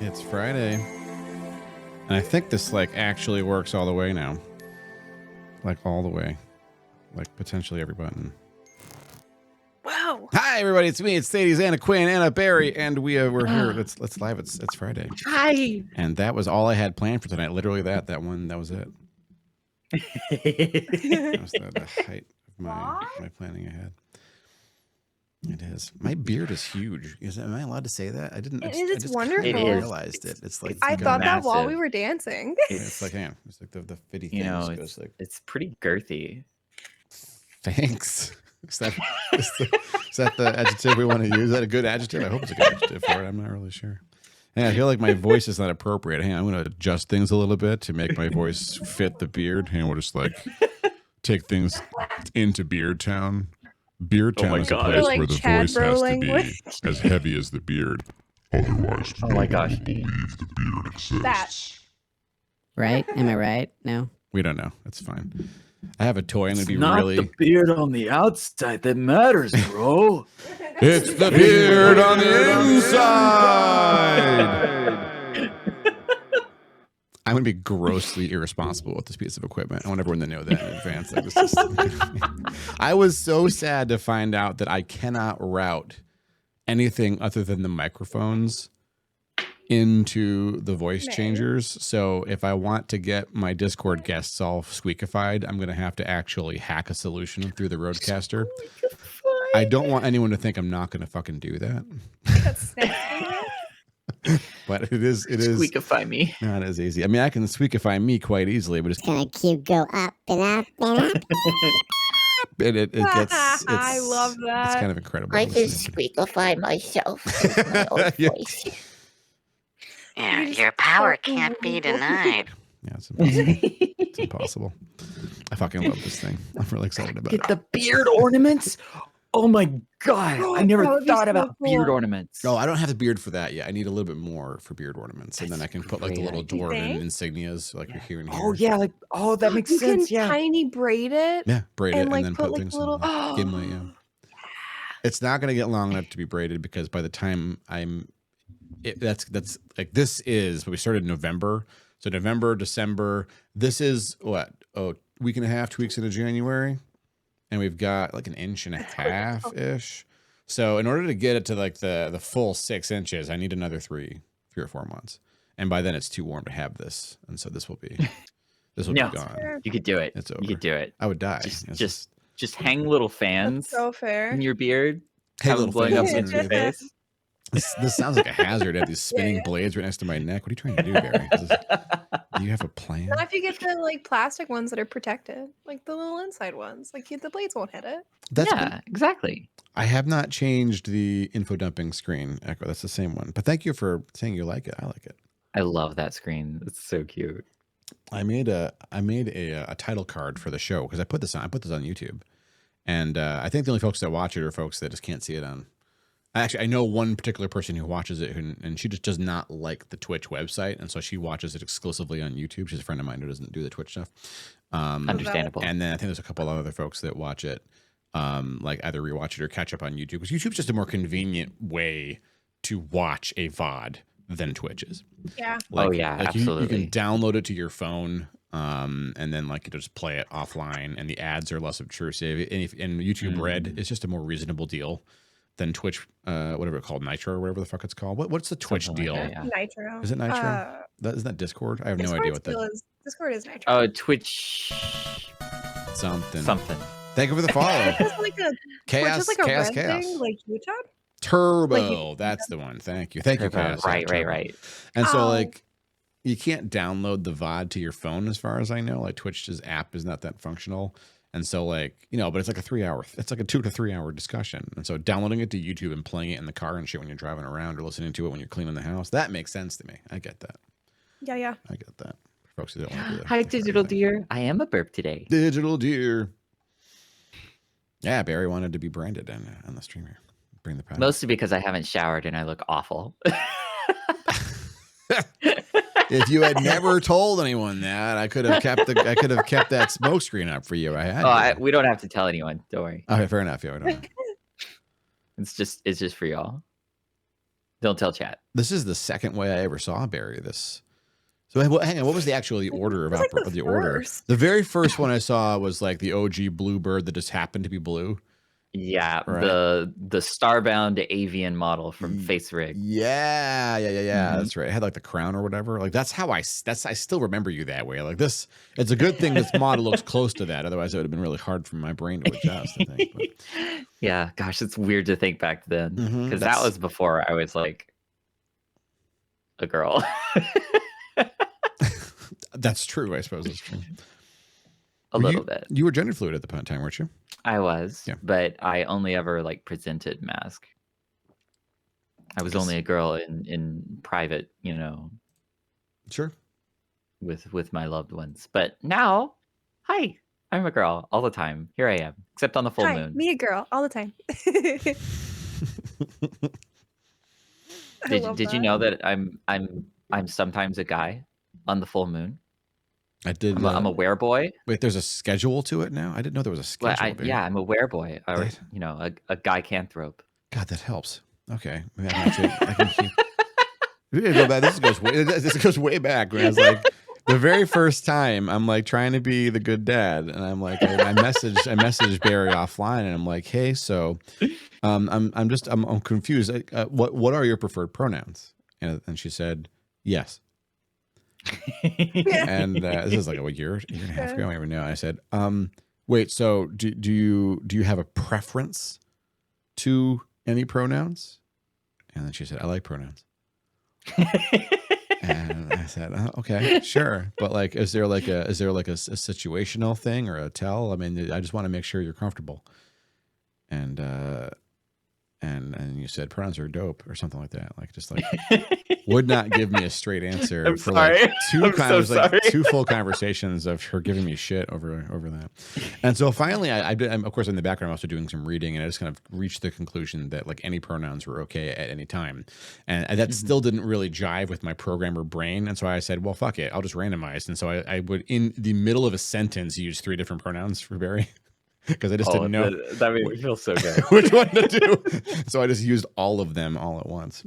It's Friday. And I think this like actually works all the way now. Like all the way. Like potentially every button. Wow. Hi everybody, it's me, it's Thades, Anna Quinn, Anna Barry, and we're here. Let's live. It's Friday. Hi. And that was all I had planned for tonight. Literally that was it. That was the height of my planning ahead. It is. My beard is huge. Am I allowed to say that? I didn't. It's wonderful. Kind of realized it. It's like I thought that while we were dancing. It's like it's like the fitty thing. You know, goes like, it's pretty girthy. Thanks. Is that the adjective we want to use? Is that a good adjective? I hope it's a good adjective for it. I'm not really sure. Hey, I feel like my voice is not appropriate. Hey, I'm going to adjust things a little bit to make my voice fit the beard. Hey, we'll just like take things into Beard Town. Beard Town is a place where the voice has to be as heavy as the beard. Otherwise, oh my gosh, believe the beard exists. Right? Am I right? No. We don't know. That's fine. I have a toy. I'm going to be not really. The beard on the outside that matters, bro. It's the beard on the inside. I'm going to be grossly irresponsible with this piece of equipment. I want everyone to know that in advance. Like, this is... I was so sad to find out that I cannot route anything other than the microphones into the voice changers. So if I want to get my Discord guests all squeakified, I'm going to have to actually hack a solution through the Roadcaster. I don't want anyone to think I'm not going to fucking do that. But it is Squeakify me. Not as easy. I mean, I can squeakify me quite easily, but it's gonna keep go up and up and up. it gets. I love that. It's kind of incredible. I can squeakify myself with my own voice. Yeah, your power can't be denied. Yeah, it's impossible. It's impossible. I fucking love this thing. I'm really excited about it. Get the beard ornaments. Oh my god! I never thought about beard ornaments. Oh, I don't have the beard for that yet. I need a little bit more for beard ornaments, and then I can put like the little dwarven insignias, like you're here and here. Oh yeah, like that makes sense. You can tiny braid it. Yeah, braid it and then put like things little gimlet. Yeah. It's not going to get long enough to be braided because by the time that's like this is. But we started in November, so November, December. This is what week and a half, 2 weeks into January. And we've got like an inch and a half ish. So in order to get it to like the full 6 inches, I need another three or 4 months. And by then it's too warm to have this. And so this will be be gone. You could do it. It's over. You could do it. I would die. Just hang little fans. That's so fair. In your beard. Hey, have them blowing up fans. into your face. This sounds like a hazard. I have these spinning blades right next to my neck. What are you trying to do, Barry? Do you have a plan? Not if you get the like plastic ones that are protected, like the little inside ones, like the blades won't hit it. Exactly. I have not changed the Infodumping screen, Echo. That's the same one. But thank you for saying you like it. I like it. I love that screen. It's so cute. I made a title card for the show because I put this on YouTube, and I think the only folks that watch it are folks that just can't see it on. Actually, I know one particular person who watches it, and she just does not like the Twitch website, and so she watches it exclusively on YouTube. She's a friend of mine who doesn't do the Twitch stuff. Understandable. And then I think there's a couple of other folks that watch it, like either rewatch it or catch up on YouTube, because YouTube's just a more convenient way to watch a VOD than Twitch is. Yeah. Absolutely. You can download it to your phone, and then like you just play it offline, and the ads are less obtrusive. And YouTube Red is just a more reasonable deal than Twitch, whatever it's called, Nitro or whatever the fuck it's called. What's the Twitch deal? Like that, Nitro. Is it Nitro? Isn't that Discord? I have no idea what that is. Discord is Nitro. Oh, Twitch. Something. Thank you for the follow. It's like a Chaos. thing, like YouTube. Turbo. That's the one. Thank you. Thank you, Chaos. Right. And so like you can't download the VOD to your phone as far as I know. Like Twitch's app is not that functional. And so like, but it's like it's like a 2 to 3 hour discussion. And so downloading it to YouTube and playing it in the car and shit when you're driving around or listening to it when you're cleaning the house, that makes sense to me. I get that. Yeah. I get that. For folks who don't want to do that. Hi, Digital Deer. I am a burp today. Digital Deer. Yeah, Barry wanted to be branded on the stream here. Bring the product. Mostly because I haven't showered and I look awful. If you had never told anyone that, I could have kept that smoke screen up for you. We don't have to tell anyone. Don't worry. Okay, fair enough. Yeah, I don't know. It's just for y'all. Don't tell chat. This is the second way I ever saw Barry. This. So hang on, what was the order of It was like the the order? first. The very first one I saw was like the OG blue bird that just happened to be blue. Yeah, Right. the starbound avian model from Face Rig. Yeah. Mhm. That's right. It had like the crown or whatever. Like that's how I still remember you that way. Like this, it's a good thing this model looks close to that. Otherwise, it would have been really hard for my brain to adjust. I think. But. Yeah, gosh, it's weird to think back then because that That's- was before I was like a girl. That's true. I suppose it's true. A little bit. You were gender fluid at the time, weren't you? I was, Yeah. but I only ever like presented mask. I was only a girl in private, you know, Sure. with my loved ones. But now, hi, I'm a girl all the time. Here I am, except on the full Hi, moon. me a girl all the time. Did you know that I'm sometimes a guy on the full moon? I did. I'm a wereboy. Wait, there's a schedule to it now? I didn't know there was a Well, schedule. yeah, I'm a wereboy, or That- you know, a guy-canthrope. God, that helps. Okay. Maybe I can keep. We gotta go back. This goes way back when I was like the very first time I'm like trying to be the good dad, and I'm like I messaged Barry offline, and I'm like, hey, so I'm confused. What are your preferred pronouns? And she said yes. And this is like a year and a half ago. I don't even know. I said, wait, so do you have a preference to any pronouns? And then she said, I like pronouns. And I said, okay, sure. But like, is there like a situational thing or a tell? I mean, I just want to make sure you're comfortable. And you said pronouns are dope or something like that. Like just like would not give me a straight answer I'm for sorry. like I'm so sorry. two full conversations of her giving me shit over that. And so finally I'm of course in the background I'm also doing some reading, and I just kind of reached the conclusion that like any pronouns were okay at any time. And that still didn't really jive with my programmer brain. And so I said, well, fuck it, I'll just randomize. And so I would in the middle of a sentence use 3 different pronouns for Barry. Because I just didn't know that made me feel so good. which one to do. So I just used all of them all at once.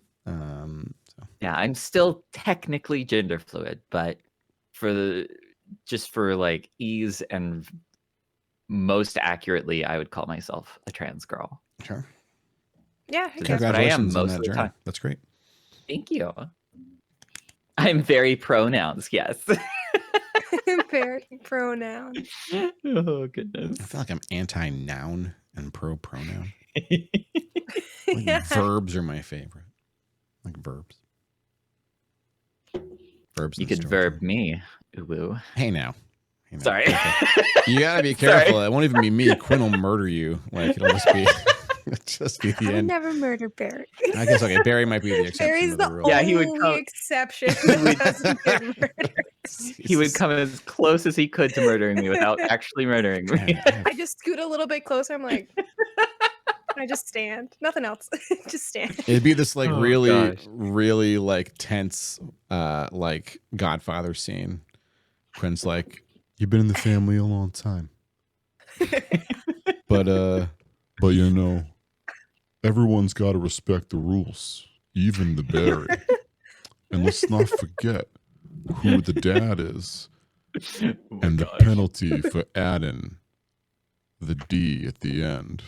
Yeah, I'm still technically gender fluid, but for like ease and most accurately, I would call myself a trans girl. Sure. Yeah. So that's what I am Congratulations on most that of the journey. time. That's great. Thank you. I'm very pronouns, yes. Very pronoun. Oh goodness. I feel like I'm anti-noun and pro-pronoun. Like Yeah. verbs are my favorite. Like verbs. Verbs. You and could story verb time. me, uwu. Hey now. Sorry. Okay. You gotta be Sorry. careful. It won't even be me. Quinn will murder you. Like it'll just be the I would end. never murder Barry. I guess okay. Barry might be the exception Barry's to the the rule. Yeah, he would only come- exception that doesn't get murdered. He would come as close as he could to murdering me without actually murdering me. I just scoot a little bit closer. I'm like, I just stand. Nothing else. Just stand. It'd be this like Oh, really, gosh. really like tense, like Godfather scene. Quinn's like, "You've been in the family a long time, but you know, everyone's got to respect the rules, even the Barry. And let's not forget who the dad is, Oh my and the gosh. penalty for adding the D at the end.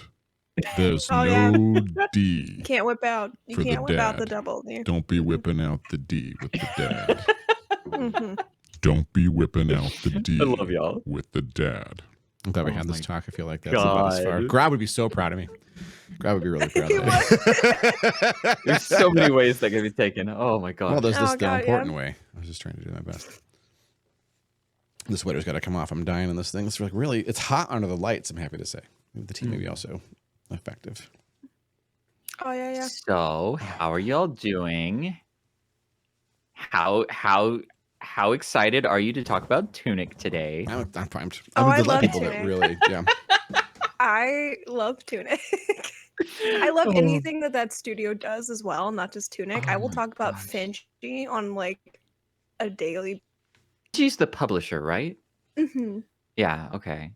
There's Oh, yeah. no D." Can't whip out. You For the can't whip out the dad. double. There. Don't be whipping out the D with the dad. Mhm. Don't be whipping out the D I love y'all. with the dad. I'm glad we Oh had this my talk. I feel like that's about as far. God. Grab would be so proud of me. Grab would be really proud He of me. There's so many ways that can be taken. Oh my god. Well, there's this Oh, the God, important yeah. way. I was just trying to do my best. The sweater's got to come off. I'm dying on this thing. It's like really, it's hot under the lights. I'm happy to say. The tea may be also effective. Oh yeah, yeah. So, how are y'all doing? How excited are you to talk about Tunic today? I'm pumped. Oh, I'm I the love people that Tunic. really, yeah. I love Tunic. I love Oh. anything that studio does as well, not just Tunic. I Oh will my talk about gosh. Finchi on like a daily. She's the publisher, right? Mhm. Yeah, okay.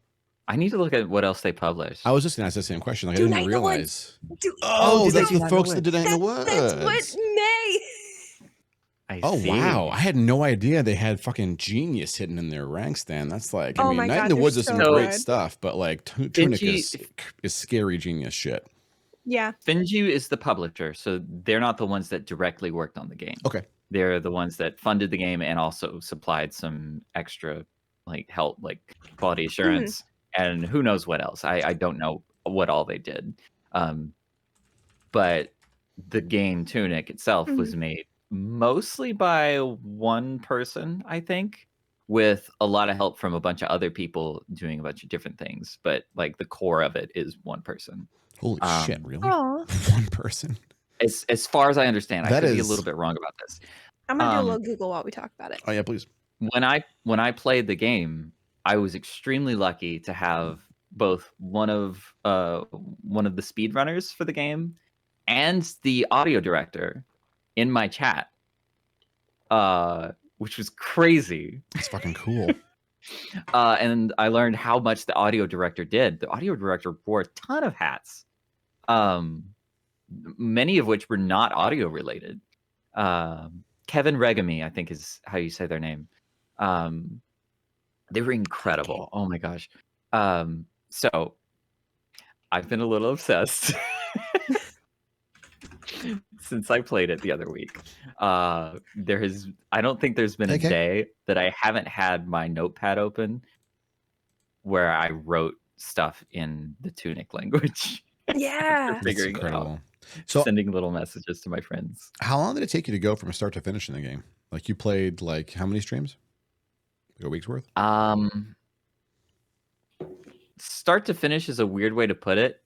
I need to look at what else they published. I was just gonna ask the same question. Like, Do I Night didn't in the realize. Do- Oh, did they that's do the Night in the folks that did Night in the Woods. That's what May. I Oh see. wow! I had no idea they had fucking genius hidden in their ranks. Then that's like, I Oh mean, my Night in God, the they're Woods is some so great good. stuff, but like Tunic Finji- is scary genius shit. Yeah. Finju is the publisher, so they're not the ones that directly worked on the game. Okay. They're the ones that funded the game and also supplied some extra like help, like quality assurance, and who knows what else. I don't know what all they did. But the game Tunic itself was made mostly by one person, I think, with a lot of help from a bunch of other people doing a bunch of different things. But like the core of it is one person. Holy shit! Really? Aw. One person? As far as I understand, I That could be a is- little bit wrong about this. I'm gonna do a little Google while we talk about it. Oh yeah, please. When I played the game, I was extremely lucky to have both one of the speedrunners for the game and the audio director in my chat, which was crazy. It's fucking cool. And I learned how much the audio director did. The audio director wore a ton of hats, many of which were not audio related. Kevin Regami, I think is how you say their name. They were incredible. Oh my gosh. So I've been a little obsessed since I played it the other week. I don't think there's been a Okay. day that I haven't had my notepad open where I wrote stuff in the Tunic language. Yeah. That's Figuring it out. incredible. So, Sending little messages to my friends. how long did it take you to go from start to finish in the game? Like, you played like how many streams? Like a week's worth? Start to finish is a weird way to put it.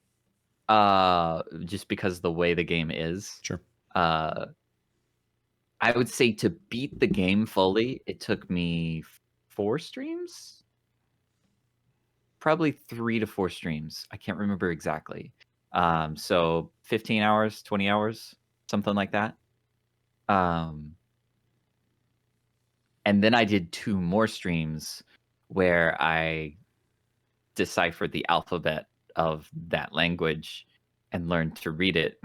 Just because the way the game is. Sure. I would say to beat the game fully, it took me 4 streams. Probably 3 to 4 streams. I can't remember exactly. So 15 hours, 20 hours, something like that. And then I did 2 more streams where I deciphered the alphabet of that language and learned to read it.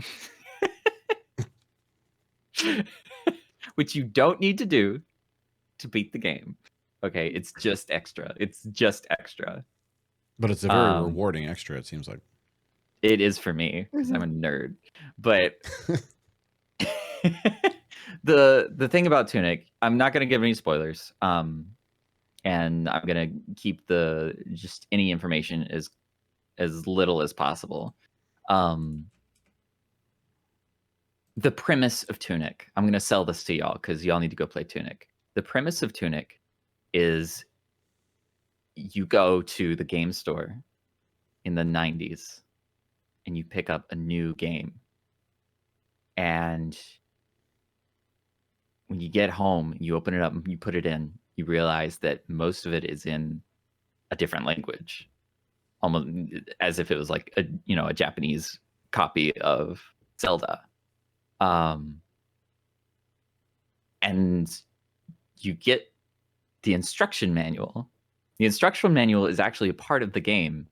Which you don't need to do to beat the game. Okay, it's just extra. It's just extra. But it's a very rewarding extra, it seems like. It is for me because I'm a nerd. But the thing about Tunic, I'm not going to give any spoilers. And I'm going to keep just any information as little as possible. The premise of Tunic, I'm going to sell this to y'all because y'all need to go play Tunic. The premise of Tunic is you go to the game store in the 90s and you pick up a new game. And when you get home, you open it up and you put it in, you realize that most of it is in a different language, almost as if it was like a Japanese copy of Zelda. And you get the instruction manual. The instruction manual is actually a part of the game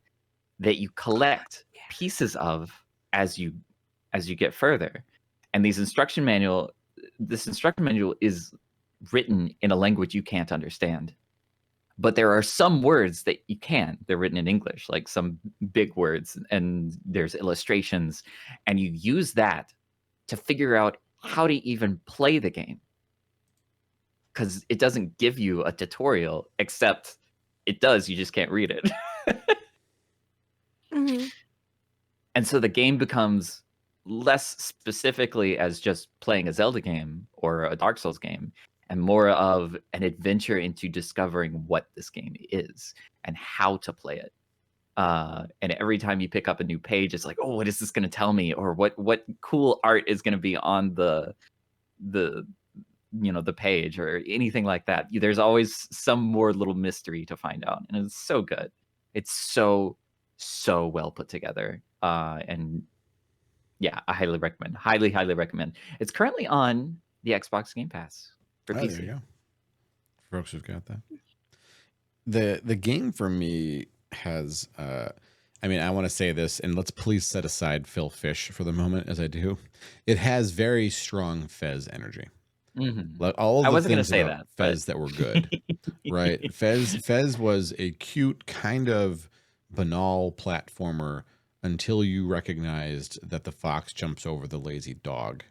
that you collect pieces of as you get further. And this instruction manual is written in a language you can't understand. But there are some words that you can. They're written in English, like some big words, and there's illustrations, and you use that to figure out how to even play the game. Because it doesn't give you a tutorial, except it does, you just can't read it. And so the game becomes less specifically as just playing a Zelda game or a Dark Souls game, and more of an adventure into discovering what this game is and how to play it. And every time you pick up a new page, it's like, oh, what is this going to tell me? Or what cool art is going to be on the page or anything like that. There's always some more little mystery to find out. And it's so good. It's so well put together. And yeah, I highly recommend. Highly recommend. It's currently on the Xbox Game Pass for PC. There you go. For folks who've got that. The game for me has I mean, I want to say this, and let's please set aside Phil Fish for the moment, as I do. It has very strong Fez energy. Like all of I the wasn't gonna things say about that, Fez that were good, right? Fez was a cute kind of banal platformer until you recognized that the fox jumps over the lazy dog,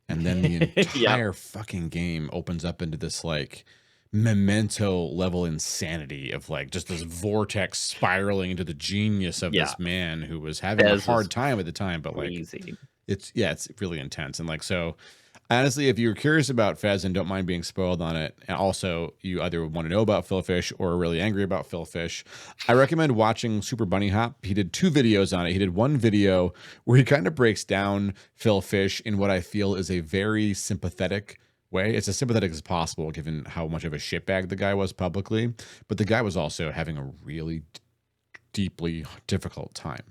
and then the entire fucking game opens up into this like Memento level insanity of like just this vortex spiraling into the genius of this man who was having a hard time at the time, but like it's really intense. And like, so honestly, if you're curious about Fez and don't mind being spoiled on it, and also you either want to know about Phil Fish or are really angry about Phil Fish, I recommend watching Super Bunny Hop. He did 2 videos on it. He did one video where he kind of breaks down Phil Fish in what I feel is a very sympathetic way. It's as sympathetic as possible given how much of a shitbag the guy was publicly, but the guy was also having a really deeply difficult time.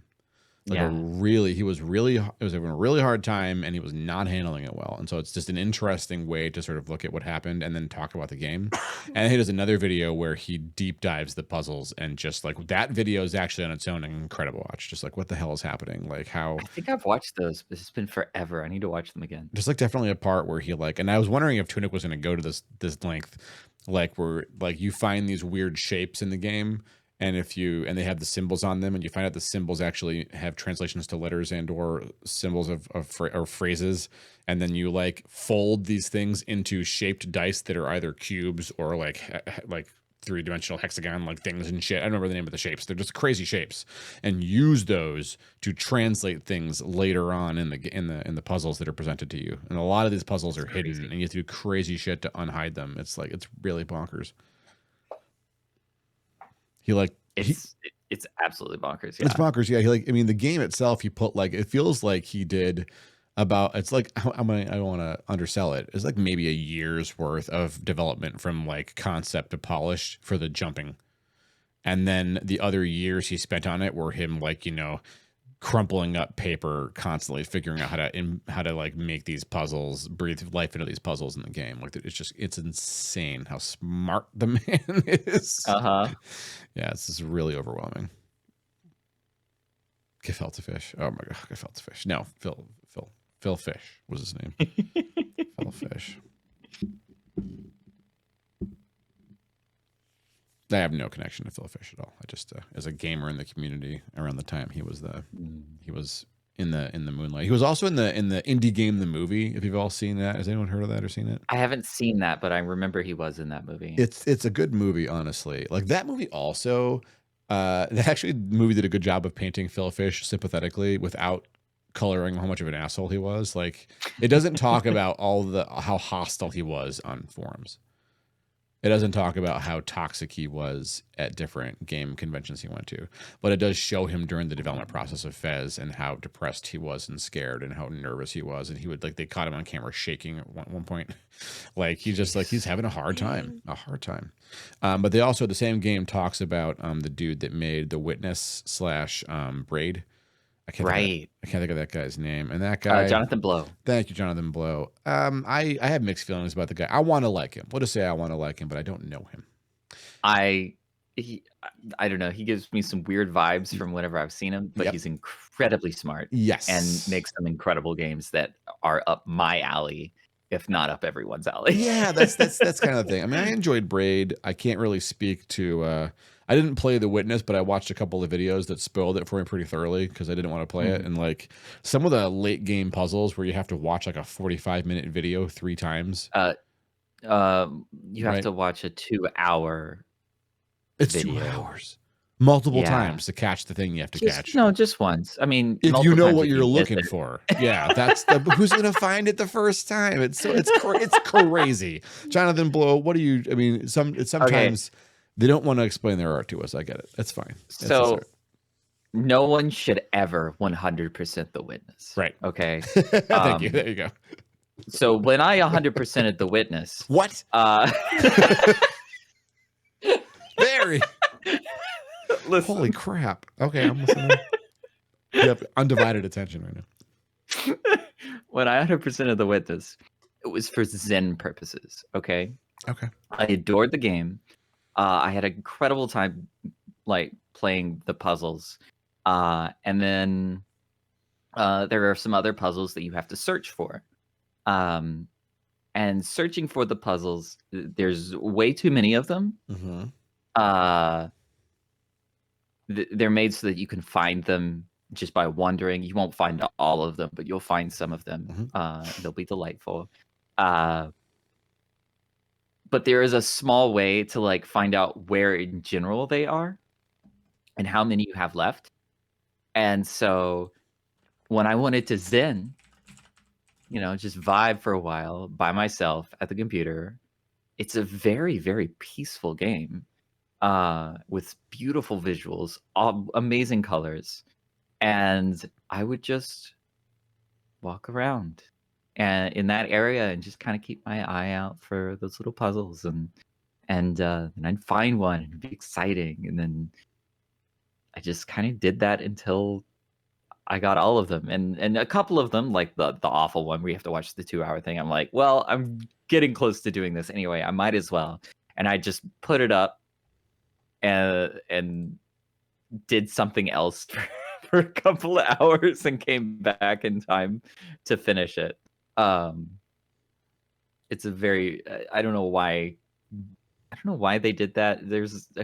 Like he was having a really hard time, and he was not handling it well. And so it's just an interesting way to sort of look at what happened and then talk about the game. And he does another video where he deep dives the puzzles, and just like that video is actually on its own an incredible watch. Just like what the hell is happening? Like how I think I've watched those, but it's been forever. I need to watch them again. Just like definitely a part where he like, and I was wondering if Tunic was going to go to this length, like where like you find these weird shapes in the game. And they have the symbols on them, and you find out the symbols actually have translations to letters and or symbols or phrases, and then you like fold these things into shaped dice that are either cubes or like 3-dimensional hexagon like things and shit. I don't remember the name of the shapes. They're just crazy shapes, and use those to translate things later on in the puzzles that are presented to you. And a lot of these puzzles are hidden, and you have to do crazy shit to unhide them. It's like it's really bonkers. It's absolutely bonkers. Yeah. It's bonkers. Yeah. I mean, the game itself, he put like, it feels like he did about, it's like, I don't want to undersell it. It's like maybe a year's worth of development from like concept to polish for the jumping. And then the other years he spent on it were him like, crumpling up paper constantly, figuring out how to like make these puzzles, breathe life into these puzzles in the game. Like it's insane how smart the man is. Yeah, it's just really overwhelming. Gefilte Fish. Oh my god, Gefilte Fish. No, Phil Fish was his name. Phil Fish. I have no connection to Phil Fish at all. I just, as a gamer in the community around the time he was in the Moonlight. He was also in the indie game The Movie. If you've all seen that, has anyone heard of that or seen it? I haven't seen that, but I remember he was in that movie. It's a good movie, honestly. Like that movie also, the movie did a good job of painting Phil Fish sympathetically without coloring how much of an asshole he was. Like it doesn't talk about how hostile he was on forums. It doesn't talk about how toxic he was at different game conventions he went to, but it does show him during the development process of Fez and how depressed he was and scared and how nervous he was. And he would like, they caught him on camera shaking at one point. Like he just like, he's having a hard time. But they also, the same game talks about the dude that made The Witness / Braid. I can't think of that guy's name. And that guy, Jonathan Blow. Thank you, Jonathan Blow. I have mixed feelings about the guy. I want to like him. We'll just say I want to like him, but I don't know him. I don't know. He gives me some weird vibes from whenever I've seen him, but he's incredibly smart. Yes, and makes some incredible games that are up my alley, if not up everyone's alley. Yeah, that's kind of the thing. I mean, I enjoyed Braid. I can't really speak to. I didn't play The Witness, but I watched a couple of videos that spoiled it for me pretty thoroughly because I didn't want to play it. And like some of the late game puzzles where you have to watch like a 45-minute video 3 times. You have to watch a 2-hour. It's video. 2 hours, multiple times to catch the thing you have to catch. No, just once. I mean, if you know what you're looking for, that's who's gonna find it the first time. It's crazy. Jonathan Blow, what do you? I mean, sometimes. Okay. They don't want to explain their art to us. I get it. That's fine. So no one should ever 100% The Witness. Right. Okay. Thank you. There you go. So when I 100%ed The Witness. What? Very. Listen. Holy crap. Okay, I'm listening. You have undivided attention right now. When I 100%ed The Witness, it was for Zen purposes. Okay. Okay. I adored the game. I had an incredible time, like playing the puzzles. And then there are some other puzzles that you have to search for. And searching for the puzzles, there's way too many of them. Mm-hmm. They're made so that you can find them just by wandering. You won't find all of them, but you'll find some of them. They'll be delightful. But there is a small way to like find out where in general they are and how many you have left. And so when I wanted to zen, just vibe for a while by myself at the computer, it's a very, very peaceful game with beautiful visuals, amazing colors. And I would just walk around and in that area and just kind of keep my eye out for those little puzzles, and I'd find one and it'd be exciting. And then I just kind of did that until I got all of them. And a couple of them, like the awful one where you have to watch the 2-hour thing, I'm like, well, I'm getting close to doing this anyway, I might as well. And I just put it up and did something else for a couple of hours and came back in time to finish it. It's a very I don't know why they did that.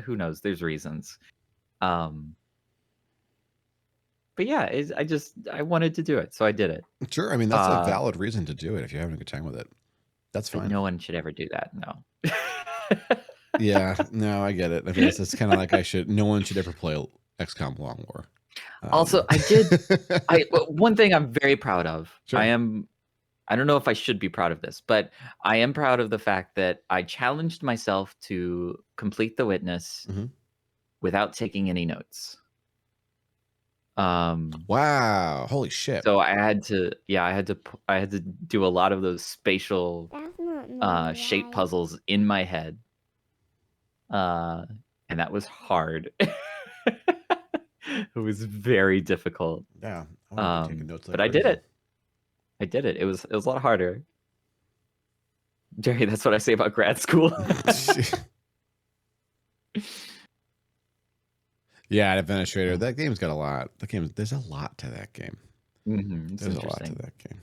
Who knows, there's reasons. But yeah, I wanted to do it, so I did it. Sure. I mean, that's a valid reason to do it if you're having a good time with it. That's fine. No one should ever do that. No. Yeah, no, I get it. I mean, it's kind of like no one should ever play XCOM Long War. Also, one thing I'm very proud of. Sure. I don't know if I should be proud of this, but I am proud of the fact that I challenged myself to complete the witness without taking any notes. Wow, holy shit. So I had to do a lot of those spatial shape puzzles in my head. And that was hard. It was very difficult. Yeah. But I did it. It was a lot harder. Jerry, that's what I say about grad school. Yeah, Administrator. That game's got a lot. There's a lot to that game. There's a lot to that game.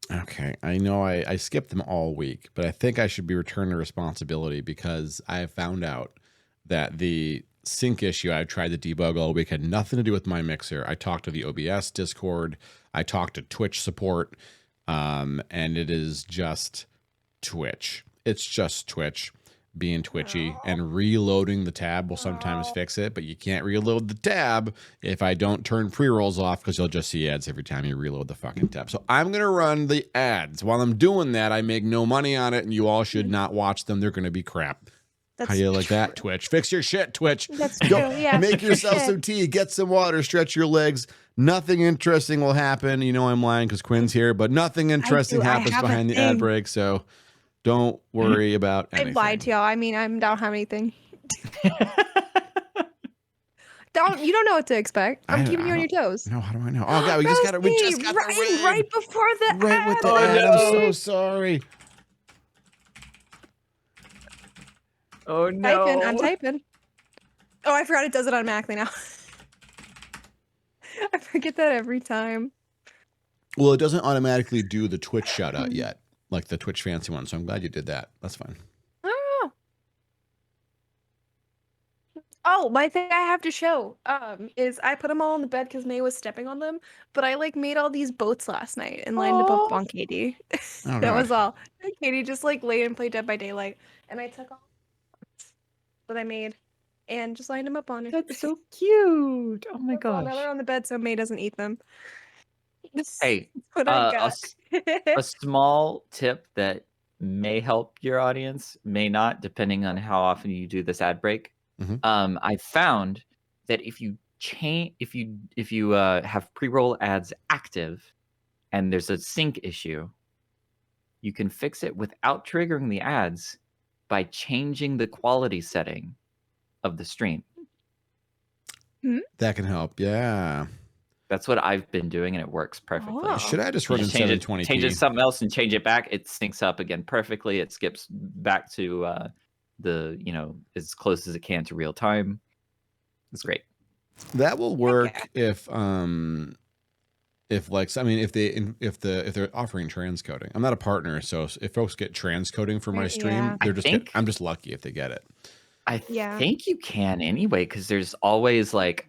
Okay, I know I skipped them all week, but I think I should be returning to responsibility because I have found out that the sync issue I tried to debug all week had nothing to do with my mixer. I talked to the OBS Discord. I talked to Twitch support, and it is just Twitch. It's just Twitch being twitchy, and reloading the tab will sometimes fix it, but you can't reload the tab if I don't turn pre-rolls off because you'll just see ads every time you reload the fucking tab. So I'm going to run the ads. While I'm doing that, I make no money on it, and you all should not watch them. They're going to be crap. How you like that, Twitch? Fix your shit, Twitch. That's true. Yeah. Make yourself some tea, get some water, stretch your legs. Nothing interesting will happen. You know I'm lying because Quinn's here, but nothing interesting happens behind the ad break, so don't worry about anything. I lied to y'all. I mean, I don't have anything. You don't know what to expect. I'm keeping you on your toes. No, how do I know? Oh god, we just got the raid. Right before the ad. Right with the ad. I'm so sorry. Oh no. I'm typing. Oh, I forgot it does it automatically now. I forget that every time. Well, it doesn't automatically do the Twitch shout out yet, like the Twitch fancy one. So I'm glad you did that. That's fine. Oh, my thing I have to show is I put them all on the bed because May was stepping on them, but I like made all these boats last night and lined them up on Katie. That was all. Katie just like laid and played Dead by Daylight, and I took all that I made and just lined them up on her. That's so cute. Oh my gosh. Now they're on the bed so May doesn't eat them. Hey, what I got. A small tip that may help your audience, may not, depending on how often you do this ad break. I found that if you have pre-roll ads active and there's a sync issue, you can fix it without triggering the ads by changing the quality setting of the stream. That can help. Yeah. That's what I've been doing, and it works perfectly. Oh. Should I just run in 720p? Change it to something else and change it back. It syncs up again perfectly. It skips back to the as close as it can to real time. It's great. That will work if like, I mean, if they're offering transcoding. I'm not a partner, so if folks get transcoding for my stream, they're I'm just lucky if they get it. I think you can anyway, because there's always like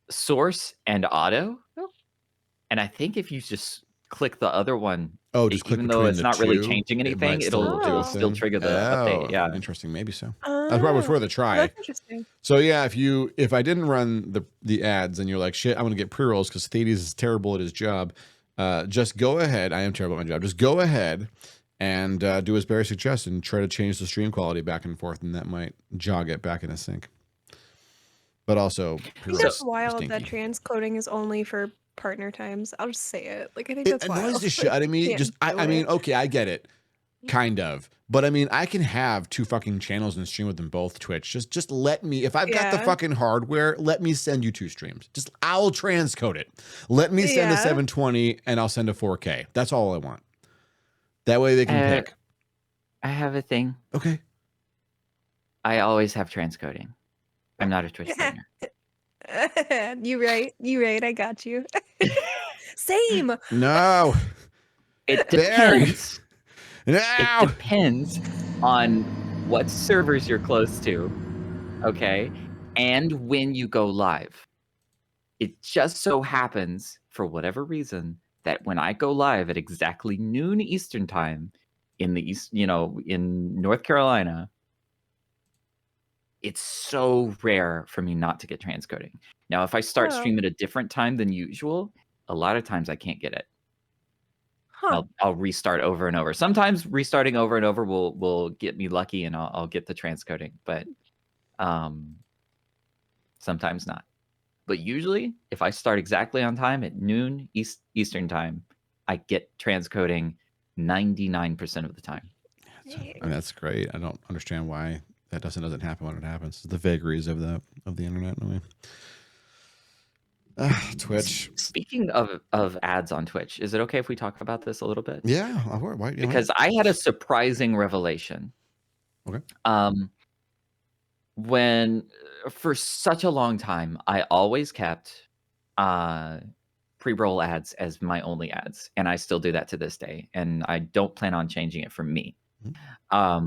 source and auto, and I think if you just click the other one, just click even though it's not really changing anything, it'll still trigger the update. Yeah, interesting. Maybe so. That's probably worth a try. That's interesting. So yeah, if I didn't run the ads and you're like, shit, I'm gonna get pre-rolls because Thades is terrible at his job, just go ahead. I am terrible at my job. Just go ahead and do as Barry suggested and try to change the stream quality back and forth, and that might jog it back in a sync. But also, it's wild that transcoding is only for partner times. I'll just say it. Like, I think that's wild. It annoys the shit out of me. I mean, okay, I get it, kind of. But I mean, I can have 2 fucking channels and stream with them both Twitch. Just let me, if I've got the fucking hardware, let me send you 2 streams. I'll transcode it. Let me send a 720 and I'll send a 4K. That's all I want. That way they can pick. I have a thing. Okay. I always have transcoding. I'm not a Twitch streamer. You right. I got you. Same. No. It depends. No. It depends on what servers you're close to, okay, and when you go live. It just so happens, for whatever reason, that when I go live at exactly noon Eastern time in the East, in North Carolina, it's so rare for me not to get transcoding. Now, if I start stream at a different time than usual, a lot of times I can't get it. I'll restart over and over. Sometimes restarting over and over will get me lucky and I'll get the transcoding, but sometimes not. But usually, if I start exactly on time at noon Eastern time, I get transcoding 99% of the time. I mean, that's great. I don't understand why that doesn't happen when it happens. The vagaries of the internet, anyway. Twitch. Speaking of ads on Twitch, is it okay if we talk about this a little bit? Yeah, why? Because I had a surprising revelation. Okay. When for such a long time, I always kept pre-roll ads as my only ads, and I still do that to this day, and I don't plan on changing it for me. I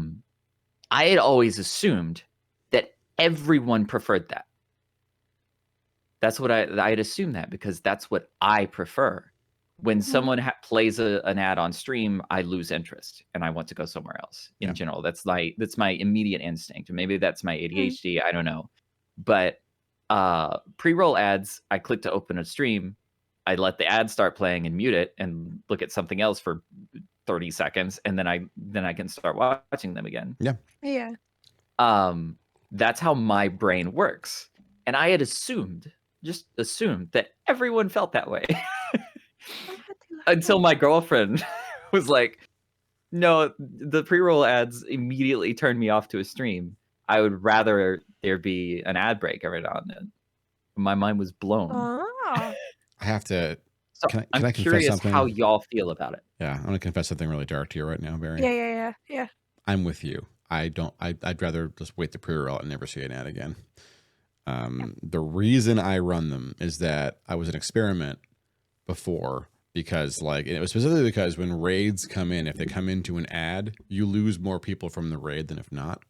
had always assumed that everyone preferred that. That's what I had assumed that, because that's what I prefer. When someone plays an ad on stream, I lose interest and I want to go somewhere else. In general, that's my immediate instinct. Maybe that's my ADHD. I don't know. But pre-roll ads, I click to open a stream. I let the ad start playing and mute it and look at something else for 30 seconds, and then I can start watching them again. Yeah. That's how my brain works, and I had just assumed that everyone felt that way. Until my girlfriend was like, no, the pre-roll ads immediately turned me off to a stream. I would rather there be an ad break every now and then. My mind was blown. I have to. So can I'm I confess curious something? how y'all feel about it. Yeah, I'm gonna confess something really dark to you right now, Barry. Yeah. I'm with you. I'd rather just wait the pre-roll and never see an ad again. The reason I run them is that I was an experiment before, because and it was specifically because when raids come in, if they come into an ad, you lose more people from the raid than if not.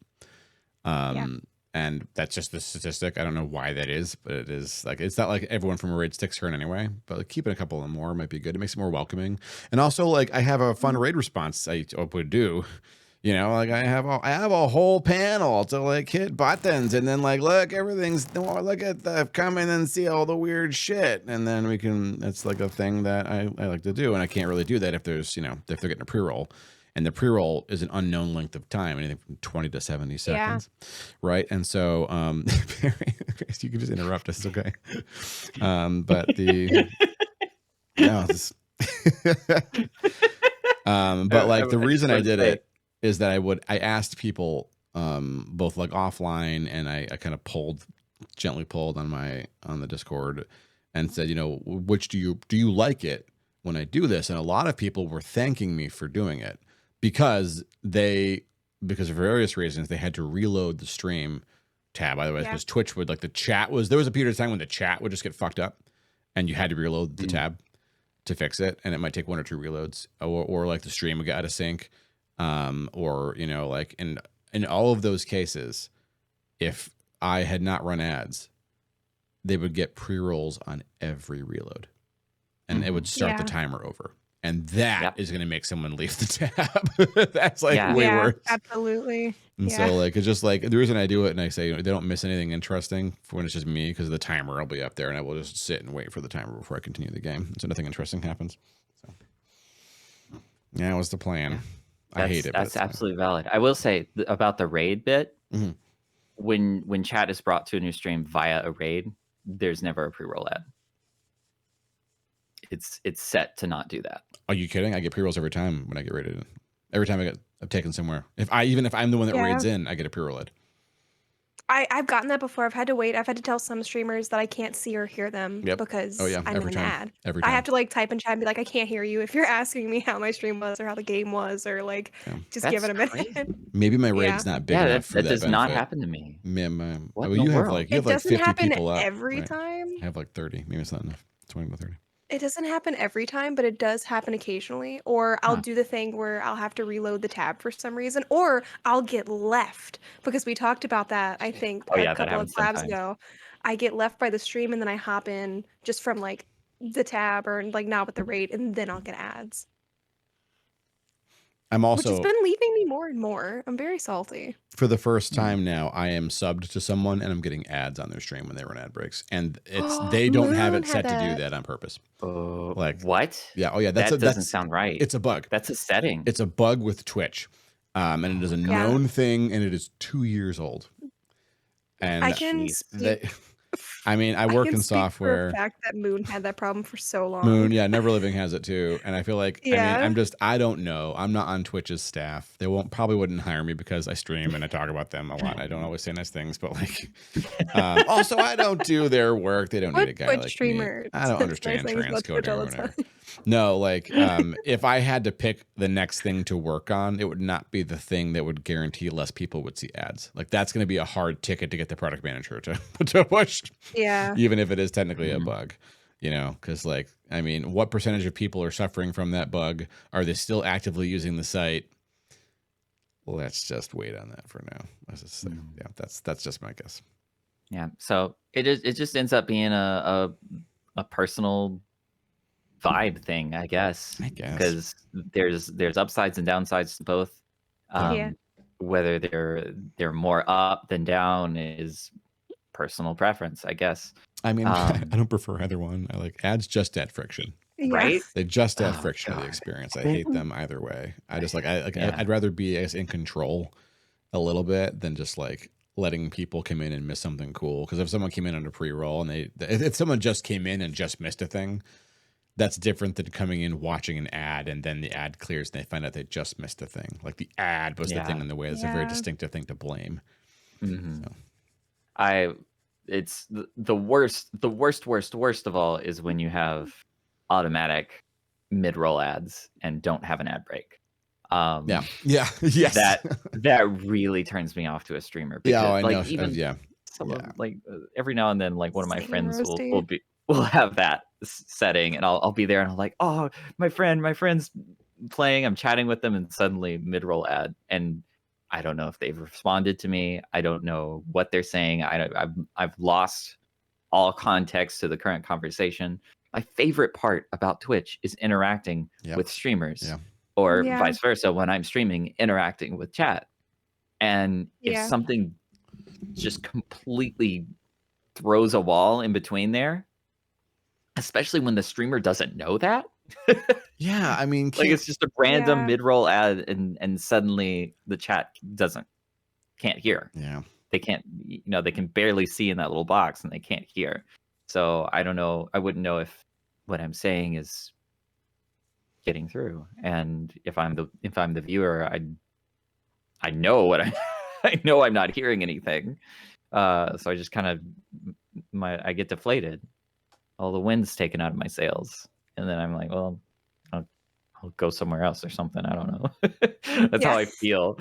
And that's just the statistic. I don't know why that is, but it is. It's not like everyone from a raid sticks around anyway, but keeping a couple of them more might be good. It makes it more welcoming. And also, I have a fun raid response I would do. I have a whole panel to hit buttons and then look, everything's look at the come in and see all the weird shit, and then we can. It's a thing that I like to do, and I can't really do that if there's if they're getting a pre-roll, and the pre-roll is an unknown length of time, anything from 20 to 70 seconds, right? And so you can just interrupt us, okay? But the but the reason I did it is that I asked people both offline, and I kind of gently pulled on the Discord and said, which do you like it when I do this? And a lot of people were thanking me for doing it, because they because of various reasons, they had to reload the stream tab. Otherwise, because Twitch would, like, the chat was, there was a period of time when the chat would just get fucked up and you had to reload the tab to fix it. And it might take 1 or 2 reloads, or like the stream would get out of sync. Or, you know, like in all of those cases, if I had not run ads, they would get pre-rolls on every reload and it would start the timer over. And that is going to make someone leave the tab. That's like way worse. Absolutely. And so, like, it's just like the reason I do it, and I say, you know, they don't miss anything interesting for when it's just me, because the timer will be up there and I will just sit and wait for the timer before I continue the game. So nothing interesting happens. So yeah, that was the plan. I hate it. That's absolutely valid. I will say about the raid bit, when chat is brought to a new stream via a raid, there's never a pre-roll ad. It's set to not do that. Are you kidding? I get pre-rolls every time when I get raided. Every time I get taken somewhere. Even if I'm the one that raids in, I get a pre-roll ad. I've gotten that before. I've had to wait. I've had to tell some streamers that I can't see or hear them because I'm in an ad. Every time. I have to like type in chat and be like, I can't hear you. If you're asking me how my stream was or how the game was, or like, just give it a minute. Maybe my raid's not big enough for that does benefit. Not happen to me. Well, you have like 50 people up. Every time. I have like 30. Maybe it's not enough. 20 to 30. It doesn't happen every time, but it does happen occasionally. Or I'll do the thing where I'll have to reload the tab for some reason, or I'll get left, because we talked about that, I think, a couple of labs ago. I get left by the stream and then I hop in just from like the tab or like not with the raid, and then I'll get ads. I'm also, which has been leaving me more and more. I'm very salty. For the first time now, I am subbed to someone and I'm getting ads on their stream when they run ad breaks, and it's they don't have it set to do that on purpose. Like what? Yeah. Oh yeah. That doesn't sound right. It's a bug. That's a setting. It's a bug with Twitch, and it is a known thing, and it is 2 years old. And I can. I mean, I work in software. For the fact that Moon had that problem for so long. Moon, yeah, Never Living has it too, and I feel like I mean, I don't know. I'm not on Twitch's staff. They probably wouldn't hire me because I stream and I talk about them a lot. I don't always say nice things, but like, also I don't do their work. They don't need a guy like streamer me. I don't understand transcoding or whatever. No, like, if I had to pick the next thing to work on, it would not be the thing that would guarantee less people would see ads. Like, that's going to be a hard ticket to get the product manager to push. Yeah. Even if it is technically a bug, you know, because like, I mean, what percentage of people are suffering from that bug? Are they still actively using the site? Let's just wait on that for now. Let's just say, yeah, that's just my guess. Yeah. So it just ends up being a personal vibe thing, I guess. Because there's upsides and downsides to both. Whether they're more up than down is personal preference, I guess. I mean, I don't prefer either one. I like ads just add friction. Right? They just add friction to the experience. I hate them either way. I just like I'd rather be in control a little bit than just like letting people come in and miss something cool. Because if someone came in on a pre-roll and if someone just came in and just missed a thing, that's different than coming in, watching an ad, and then the ad clears and they find out they just missed a thing. Like the ad was the thing in the way. It's a very distinctive thing to blame. So. It's the worst of all is when you have automatic mid-roll ads and don't have an ad break. Yes. That really turns me off to a streamer. Because, I know. Even like every now and then, like one of my friends will have that setting, and I'll be there, and I'm like, oh, my friend's playing. I'm chatting with them, and suddenly mid-roll ad, and I don't know if they've responded to me. I don't know what they're saying. I've lost all context to the current conversation. My favorite part about Twitch is interacting with streamers, or vice versa. When I'm streaming, interacting with chat. And if something just completely throws a wall in between there, especially when the streamer doesn't know that. I mean, like it's just a random mid-roll ad, and suddenly the chat can't hear. They can't, they can barely see in that little box, and they can't hear. So I don't know. I wouldn't know if what I'm saying is getting through. And if I'm the viewer, I know what I know I'm not hearing anything. So I just kind of I get deflated. All the wind's taken out of my sails. And then I'm like, well, I'll go somewhere else or something. I don't know. That's how I feel.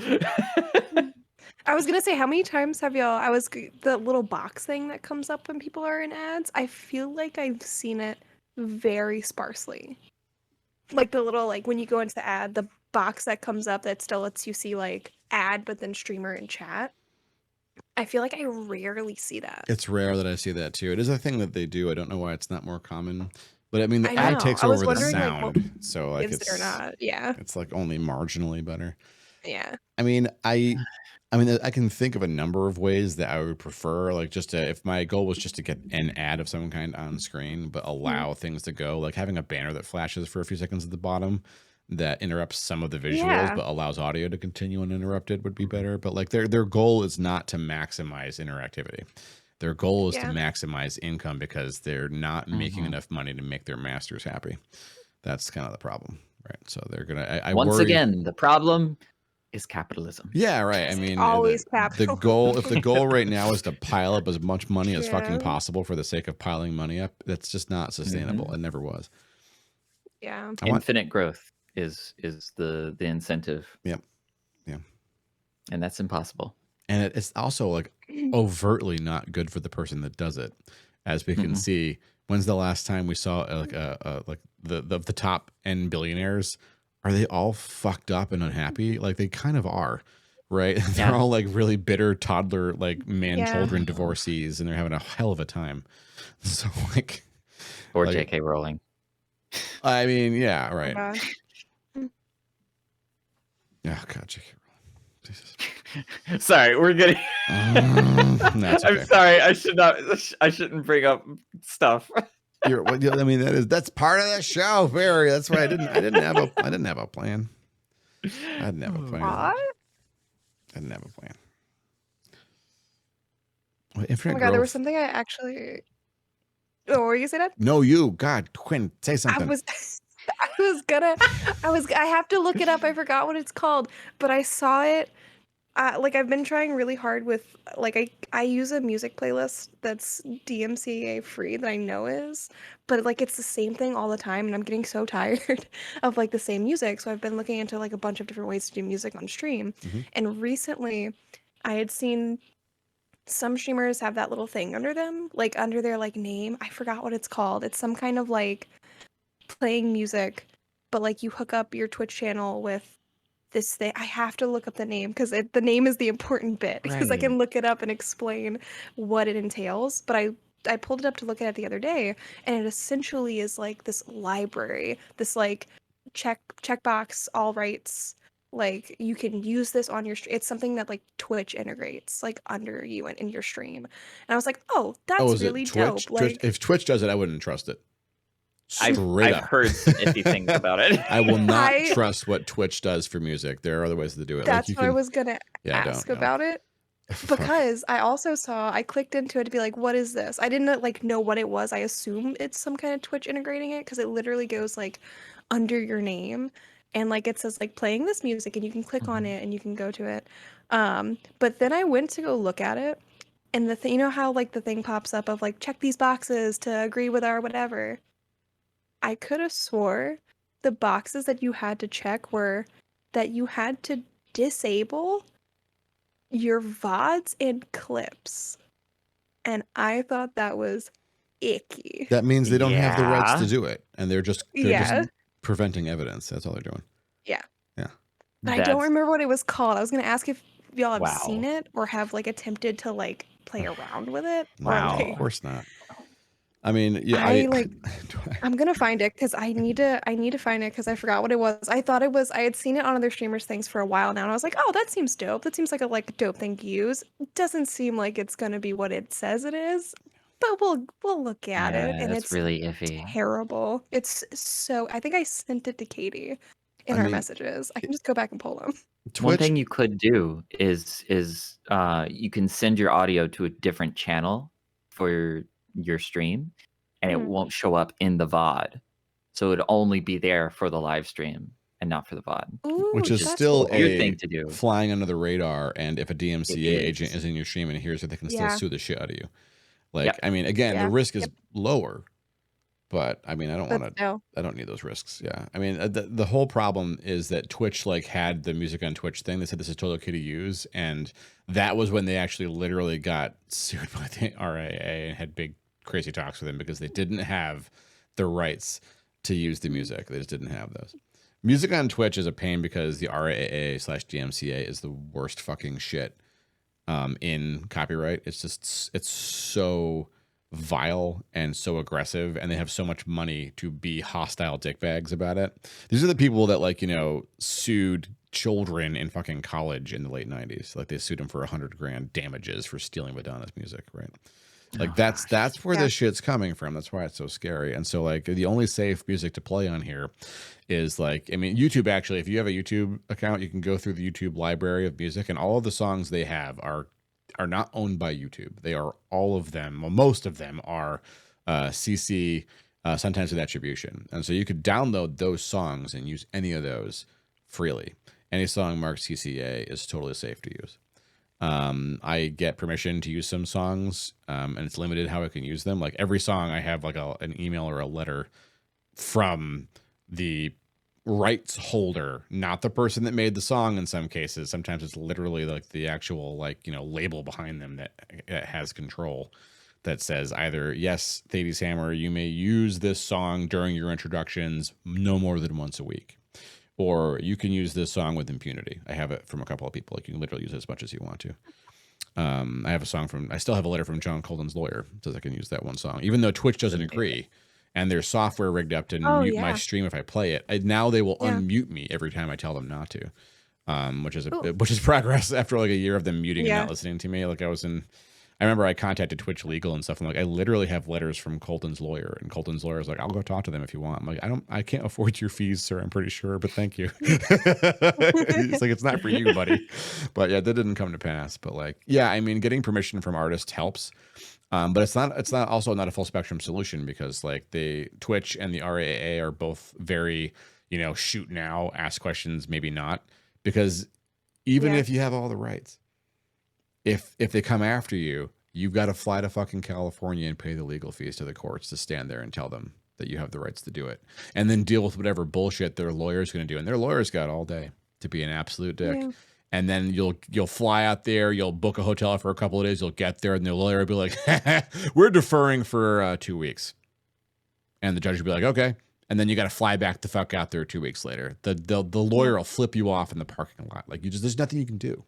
I was gonna say, how many times have y'all? The little box thing that comes up when people are in ads. I feel like I've seen it very sparsely. Like the little, like when you go into the ad, the box that comes up that still lets you see like ad, but then streamer and chat. I feel like I rarely see that. It's rare that I see that too. It is a thing that they do. I don't know why it's not more common. But I mean, the I ad know. takes I was over the wondering, like, sound. So like Is it or not? Yeah. it's like only marginally better. Yeah. I mean, I can think of a number of ways that I would prefer, like just if my goal was just to get an ad of some kind on screen, but allow things to go, like having a banner that flashes for a few seconds at the bottom that interrupts some of the visuals, but allows audio to continue uninterrupted would be better. But like their goal is not to maximize interactivity. Their goal is to maximize income because they're not making enough money to make their masters happy. That's kind of the problem, right? So they're gonna. Once again, the problem is capitalism. Yeah, right. I mean, always the goal. If the goal right now is to pile up as much money as fucking possible for the sake of piling money up, that's just not sustainable. It never was. Yeah. Infinite growth is the incentive. Yep. Yeah. And that's impossible. And it's also like overtly not good for the person that does it, as we can see. When's the last time we saw like the top end billionaires? Are they all fucked up and unhappy? Like they kind of are, right? They're all like really bitter toddler, like children divorcees, and they're having a hell of a time. So like, or J.K. Rowling. I mean, yeah, right. Oh, God, J.K. Rowling. Jesus. Sorry, we're getting. Okay. I'm sorry. I shouldn't bring up stuff. I mean, that's part of the show, Barry. That's why I didn't have a plan. I didn't have a plan. I didn't have a plan. Oh my God, there was something I actually. Oh, what were you saying? No, you. God, Quinn, say something. I have to look it up. I forgot what it's called, but I saw it. Like I've been trying really hard with, like I use a music playlist that's DMCA free that I know is, but like it's the same thing all the time, and I'm getting so tired of like the same music. So I've been looking into like a bunch of different ways to do music on stream. And recently, I had seen some streamers have that little thing under them, like under their like name. I forgot what it's called. It's some kind of like playing music, but like you hook up your Twitch channel with this thing. I have to look up the name because the name is the important bit, because I can look it up and explain what it entails. But I pulled it up to look at it the other day, and it essentially is like this library, this like checkbox, all rights. Like you can use this on your stream. It's something that like Twitch integrates like under you and in your stream. And I was like, oh, that's really dope. Like if Twitch does it, I wouldn't trust it. I've heard some iffy things about it. I will not trust what Twitch does for music. There are other ways to do it. That's what I was gonna ask about it. Because I clicked into it to be like, what is this? I didn't like know what it was. I assume it's some kind of Twitch integrating it, because it literally goes like under your name, and like it says like playing this music, and you can click on it and you can go to it. But then I went to go look at it, and the thing, you know how like the thing pops up of like check these boxes to agree with our whatever. I could have swore the boxes that you had to check were that you had to disable your VODs and clips. And I thought that was icky. That means they don't have the rights to do it, and they're just preventing evidence. That's all they're doing. Yeah. Yeah. But I don't remember what it was called. I was going to ask if y'all have seen it or have like attempted to like play around with it. Wow. Of course not. I mean, yeah, I'm gonna find it because I need to find it because I forgot what it was. I had seen it on other streamers' things for a while now, and I was like, oh, that seems dope. That seems like a dope thing to use. It doesn't seem like it's gonna be what it says it is, but we'll look at it, and it's really iffy. Terrible. It's so. I think I sent it to Katie in our messages. I can just go back and pull them. One thing you could do is you can send your audio to a different channel for your stream, and it won't show up in the VOD, so it'd only be there for the live stream and not for the VOD. Ooh, which is still a weird thing to do, flying under the radar. And if a DMCA agent is in your stream and hears it, they can still sue the shit out of you. Like, I mean, again, the risk is lower, But I mean, I don't want to. I don't need those risks. Yeah, I mean, the whole problem is that Twitch like had the music on Twitch thing. They said this is totally okay to use, and that was when they actually literally got sued by the RIAA and had big crazy talks with them because they didn't have the rights to use the music. They just didn't have those. Music on Twitch is a pain because the RIAA/DMCA is the worst fucking shit in copyright. It's so vile and so aggressive, and they have so much money to be hostile dickbags about it. These are the people that like, you know, sued children in fucking college in the late 90s. Like they sued them for $100,000 damages for stealing Madonna's music, right? Like that's where this shit's coming from. That's why it's so scary. And so like the only safe music to play on here is like, I mean, YouTube actually, if you have a YouTube account, you can go through the YouTube library of music, and all of the songs they have are not owned by YouTube. They are all of them. Well, most of them are CC, sometimes with attribution. And so you could download those songs and use any of those freely. Any song marked CCA is totally safe to use. I get permission to use some songs, and it's limited how I can use them. Like every song I have like an email or a letter from the rights holder, not the person that made the song in some cases. Sometimes it's literally like the actual like, you know, label behind them that has control that says either, yes, Thadeshammer, you may use this song during your introductions no more than once a week. Or you can use this song with impunity. I have it from a couple of people. Like you can literally use it as much as you want to. I still have a letter from John Colton's lawyer that says I can use that one song, even though Twitch doesn't agree. And there's software rigged up to mute my stream if I play it. Now they will unmute me every time I tell them not to, which is progress after like a year of them muting and not listening to me. Like I remember I contacted Twitch Legal and stuff. I'm like, I literally have letters from Colton's lawyer, and Colton's lawyer is like, I'll go talk to them if you want. I'm like, I can't afford your fees, sir. I'm pretty sure, but thank you. It's like, it's not for you, buddy. But yeah, that didn't come to pass. But like, yeah, I mean, getting permission from artists helps. But it's not also not a full spectrum solution, because like the Twitch and the RAA are both very, you know, shoot now, ask questions, maybe not, because even if you have all the rights, if they come after you, you've got to fly to fucking California and pay the legal fees to the courts to stand there and tell them that you have the rights to do it, and then deal with whatever bullshit their lawyer's going to do. And their lawyer's got all day to be an absolute dick. Yeah. And then you'll fly out there, you'll book a hotel for a couple of days, you'll get there, and the lawyer will be like, we're deferring for 2 weeks. And the judge will be like, okay. And then you got to fly back the fuck out there 2 weeks later. The lawyer will flip you off in the parking lot. Like there's nothing you can do.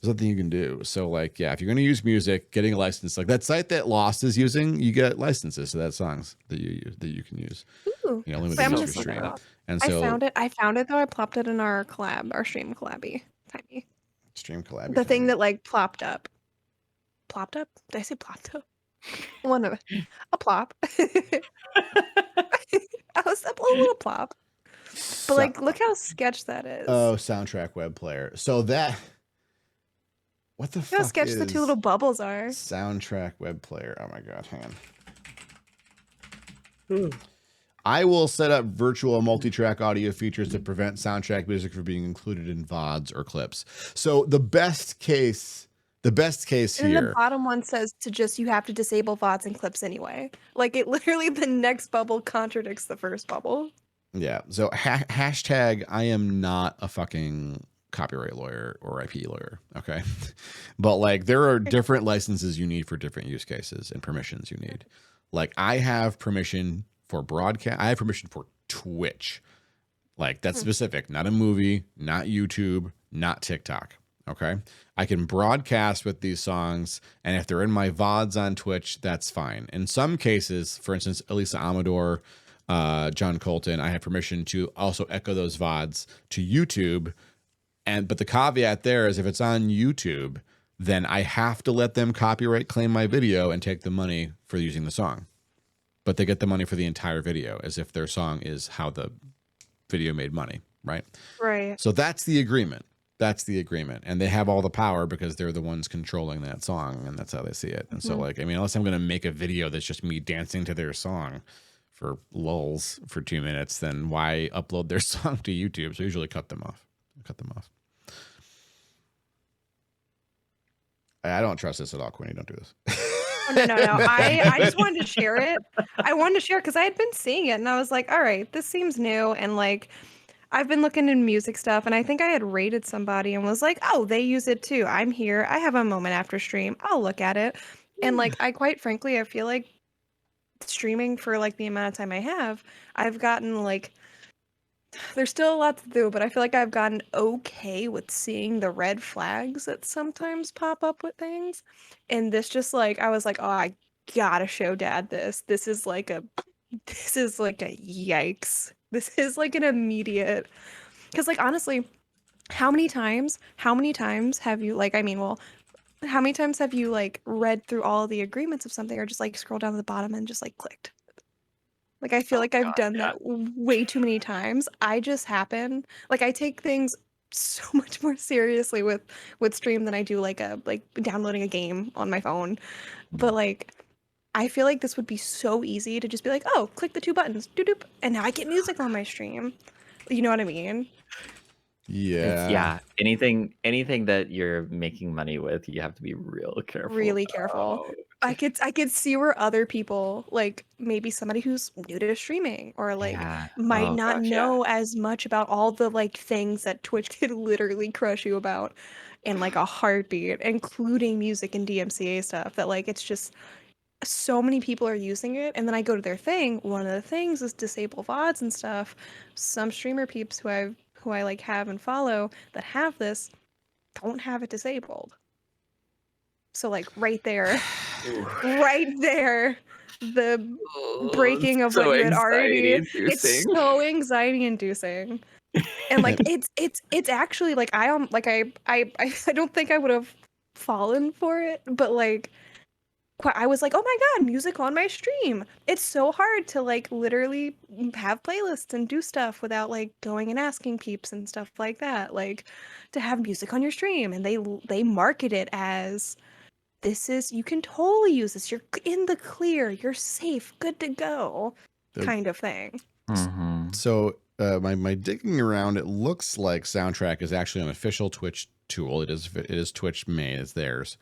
There's nothing you can do. So like, yeah, if you're going to use music, getting a license, like that site that Lost is using, you get licenses to that songs that you can use. Ooh, you know, limited use your stream. And so I found it though. I plopped it in our stream collabby. Tiny stream collab. The thing that like plopped up. Plopped up? Did I say plopped up? One of it. A plop. I was a little plop. But like, look how sketch that is. Oh, soundtrack web player. So that. What the fuck? How sketch the two little bubbles are. Soundtrack web player. Oh my god, hang on. I will set up virtual multi-track audio features to prevent soundtrack music from being included in VODs or clips. So the best case here. And the bottom one says you have to disable VODs and clips anyway. Like it literally, the next bubble contradicts the first bubble. Yeah. So hashtag I am not a fucking copyright lawyer or IP lawyer. Okay. But like there are different licenses you need for different use cases and permissions you need. Like I have permission for broadcast. I have permission for Twitch. Like that's specific, not a movie, not YouTube, not TikTok. Okay. I can broadcast with these songs, and if they're in my VODs on Twitch, that's fine. In some cases, for instance, Elisa Amador, John Colton, I have permission to also echo those VODs to YouTube. But the caveat there is if it's on YouTube, then I have to let them copyright claim my video and take the money for using the song. But they get the money for the entire video as if their song is how the video made money, right? Right. So that's the agreement. That's the agreement. And they have all the power because they're the ones controlling that song, and that's how they see it. And so like, I mean, unless I'm going to make a video that's just me dancing to their song for lulz for 2 minutes, then why upload their song to YouTube? So I usually cut them off. I don't trust this at all, Queenie. Don't do this. Oh, no. I just wanted to share it. I wanted to share it because I had been seeing it and I was like, all right, this seems new. And like, I've been looking in music stuff and I think I had rated somebody and was like, oh, they use it too. I'm here. I have a moment after stream. I'll look at it. And like, I quite frankly, I feel like streaming for like the amount of time I have, I've gotten like, there's still a lot to do, but I feel like I've gotten okay with seeing the red flags that sometimes pop up with things. And this just like, I was like, oh, I gotta show dad this. This is like a yikes. This is like an immediate, because like honestly, how many times have you like, I mean, well, how many times have you like read through all the agreements of something or just like scroll down to the bottom and just like clicked? Like, I feel like I've done that way too many times. I just happen, like, I take things so much more seriously with stream than I do like downloading a game on my phone. But like, I feel like this would be so easy to just be like, oh, click the 2 buttons, doop, and now I get music on my stream. You know what I mean? Yeah. Anything that you're making money with, you have to be real careful. Really careful. I could see where other people, like maybe somebody who's new to streaming or like might not know as much about all the like things that Twitch could literally crush you about in like a heartbeat, including music and DMCA stuff, that like it's just so many people are using it. And then I go to their thing. One of the things is disable VODs and stuff. Some streamer peeps who I like have and follow that have this don't have it disabled. So like right there, the breaking of what you had already. It's so anxiety inducing. And like it's actually like I don't think I would have fallen for it, but like I was like, oh my god, music on my stream. It's so hard to like literally have playlists and do stuff without like going and asking peeps and stuff like that. Like to have music on your stream, and they market it as you can totally use this. You're in the clear. You're safe. Good to go. Kind of thing. So my digging around, it looks like Soundtrack is actually an official Twitch tool. It is Twitch made. It's theirs.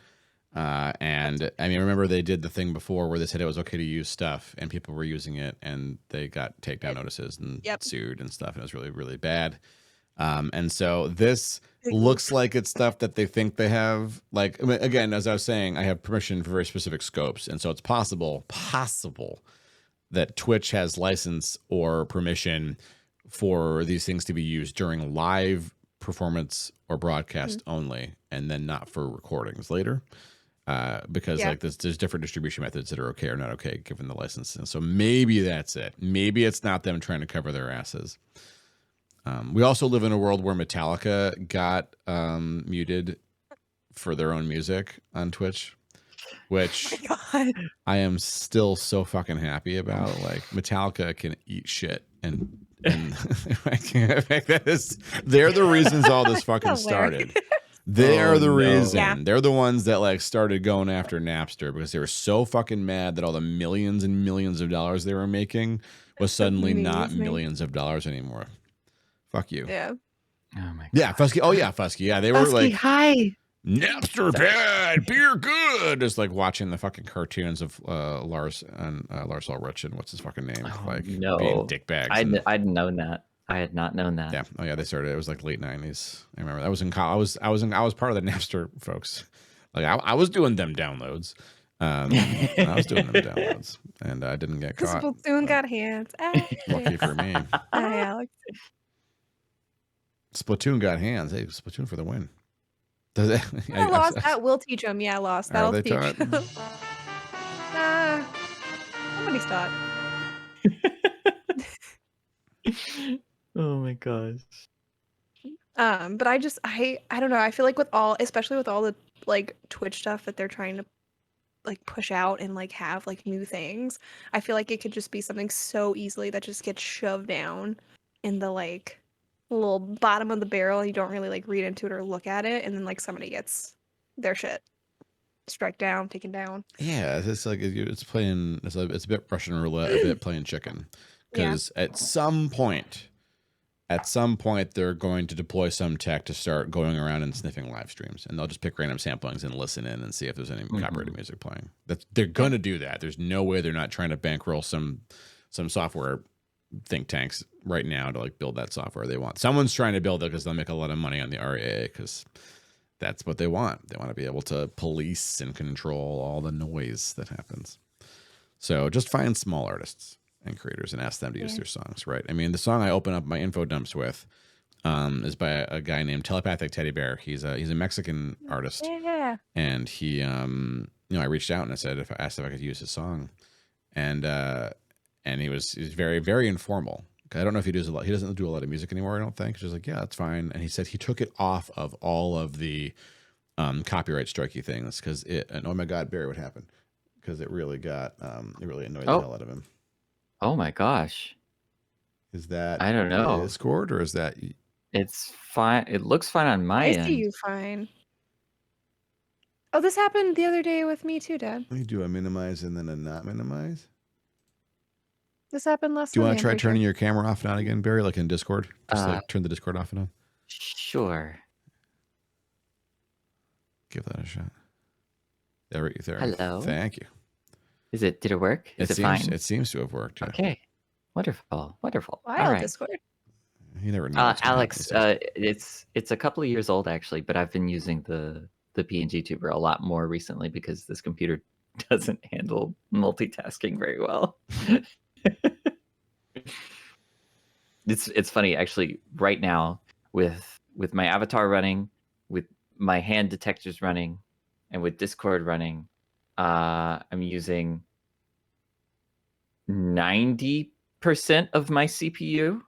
And I mean, remember they did the thing before where they said it was okay to use stuff and people were using it and they got takedown notices and sued and stuff. And it was really, really bad. And so this looks like it's stuff that they think they have. Like, I mean, again, as I was saying, I have permission for very specific scopes. And so it's possible that Twitch has license or permission for these things to be used during live performance or broadcast only, and then not for recordings later. Because like there's different distribution methods that are okay or not okay given the license. And so maybe that's it. Maybe it's not them trying to cover their asses. We also live in a world where Metallica got muted for their own music on Twitch, which I am still so fucking happy about. Like Metallica can eat shit, and they're the reasons all this fucking started. They're the reason. Yeah. They're the ones that like started going after Napster because they were so fucking mad that all the millions and millions of dollars they were making was suddenly not millions of dollars anymore. Fuck you. Yeah. Oh my god. Yeah, Fusky. Oh yeah, Fusky. Yeah, they were like, Hi. Napster bad, beer good. Just like watching the fucking cartoons of Lars Ulrich and what's his fucking name, like being dickbags. I'd known that. I had not known that. Yeah. Oh yeah, they started. It was like late '90s. I remember. I was in college. I was part of the Napster folks. Like I was doing them downloads. And I didn't get caught. Splatoon got hands. Lucky for me. Hi, Alex. Splatoon got hands. Hey, Splatoon for the win. Does it? I lost. That will teach them. Yeah, lost. That'll teach them. Somebody's taught. Oh my gosh. But I don't know. I feel like especially with all the like Twitch stuff that they're trying to like push out and like have like new things, I feel like it could just be something so easily that just gets shoved down in the like little bottom of the barrel. You don't really like read into it or look at it, and then like somebody gets their shit struck down, taken down. Yeah, it's like it's a bit Russian roulette, a bit playing chicken. Because at some point, at some point they're going to deploy some tech to start going around and sniffing live streams, and they'll just pick random samplings and listen in and see if there's any copyrighted music playing. They're going to do that. There's no way they're not trying to bankroll some software think tanks right now to like build that software they want. Someone's trying to build it because they'll make a lot of money on the RAA, because that's what they want. They want to be able to police and control all the noise that happens. So just find small artists and creators and ask them to use their songs, right? I mean, the song I open up my info dumps with is by a guy named Telepathic Teddy Bear. He's a Mexican artist. Yeah. And he I reached out and I asked if I could use his song. And he's very, very informal. I don't know if he doesn't do a lot of music anymore, I don't think. He's like, yeah, that's fine. And he said he took it off of all of the copyright strikey things because and oh my God, Barry, what happened? Because it really got it really annoyed the hell out of him. Oh my gosh. Is that I don't know. Discord, or is that It's fine. It looks fine on my end. I see you fine. Oh, this happened the other day with me too, Dad. Let me do a minimize and then a not minimize. This happened last Do you want Sunday, to try I'm pretty turning sure. your camera off and on again, Barry, like in Discord? Just like turn the Discord off and on. Sure. Give that a shot. There. Hello. Thank you. Did it work? Is it fine? It seems to have worked. Yeah. Okay. Wonderful. Wonderful. Wow, All right. Discord. You never know. Alex, it's a couple of years old actually, but I've been using the PNG tuber a lot more recently because this computer doesn't handle multitasking very well. It's funny actually. Right now, with my avatar running, with my hand detectors running, and with Discord running, I'm using 90% of my CPU.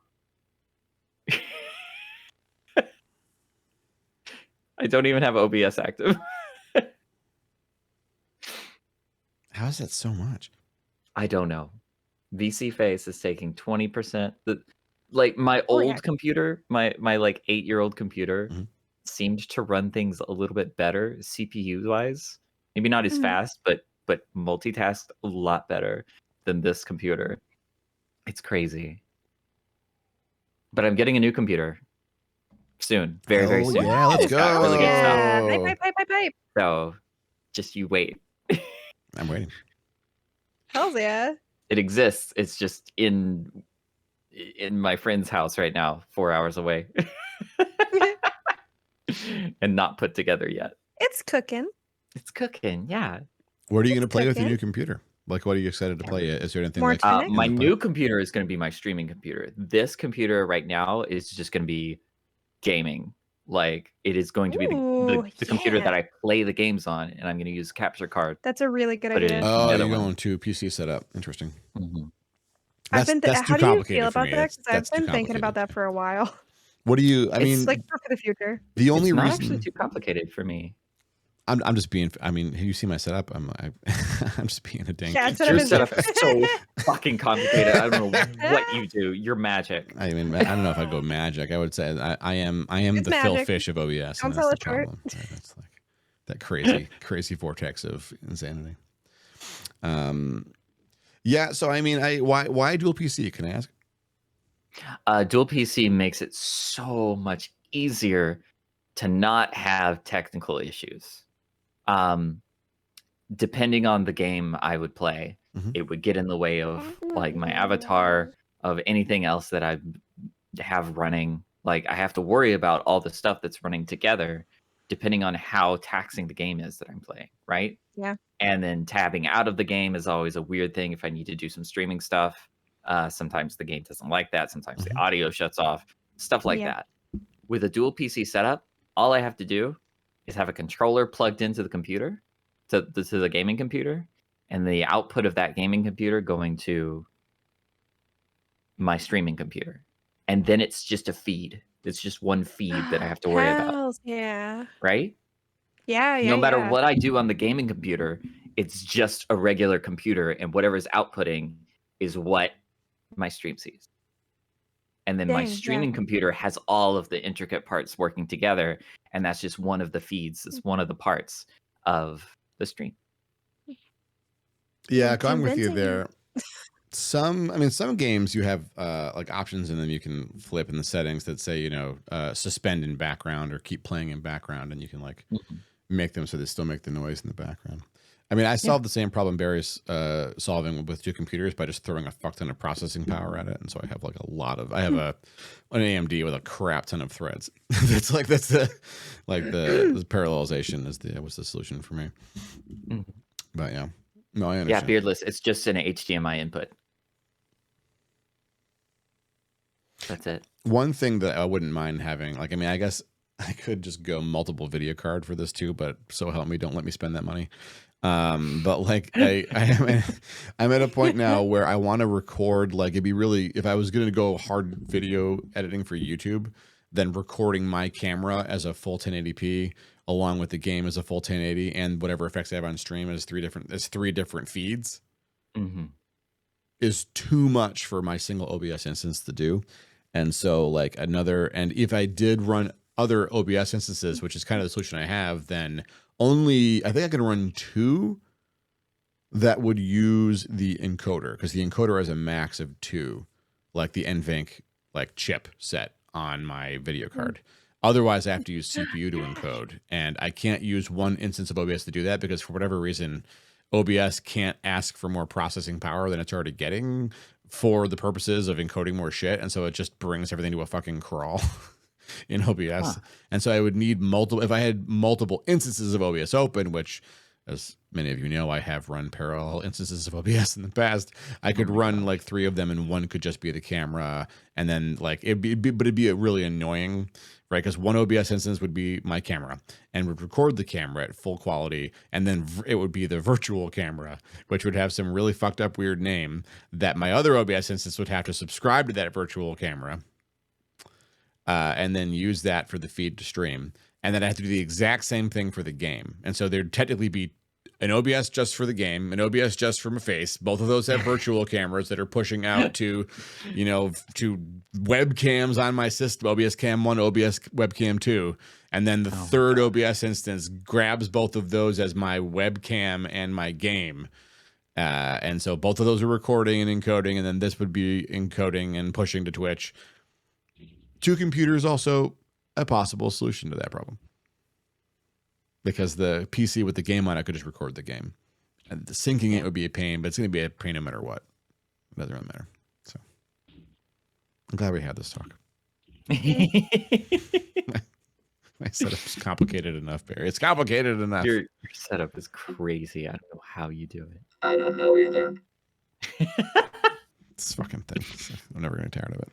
I don't even have OBS active. How is that so much? I don't know. VC Face is taking 20%. Like my old computer, my like 8-year-old computer seemed to run things a little bit better CPU wise. Maybe not as fast, but multitasked a lot better than this computer. It's crazy. But I'm getting a new computer soon. Very, very soon. Yeah, let's It's got really good stuff. Pipe. So just you wait. I'm waiting. Hells yeah. It exists. It's just in my friend's house right now, 4 hours away. And not put together yet. It's cooking. It's cooking, yeah. What are you going to play with your new computer? Like, what are you excited to play? Is there anything More like Kinect? my new computer is going to be my streaming computer. This computer right now is just going to be gaming. Like, it is going to be the computer that I play the games on, and I'm going to use a capture card. That's a really good Put it idea. in. Oh, Another you're one. going to PC setup. Interesting. I've been That's how too do you complicated feel for about me. that? That's Because I've too been thinking about complicated. that for a while. What do you? I mean, It's like for the future. the only It's not reason actually too complicated for me. I'm just being. I mean, you see my setup. I'm just being a dang. Yeah, it's Your what setup is so fucking complicated. I don't know what you do. You're magic. I mean, I don't know if I'd go magic. I would say I am It's the Phil magic. Fish of OBS. Don't And sell that's the it short. problem. Right? That's like that crazy vortex of insanity. Yeah. So I mean, why dual PC? Can I ask? Dual PC makes it so much easier to not have technical issues. Depending on the game I would play, it would get in the way of like my avatar, of anything else that I have running. Like I have to worry about all the stuff that's running together, depending on how taxing the game is that I'm playing, right? Yeah. And then tabbing out of the game is always a weird thing if I need to do some streaming stuff. Sometimes the game doesn't like that. Sometimes the audio shuts off, stuff like that. With a dual PC setup, all I have to do is have a controller plugged into the computer, to the gaming computer, and the output of that gaming computer going to my streaming computer. And then it's just a feed. It's just one feed that I have to worry about. Hells yeah. Right? Yeah. No matter what I do on the gaming computer, it's just a regular computer, and whatever's outputting is what my stream sees. And then my streaming computer has all of the intricate parts working together, and that's just one of the feeds. It's one of the parts of the stream. Yeah, I'm with you there. some games you have like options in them you can flip in the settings that say, suspend in background or keep playing in background, and you can like make them so they still make the noise in the background. I mean, I solved the same problem Barry's solving with 2 computers by just throwing a fuck ton of processing power at it, and so I have like I have an AMD with a crap ton of threads. that's the parallelization was the solution for me. But yeah, no, I understand. Yeah, beardless. It's just an HDMI input. That's it. One thing that I wouldn't mind having, like, I mean, I guess I could just go multiple video card for this too, but so help me, don't let me spend that money. But like I'm at a point now where I want to record, like, it'd be really, if I was going to go hard video editing for YouTube, then recording my camera as a full 1080p along with the game as a full 1080 and whatever effects I have on stream as 3 different feeds is too much for my single OBS instance to do. And so like and if I did run other OBS instances, which is kind of the solution I have, then I think I can run 2 that would use the encoder, because the encoder has a max of 2, like the NVENC like chip set on my video card. Otherwise, I have to use CPU to encode, and I can't use one instance of OBS to do that because for whatever reason, OBS can't ask for more processing power than it's already getting for the purposes of encoding more shit, and so it just brings everything to a fucking crawl. In OBS. And so I would need if I had multiple instances of OBS open, which as many of you know, I have run parallel instances of OBS in the past. I could run like 3 of them and one could just be the camera. And then like, it'd be really annoying, right? Because one OBS instance would be my camera and would record the camera at full quality. And then it would be the virtual camera, which would have some really fucked up weird name that my other OBS instance would have to subscribe to that virtual camera. And then use that for the feed to stream. And then I have to do the exact same thing for the game. And so there'd technically be an OBS just for the game, an OBS just for my face. Both of those have virtual cameras that are pushing out to webcams on my system, OBS Cam 1, OBS Webcam 2. And then the third OBS instance grabs both of those as my webcam and my game. And so both of those are recording and encoding, and then this would be encoding and pushing to Twitch. 2 computers also a possible solution to that problem, because the PC with the game on it could just record the game, and the syncing it would be a pain, but it's going to be a pain no matter what. It doesn't really matter. So I'm glad we had this talk. My setup's complicated enough, Barry. It's complicated enough. Your setup is crazy. I don't know how you do it. I don't know either. This fucking thing. I'm never going to get tired of it.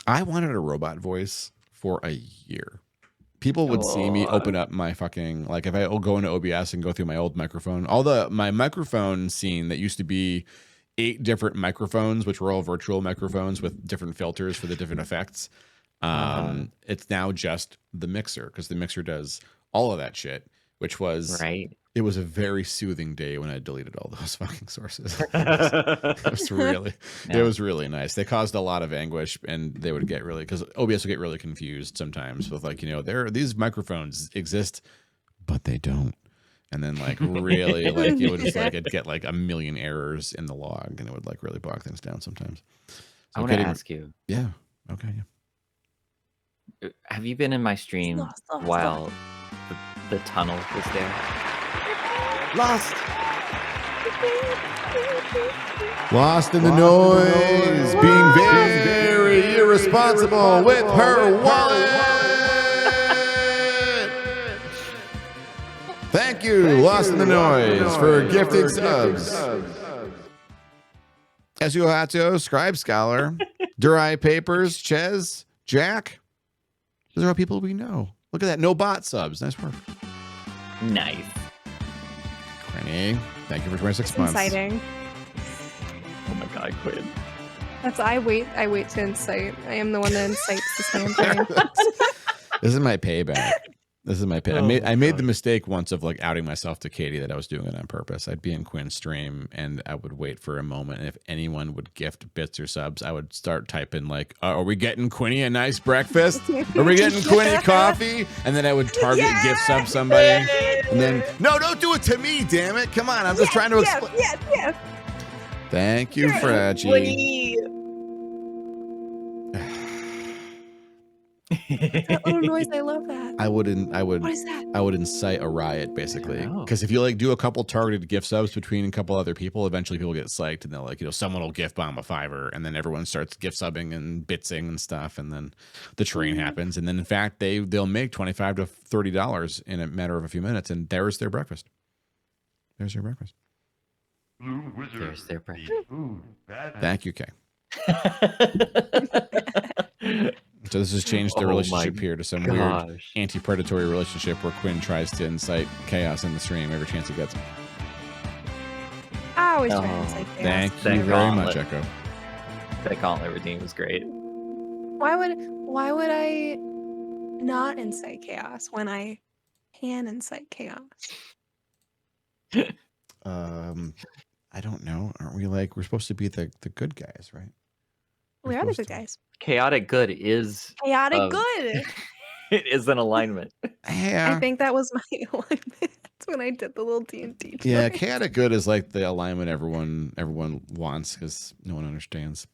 I wanted a robot voice for a year. People would see me open up my fucking, like if I go into OBS and go through my old microphone, my microphone scene that used to be 8 different microphones, which were all virtual microphones with different filters for the different effects. It's now just the mixer, because the mixer does all of that shit, which was right. It was a very soothing day when I deleted all those fucking sources. It was really nice. They caused a lot of anguish, and they would get really, because OBS would get really confused sometimes with like, these microphones exist, but they don't. And then like really like it would just like it'd get like a million errors in the log, and it would like really bog things down sometimes. So I want to ask you. Yeah. Okay. Yeah. Have you been in my stream while the tunnel was there? Lost in the noise, being very, very irresponsible with her wallet. Thank you, Lost in the Noise, for gifting subs. Esuhato, Scribe Scholar, Durai Papers, Ches, Jack. Those are all people we know. Look at that. No bot subs. Nice work. Nice. Cranny, thank you for 26 months. Inciting. Oh my god, Quinn. I wait to incite. I am the one that incites the campaign. This is my payback. I made the mistake once of like outing myself to Katie that I was doing it on purpose. I'd be in Quinn's stream and I would wait for a moment, and if anyone would gift bits or subs, I would start typing like, "Are we getting Quinny a nice breakfast? Are we getting Quinny coffee?" And then I would target gift sub somebody, and then no, don't do it to me, damn it! Come on, I'm just trying to explain. Yes. Thank you, Fratchy. That little noise, I love that. What is that? I would incite a riot, basically, because if you like do a couple targeted gift subs between a couple other people, eventually people get psyched and they'll like, someone will gift bomb a $5, and then everyone starts gift subbing and bitsing and stuff, and then the train happens, and then in fact they'll make $25 to $30 in a matter of a few minutes, and there's their breakfast. There's your breakfast. There's their breakfast. Thank you, Kay. So this has changed the relationship here to some weird anti-predatory relationship where Quinn tries to incite chaos in the stream every chance he gets. I always try to incite chaos. Thank you very much, Echo. That gauntlet routine was great. Why would I not incite chaos when I can incite chaos? I don't know. Aren't we we're supposed to be the good guys, right? We are the good guys. Chaotic good is chaotic good. It is an alignment. Yeah. I think that was my alignment when I did the little D&D. Yeah, chaotic good is like the alignment everyone wants because no one understands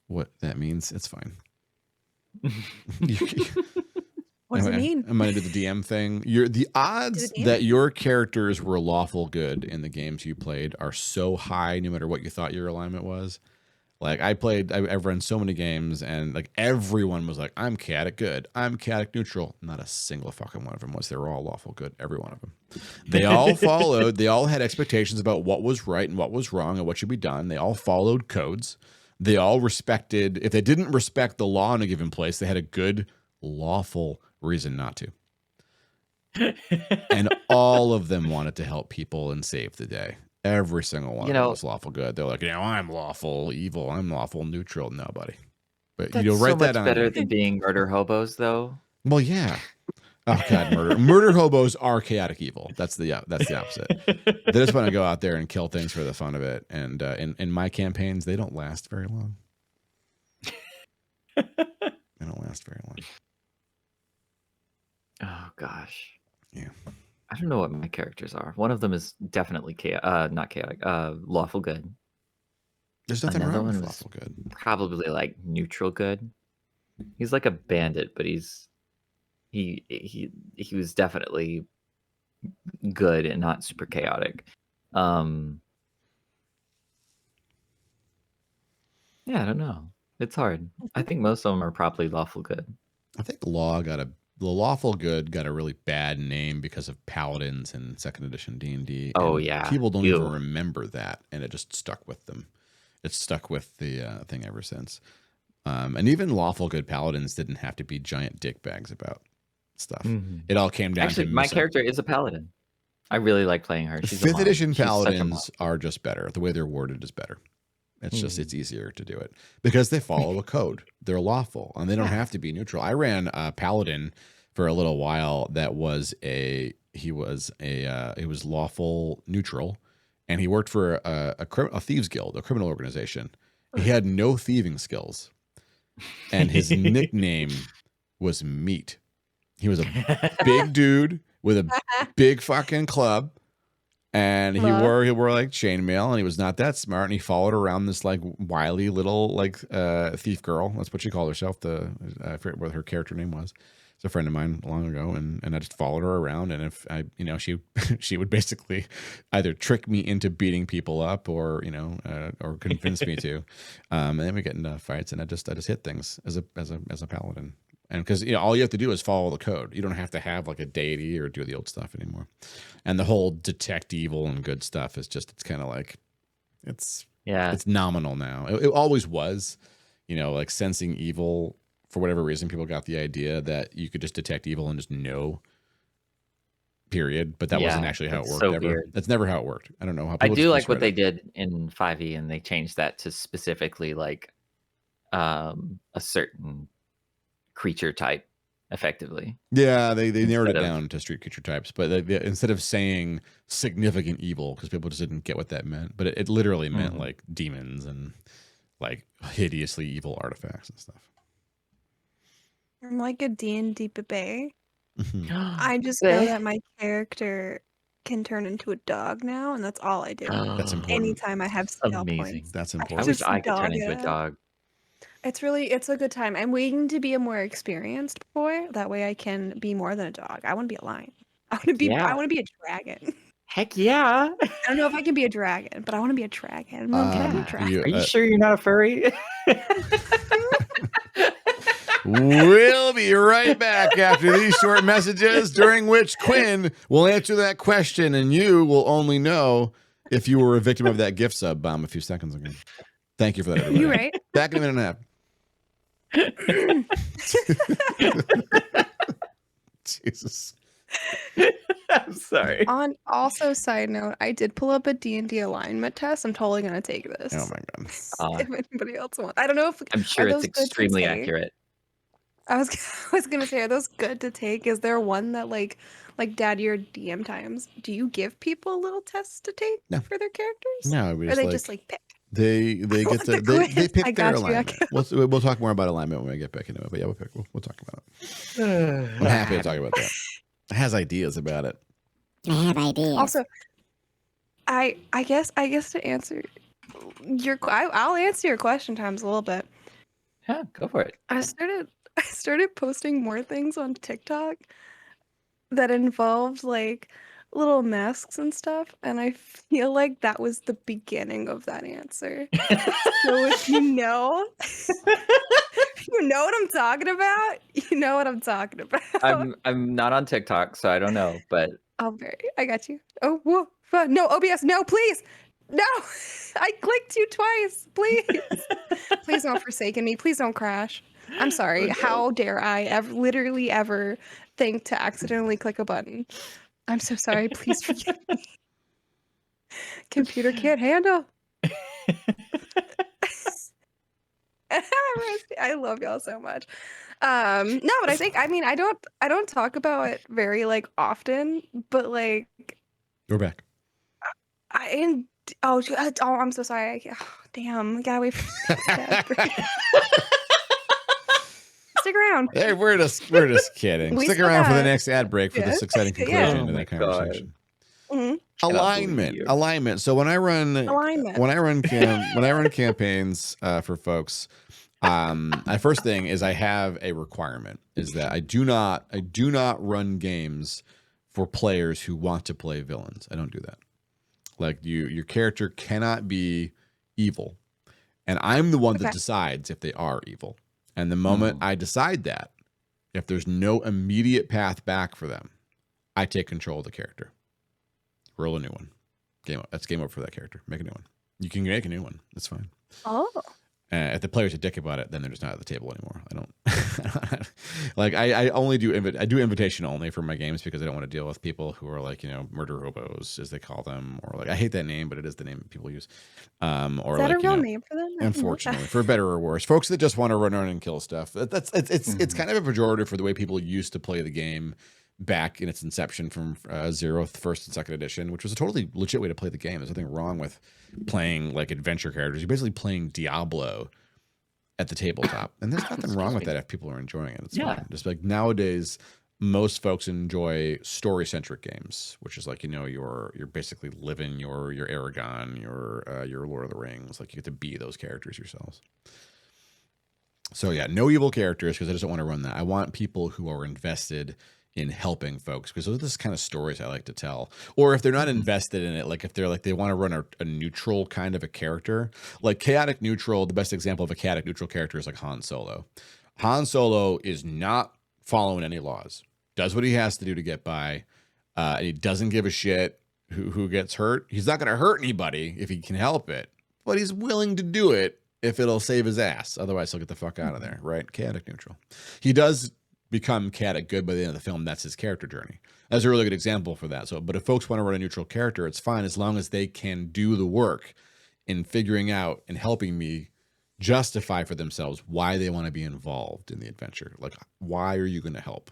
what that means. It's fine. What does it mean? I'm gonna do the DM thing. The odds that your characters were lawful good in the games you played are so high, no matter what you thought your alignment was. Like I've run so many games, and like everyone was like, "I'm chaotic good. I'm chaotic neutral." Not a single fucking one of them was. They were all lawful good. Every one of them. They all followed. They all had expectations about what was right and what was wrong and what should be done. They all followed codes. They all respected. If they didn't respect the law in a given place, they had a good, lawful reason not to. And all of them wanted to help people and save the day. Every single one of them was lawful good. They're like, I'm lawful evil. I'm lawful neutral. No, buddy. But you'll write that on. Better than being murder hobos, though. Well, yeah. Oh God, murder hobos are chaotic evil. That's the opposite. They just want to go out there and kill things for the fun of it. And in my campaigns, they don't last very long. They don't last very long. Oh gosh. Yeah. I don't know what my characters are. One of them is definitely not chaotic, lawful good. There's nothing wrong with lawful good. Probably like neutral good. He's like a bandit, but he was definitely good and not super chaotic. Yeah, I don't know. It's hard. I think most of them are probably lawful good. I think the lawful good got a really bad name because of paladins in 2nd edition D&D. Oh yeah, people don't even remember that, and it just stuck with them. It's stuck with the thing ever since. And even lawful good paladins didn't have to be giant dickbags about stuff. It all came down to my character is a paladin. I really like playing her. She's 5th edition paladins are just better. The way they're worded is better. It's just it's easier to do it because they follow a code. They're lawful and they don't have to be neutral. I ran a paladin for a little while that was he was lawful neutral, and he worked for a thieves guild, a criminal organization. He had no thieving skills, and his nickname was Meat. He was a big dude with a big fucking club. And he wore like chainmail, and he was not that smart, and he followed around this like wily little like thief girl. That's what she called herself. I forget what her character name was. It's a friend of mine long ago, and I just followed her around, and if I she would basically either trick me into beating people up or or convince me to, and then we get into fights, and I just hit things as a paladin. And because all you have to do is follow the code. You don't have to have like a deity or do the old stuff anymore. And the whole detect evil and good stuff is just it's kind of like it's nominal now. It always was, like sensing evil. For whatever reason, people got the idea that you could just detect evil and just know. Period. But that wasn't actually how it worked. Ever. Weird. That's never how it worked. I don't know how. I do like what they did in 5e, and they changed that to specifically like a certain creature type effectively. Yeah, they narrowed it down to street creature types, but they, instead of saying significant evil, because people just didn't get what that meant, but it literally meant like demons and like hideously evil artifacts and stuff. I'm like a D&D babe. I just know that my character can turn into a dog now, and that's all I do. That's important. Anytime I have skill Amazing. points. That's I important. wish just I could turn dog into a it. dog. It's a good time. I'm waiting to be a more experienced boy. That way I can be more than a dog. I want to be a lion. I want to be a dragon. Heck yeah. I don't know if I can be a dragon, but I want to be a dragon. I'm gonna be a dragon. Are you sure you're not a furry? We'll be right back after these short messages, during which Quinn will answer that question, and you will only know if you were a victim of that gift sub bomb a few seconds ago. Thank you for that, everybody. You right? Back in a minute and a half. Jesus. I'm sorry. On also side note, I did pull up a D&D alignment test. I'm totally gonna take this. Oh my god. If anybody else wants, I don't know if I'm sure are it's those good to extremely take? accurate. I was gonna say, are those good to take? Is there one that like Dad, your DM times? Do you give people little tests to take No. for their characters? No, we Or they like, just like pick? they get want to the they quiz. pick I their got you, I alignment. We'll talk more about alignment when we get back into it. But yeah, we'll talk about it. I'm happy to talk about that. It has ideas about it. I have ideas. Also, I guess to answer I'll answer your question times a little bit. Yeah, go for it. I started posting more things on TikTok that involved like little masks and stuff, and I feel like that was the beginning of that answer. So if you know what I'm talking about, you know what I'm talking about. I'm not on TikTok, so I don't know, but I got you. Oh, whoa, no, OBS, no, please, no. I clicked you twice, please. Please don't forsaken me. Please don't crash. I'm sorry. Oh, no. How dare I literally ever think to accidentally click a button? I'm so sorry. Please forgive me. Computer can't handle. I love y'all so much. No, but I don't talk about it very like often, but like We're back. I'm so sorry. Damn, we gotta wait for Stick around. Hey, we're just kidding. We Stick still around for the got- next ad break for this exciting conclusion Yeah. to Oh that my God. conversation. Mhm. Alignment. So when I run Alignment. campaigns for folks, my first thing is I have a requirement is that I do not run games for players who want to play villains. I don't do that. Like your character cannot be evil, and I'm the one that decides if they are evil. And the moment I decide that, if there's no immediate path back for them, I take control of the character. Roll a new one. That's game over for that character. Make a new one. You can make a new one. That's fine. Oh. If the player's a dick about it, then they're just not at the table anymore. I don't like. I only do invitation only for my games because I don't want to deal with people who are like murder hobos as they call them, or like I hate that name, but it is the name people use. Or Is that like, a real name for them? Unfortunately, for better or worse, folks that just want to run around and kill stuff. It's kind of a pejorative for the way people used to play the game back in its inception from Zero, first and second edition, which was a totally legit way to play the game. There's nothing wrong with playing like adventure characters. You're basically playing Diablo at the tabletop, and there's nothing wrong with that if people are enjoying it. It's fine. Just like nowadays, most folks enjoy story-centric games, which is like you're basically living your Aragon, your Lord of the Rings. Like you get to be those characters yourselves. So yeah, no evil characters because I just don't want to run that. I want people who are invested in helping folks because those are the kind of stories I like to tell. Or if they're not invested in it, like if they're like they want to run a neutral kind of a character, like chaotic neutral. The best example of a chaotic neutral character is like Han Solo. Han Solo is not following any laws. Does what he has to do to get by. And he doesn't give a shit who gets hurt. He's not going to hurt anybody if he can help it, but he's willing to do it if it'll save his ass. Otherwise, he'll get the fuck out of there, right? Chaotic neutral. He does become chaotic good by the end of the film. That's his character journey. That's a really good example for that. So, but if folks want to run a neutral character, it's fine as long as they can do the work in figuring out and helping me justify for themselves why they want to be involved in the adventure. Like, why are you going to help?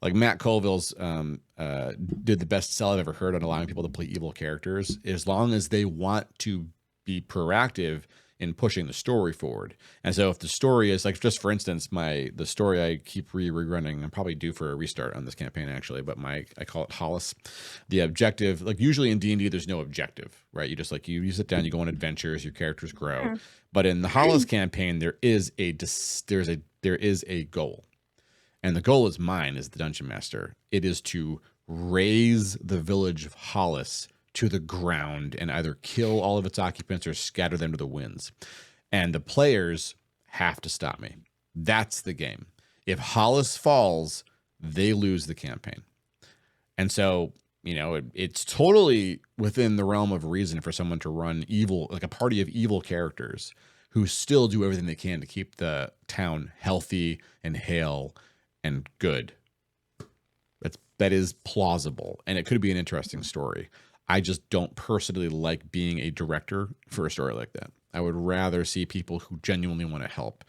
Like Matt Colville's did the best sell I've ever heard on allowing people to play evil characters. As long as they want to be proactive in pushing the story forward. And so if the story is like, just for instance, the story I keep rerunning, I'm probably due for a restart on this campaign actually, but I call it Hollis. The objective, like usually in D&D, there's no objective, right? You just like, you sit down, you go on adventures, your characters grow. But in the Hollis campaign, there is a goal. And the goal is mine as the dungeon master. It is to raise the village of Hollis to the ground and either kill all of its occupants or scatter them to the winds. And the players have to stop me. That's the game. If Hollis falls, they lose the campaign. And so, you know, it's totally within the realm of reason for someone to run evil, like a party of evil characters who still do everything they can to keep the town healthy and hale and good. That is plausible, and it could be an interesting story. I just don't personally like being a director for a story like that. I would rather see people who genuinely want to help,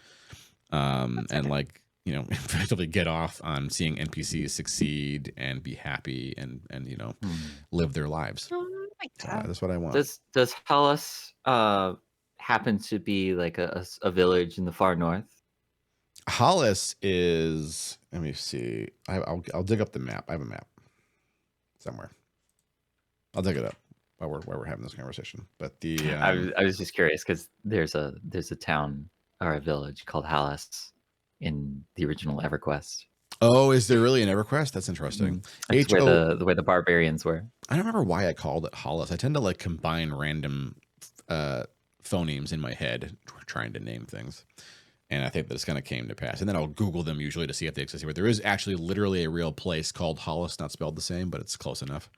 and like, you know, effectively get off on seeing NPCs succeed and be happy and you know, live their lives. That's what I want. Does Hollis happen to be like a village in the far north? Hollis is, let me see. I'll dig up the map. I have a map somewhere. I'll dig it up while we're having this conversation. But the I was just curious because there's a town or a village called Hollis in the original EverQuest. Oh, is there really an EverQuest? That's interesting. That's where the barbarians were. I don't remember why I called it Hollis. I tend to like combine random phonemes in my head trying to name things. And I think this kind of came to pass. And then I'll Google them usually to see if they exist here. There is actually literally a real place called Hollis, not spelled the same, but it's close enough.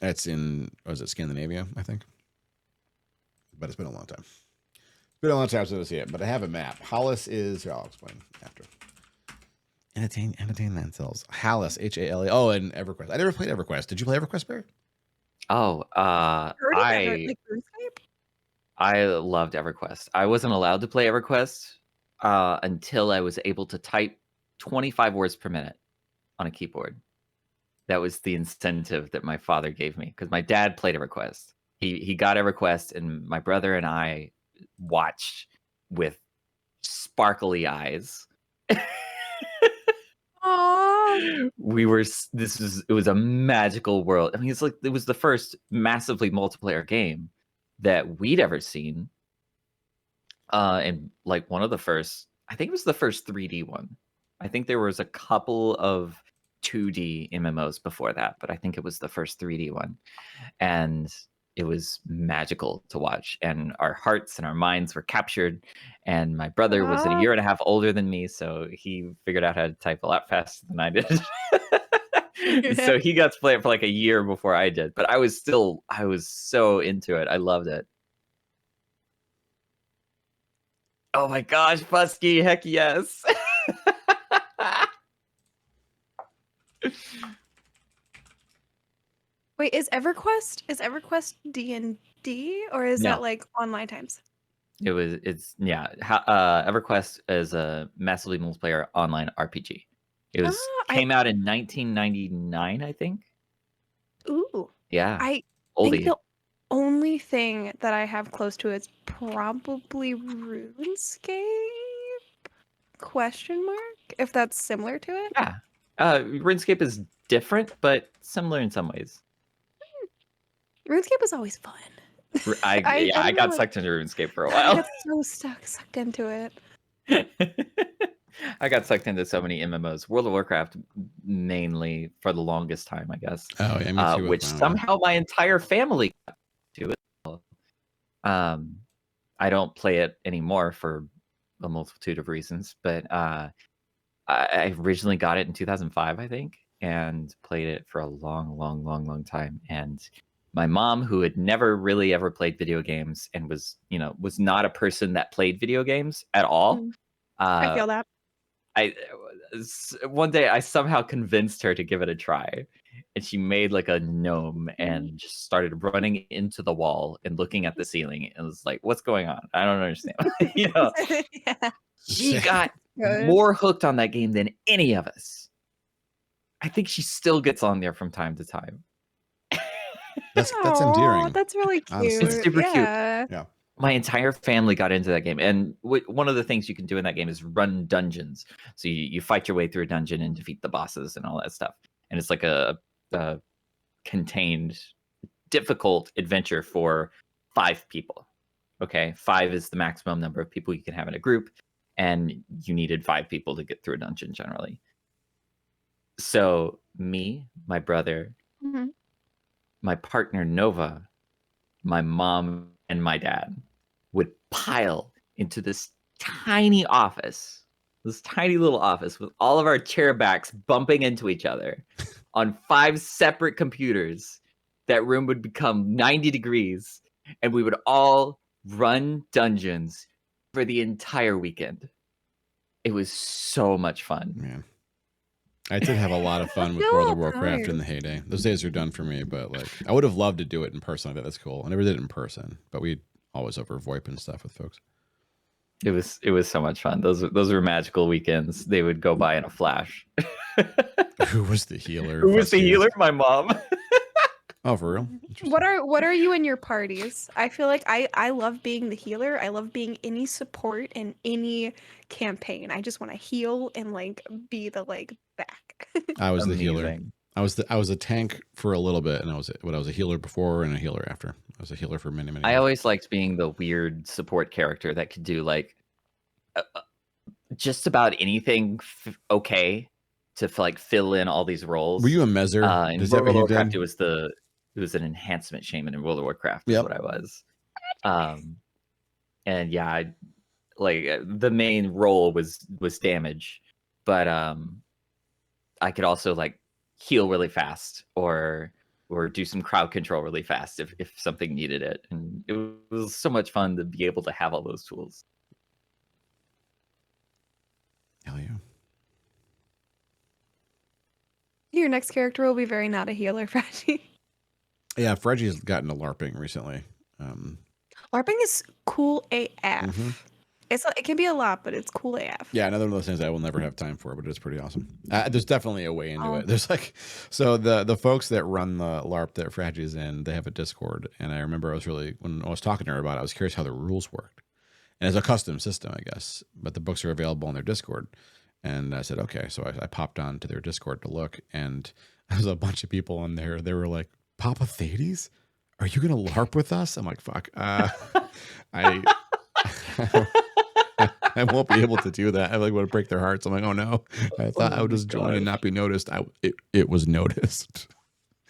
It's in, was it Scandinavia, I think? But it's been a long time. It's been a long time since I see it, but I have a map. Hollis is, I'll explain after. Entertain themselves. Hollis, H-A-L-A. Oh, and EverQuest. I never played EverQuest. Did you play EverQuest, Barry? Oh, I loved EverQuest. I wasn't allowed to play EverQuest until I was able to type 25 words per minute on a keyboard. That was the incentive that my father gave me because my dad played EverQuest. He got EverQuest, and my brother and I watched with sparkly eyes. It was a magical world. I mean, it's like it was the first massively multiplayer game that we'd ever seen, and like one of the first, I think it was the first 3D one. I think there was a couple of 2D MMOs before that, but I think it was the first 3D one, and it was magical to watch, and our hearts and our minds were captured. And my brother was a year and a half older than me, so he figured out how to type a lot faster than I did. So he got to play it for like a year before I did, but I was so into it. I loved it. Oh my gosh, Fusky, heck yes. Wait, is EverQuest D&D, or is that like online times? EverQuest is a massively multiplayer online RPG. It came out in 1999, I think. Ooh. Yeah. I think the only thing that I have close to it is probably RuneScape? ? If that's similar to it. Yeah. RuneScape is different, but similar in some ways. RuneScape was always fun. I got sucked into RuneScape for a while. I got so sucked into it. I got sucked into so many MMOs. World of Warcraft mainly for the longest time, I guess. Oh, yeah, me too. Which somehow my entire family got to it. I don't play it anymore for a multitude of reasons, but I originally got it in 2005, I think, and played it for a long time. And my mom, who had never really ever played video games and was not a person that played video games at all. I feel that. One day I somehow convinced her to give it a try, and she made like a gnome and just started running into the wall and looking at the ceiling and was like, "What's going on? I don't understand." Yeah. She got more hooked on that game than any of us. I think she still gets on there from time to time. That's endearing. That's really cute. It's super cute. Yeah. my entire family got into that game. And one of the things you can do in that game is run dungeons. So you fight your way through a dungeon and defeat the bosses and all that stuff. And it's like a contained, difficult adventure for 5 people. Okay, 5 is the maximum number of people you can have in a group, and you needed 5 people to get through a dungeon generally. So me, my brother, my partner Nova, my mom, and my dad would pile into this tiny office, this tiny little office with all of our chair backs bumping into each other on 5 separate computers. That room would become 90 degrees, and we would all run dungeons for the entire weekend. It was so much fun. Man, I did have a lot of fun with World of Warcraft in the heyday. Those days are done for me, but like I would have loved to do it in person. I bet that's cool. I never did it in person, but we always over VoIP and stuff with folks. It was so much fun. Those were magical weekends. They would go by in a flash. Who was the healer? Who was the healer? My mom. Oh, for real? What are you in your parties? I feel like I love being the healer. I love being any support in any campaign. I just want to heal and like be the like back. I was the healer. I was a tank for a little bit, and I was a healer before and a healer after. I was a healer for many years. I always liked being the weird support character that could do like just about anything okay to like fill in all these roles. Were you a Mezzer? In World of Warcraft, it was an enhancement shaman in World of Warcraft. Is what I was. And yeah, the main role was damage, but I could also like heal really fast or do some crowd control really fast if something needed it. And it was so much fun to be able to have all those tools. Hell yeah. Your next character will be very not a healer, Freddy. Yeah, Freddy has gotten to LARPing recently. LARPing is cool AF. It can be a lot, but it's cool AF. Yeah, another one of those things I will never have time for, but it's pretty awesome. There's definitely a way into it. There's like, so the folks that run the LARP that Fradgy's in, they have a Discord, and I remember when I was talking to her about it, I was curious how the rules worked. And it's a custom system, I guess, but the books are available on their Discord. And I said, okay, so I popped on to their Discord to look, and there's a bunch of people on there. They were like, Papa Thades, are you gonna LARP with us? I'm like, fuck, I won't be able to do that. I like want to break their hearts. I'm like, oh no. I thought I would just join and not be noticed. It was noticed.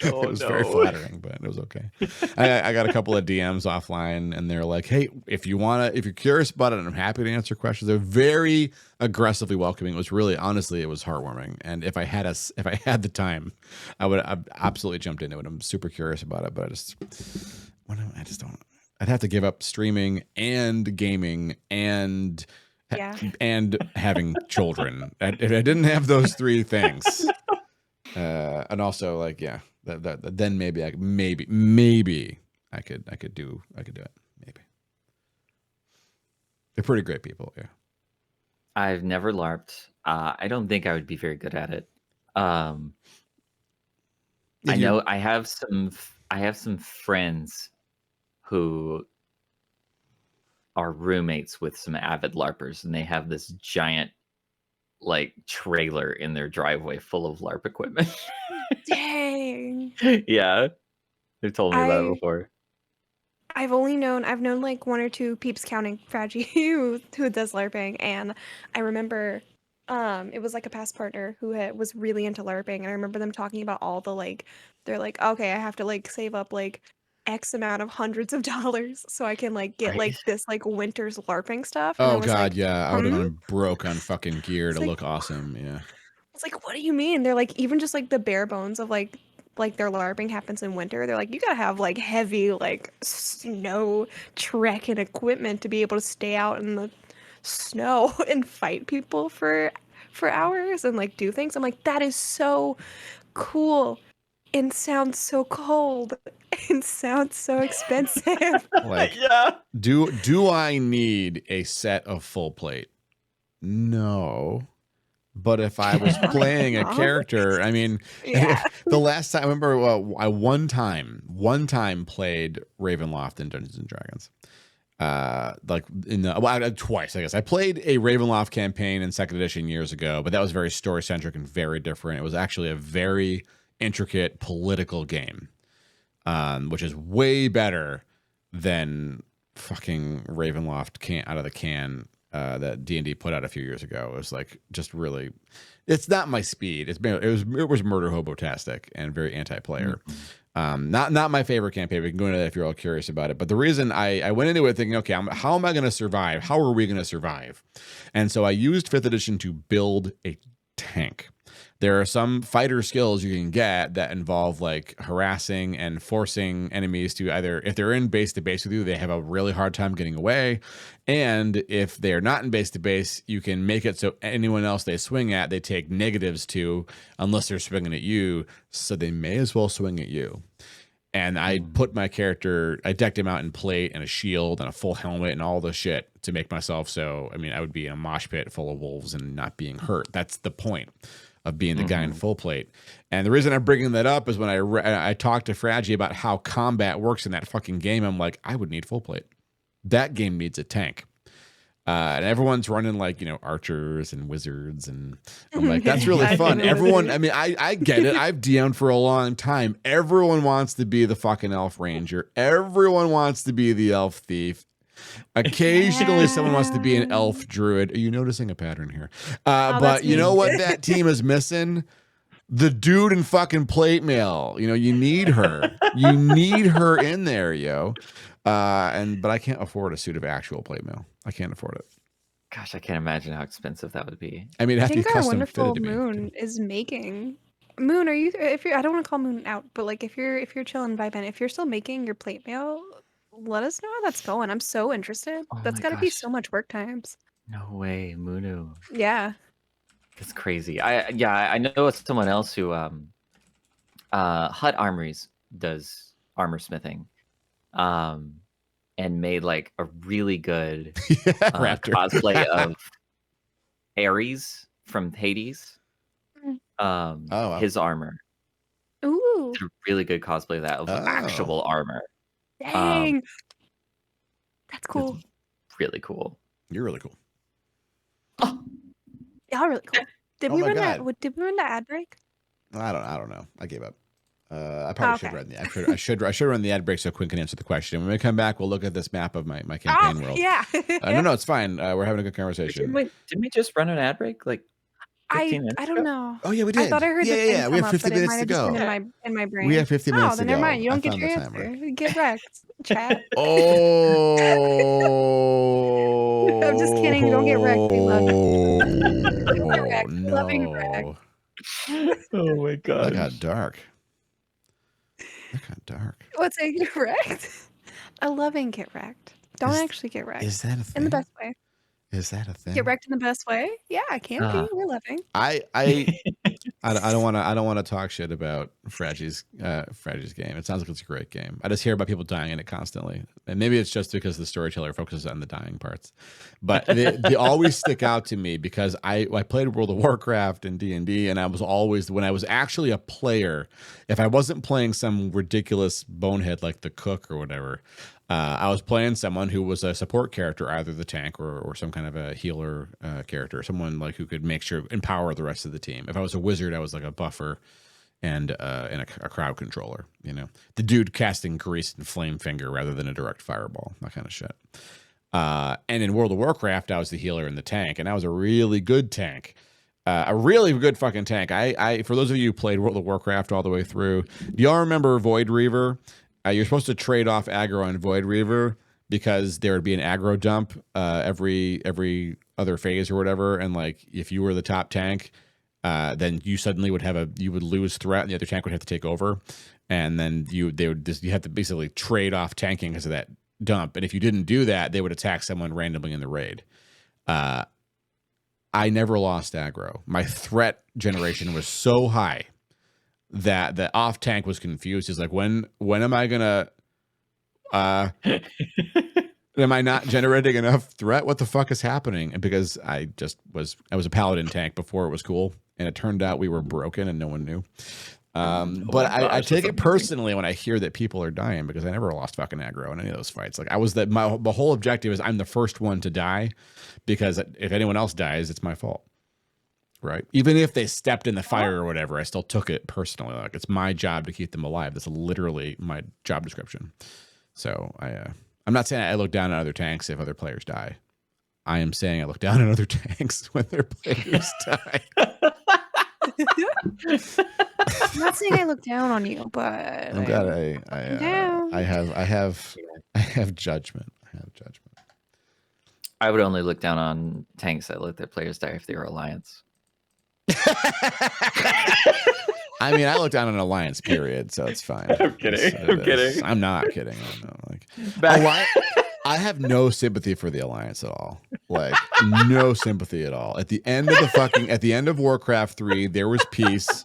It was very flattering, but it was okay. I got a couple of DMs offline, and they're like, hey, if you're curious about it, I'm happy to answer questions. They're very aggressively welcoming. It was really, honestly, it was heartwarming. And if I had the time, I've absolutely jumped into it. I'm super curious about it, but I just don't. I'd have to give up streaming and gaming and having children. If I didn't have those 3 things, and also like, yeah, then maybe I could do it. Maybe. They're pretty great people. Yeah. I've never LARPed. I don't think I would be very good at it. I know I have some friends who are roommates with some avid LARPers, and they have this giant like trailer in their driveway full of LARP equipment. Dang. Yeah. They've told me about it before. I've known like 1 or 2 peeps counting Fradgy who does LARPing, and I remember it was like a past partner who was really into LARPing, and I remember them talking about all the like, they're like, okay, I have to like save up like X amount of hundreds of dollars so I can like get like this like winter's LARPing stuff. And oh god, yeah, I would have gone broke on fucking gear to look awesome. Yeah, it's like, what do you mean? They're like, even just like the bare bones of like their LARPing happens in winter. They're like, you gotta have like heavy like snow trekking equipment to be able to stay out in the snow and fight people for hours and like do things. I'm like, that is so cool and sounds so cold and sounds so expensive. Like, yeah. Do I need a set of full plate? No. But if I was playing a character, I mean, the last time I remember, I one time played Ravenloft in Dungeons and Dragons. like twice, I guess. I played a Ravenloft campaign in 2nd edition years ago, but that was very story centric and very different. It was actually a very intricate political game, which is way better than fucking Ravenloft out of the can that D&D put out a few years ago. It was like just really, it's not my speed. It was murder hobo-tastic and very anti-player. Not my favorite campaign. We can go into that if you're all curious about it. But the reason I went into it thinking, okay, how am I going to survive? How are we going to survive? And so I used 5th edition to build a tank. There are some fighter skills you can get that involve like harassing and forcing enemies to either, if they're in base to base with you, they have a really hard time getting away. And if they're not in base to base, you can make it so anyone else they swing at, they take negatives to, unless they're swinging at you. So they may as well swing at you. And I put my character, I decked him out in plate and a shield and a full helmet and all the shit to make myself so, I mean, I would be in a mosh pit full of wolves and not being hurt. That's the point of being the guy in full plate. And the reason I'm bringing that up is when I talked to Fragi about how combat works in that fucking game, I'm like, I would need full plate. That game needs a tank. And everyone's running like, archers and wizards. And I'm like, that's really fun. Everyone, I mean, I get it. I've DM'd for a long time. Everyone wants to be the fucking elf ranger. Everyone wants to be the elf thief. Occasionally someone wants to be an elf druid. Are you noticing a pattern here? But you know what that team is missing? The dude in fucking plate mail. You need her. You need her in there, yo. But I can't afford a suit of actual plate mail. I can't afford it. Gosh, I can't imagine how expensive that would be. I mean, I think our wonderful Moon is making. Moon, if you're I don't want to call Moon out, but like if you're chilling vibing, if you're still making your plate mail, let us know how that's going. I'm so interested. That's got to be so much work times. No way, Munu. Yeah. That's crazy. I know it's someone else who Hut Armories does armor smithing. And made like a really good cosplay of Ares from Hades. Wow. His armor. Ooh. Did a really good cosplay of that, of actual armor. Dang. That's cool. Really cool. You're really cool. Oh. Y'all really cool. Did we run that ad break? I don't know. I gave up. I probably should run the. I should run the ad break so Quinn can answer the question. When we come back, we'll look at this map of my campaign world. Yeah. No, it's fine. We're having a good conversation. Didn't we just run an ad break? Like 15 minutes I don't know. Oh yeah, we did. I thought I heard the thing come we have up, 50 but minutes to go. In my brain. We have 50 minutes to go. Oh, then never mind. You don't get your answer. Get wrecked, chat. Oh. I'm just kidding. You don't get wrecked. We love it. Oh, Get wrecked. no. Loving wrecked. Oh my god. That got dark. What's it? Get wrecked? I loving get wrecked. Don't actually get wrecked. Is that a thing? In the best way. Is that a thing? Get wrecked in the best way? Yeah, I can be. We're loving. I don't want to talk shit about Fragi's game. It sounds like it's a great game. I just hear about people dying in it constantly, and maybe it's just because the storyteller focuses on the dying parts. But they always stick out to me because I played World of Warcraft and D&D, and I was always, when I was actually a player, if I wasn't playing some ridiculous bonehead like the cook or whatever, I was playing someone who was a support character, either the tank or some kind of a healer character, someone like who could empower the rest of the team. If I was a wizard, I was like a buffer and a crowd controller. The dude casting grease and flame finger rather than a direct fireball, that kind of shit. And in World of Warcraft, I was the healer and the tank, and I was a really good tank. A really good fucking tank. I for those of you who played World of Warcraft all the way through, do y'all remember Void Reaver? You're supposed to trade off aggro on Void Reaver because there would be an aggro dump every other phase or whatever, and like if you were the top tank, then you suddenly would lose threat, and the other tank would have to take over, and then you have to basically trade off tanking because of that dump. And if you didn't do that, they would attack someone randomly in the raid. I never lost aggro. My threat generation was so high that the off tank was confused. He's like, when am I gonna am I not generating enough threat? What the fuck is happening? And because I was a paladin tank before it was cool, and it turned out we were broken and no one knew. But I take it personally when I hear that people are dying because I never lost fucking aggro in any of those fights. Like I was that my whole objective is I'm the first one to die because if anyone else dies, it's my fault. Right. Even if they stepped in the fire or whatever, I still took it personally. Like it's my job to keep them alive. That's literally my job description. So I'm not saying I look down on other tanks if other players die. I am saying I look down on other tanks when their players die. I'm not saying I look down on you, but I'm glad I have judgment. I have judgment. I would only look down on tanks that let their players die if they were Alliance. I mean, I look down on Alliance, period, so it's fine. I'm kidding. I'm kidding. I'm not kidding. I know. Back- I have no sympathy for the Alliance at all. Like, no sympathy at all. At the end of Warcraft 3, there was peace.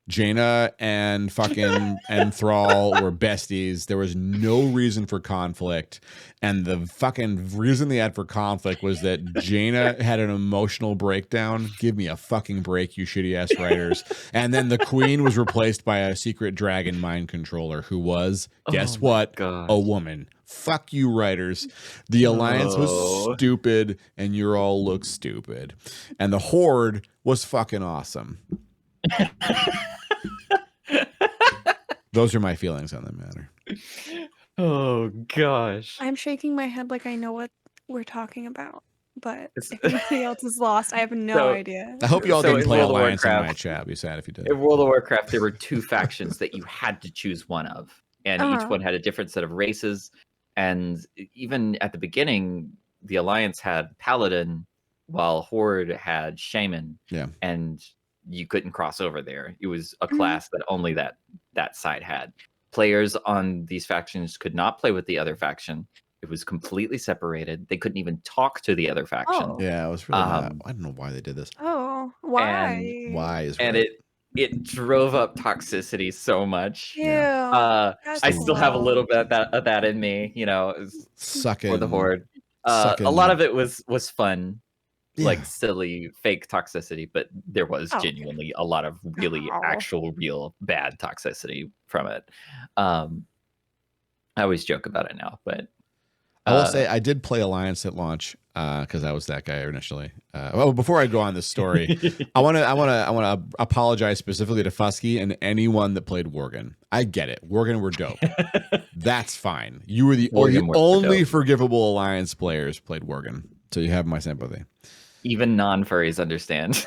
Jaina and Thrall were besties. There was no reason for conflict. And the fucking reason they had for conflict was that Jaina had an emotional breakdown. Give me a fucking break, you shitty ass writers. And then the queen was replaced by a secret dragon mind controller who was, guess what? God. A woman. Fuck you, writers. The Alliance was stupid and you all look stupid. And the Horde was fucking awesome. Those are my feelings on the matter. Oh gosh. I'm shaking my head like I know what we're talking about, but if anybody else is lost, I have no idea. I hope you all didn't play World of Alliance in Warcraft, my chat. I'd be sad if you did. In World of Warcraft, there were 2 factions that you had to choose one of, and each one had a different set of races. And even at the beginning, the Alliance had Paladin, while Horde had Shaman. Yeah. And you couldn't cross over there. It was a class that only that side had. Players on these factions could not play with the other faction. It was completely separated. They couldn't even talk to the other faction. Oh. Yeah, it was really I don't know why they did this. Oh, why? And why is and right. it drove up toxicity so much. Yeah. I still have a little bit of that in me, you know, sucking for the Horde. A lot of it was fun. Yeah. Like silly fake toxicity, but there was genuinely a lot of really actual real bad toxicity from it. I always joke about it now, but I will say I did play Alliance at launch because I was that guy initially. Well, before I go on this story, I want to apologize specifically to Fusky and anyone that played Worgen. I get it, Worgen were dope. That's fine. You were the only forgivable Alliance players played Worgen, so you have my sympathy. Even non-furries understand.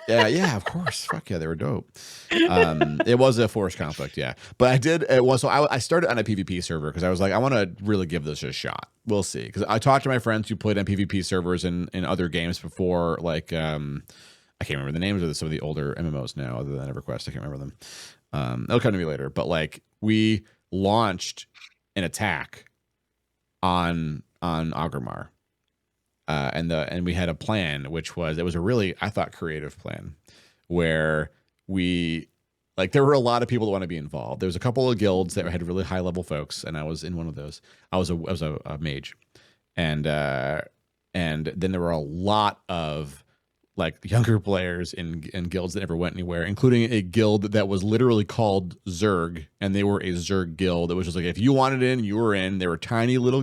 Yeah, of course. Fuck yeah, they were dope. It was a forced conflict, yeah. But I started on a PvP server because I was like, I want to really give this a shot. We'll see. Because I talked to my friends who played on PvP servers in other games before, like I can't remember the names of some of the older MMOs now, other than EverQuest. I can't remember them. It'll come to me later. But like we launched an attack on Agramar. And we had a plan, which was, it was a really, I thought, creative plan where there were a lot of people that want to be involved. There was a couple of guilds that had really high level folks, and I was in one of those. I was a mage, and then there were a lot of like younger players in guilds that never went anywhere, including a guild that was literally called Zerg, and they were a Zerg guild. It was just like, if you wanted in, you were in. They were tiny little.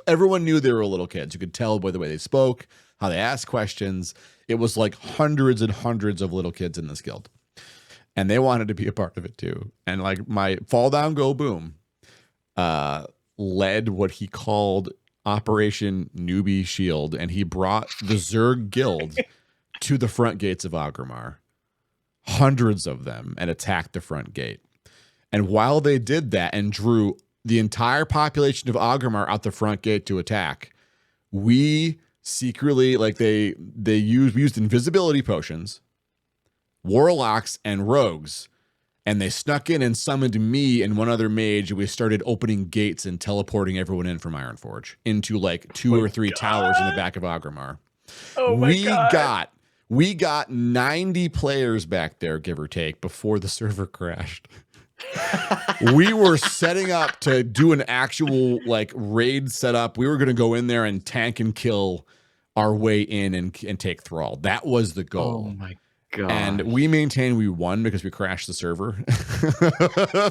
Everyone knew they were little kids. You could tell by the way they spoke, how they asked questions. It was like hundreds and hundreds of little kids in this guild, and they wanted to be a part of it too. And like my Fall Down Go Boom led what he called Operation Newbie Shield, and he brought the Zerg guild to the front gates of Agramar, hundreds of them, and attacked the front gate. And while they did that and drew the entire population of Agramar out the front gate to attack, we secretly, like we used invisibility potions, warlocks, and rogues, and they snuck in and summoned me and one other mage, and we started opening gates and teleporting everyone in from Ironforge into like 2 or 3 towers in the back of Agramar. Oh my God. We got 90 players back there, give or take, before the server crashed. We were setting up to do an actual like raid setup. We were going to go in there and tank and kill our way in and take Thrall. That was the goal. Oh my And we maintained we won because we crashed the server.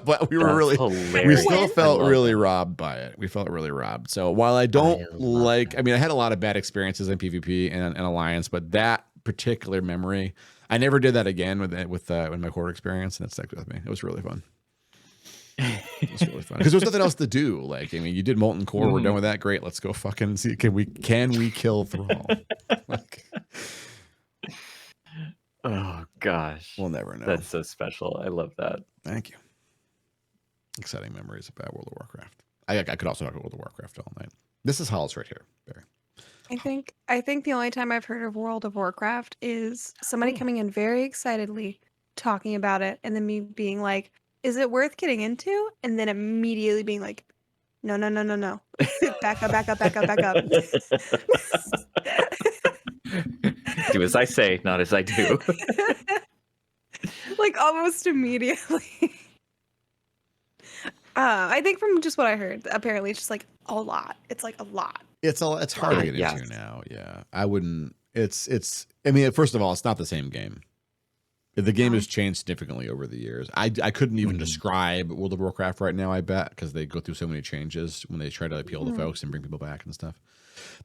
But we were That's we hilarious. still I felt love really that. robbed by it. We felt really robbed. So while I don't like, I mean, I had a lot of bad experiences in PvP and Alliance, but that particular memory, I never did that again with my Horde experience, and it stuck with me. It was really fun. It was really fun because there's nothing else to do. Like, I mean, you did Molten Core, we're done with that. Great, let's go fucking see. Can we kill Thrall? Like, oh gosh, we'll never know. That's so special. I love that. Thank you. Exciting memories about World of Warcraft. I could also talk about World of Warcraft all night. This is Hollis right here, Barry. I think the only time I've heard of World of Warcraft is somebody coming in very excitedly talking about it, and then me being like, "Is it worth getting into?" And then immediately being like, "No, no, no, no, no. Back up, back up, back up, back up." Do as I say, not as I do. Like almost immediately. I think from just what I heard, apparently it's just like a lot. It's like a lot. It's hard to get into now. Yeah, I wouldn't. I mean, first of all, it's not the same game. The game has changed significantly over the years. I couldn't even describe World of Warcraft right now, I bet, because they go through so many changes when they try to appeal to folks and bring people back and stuff.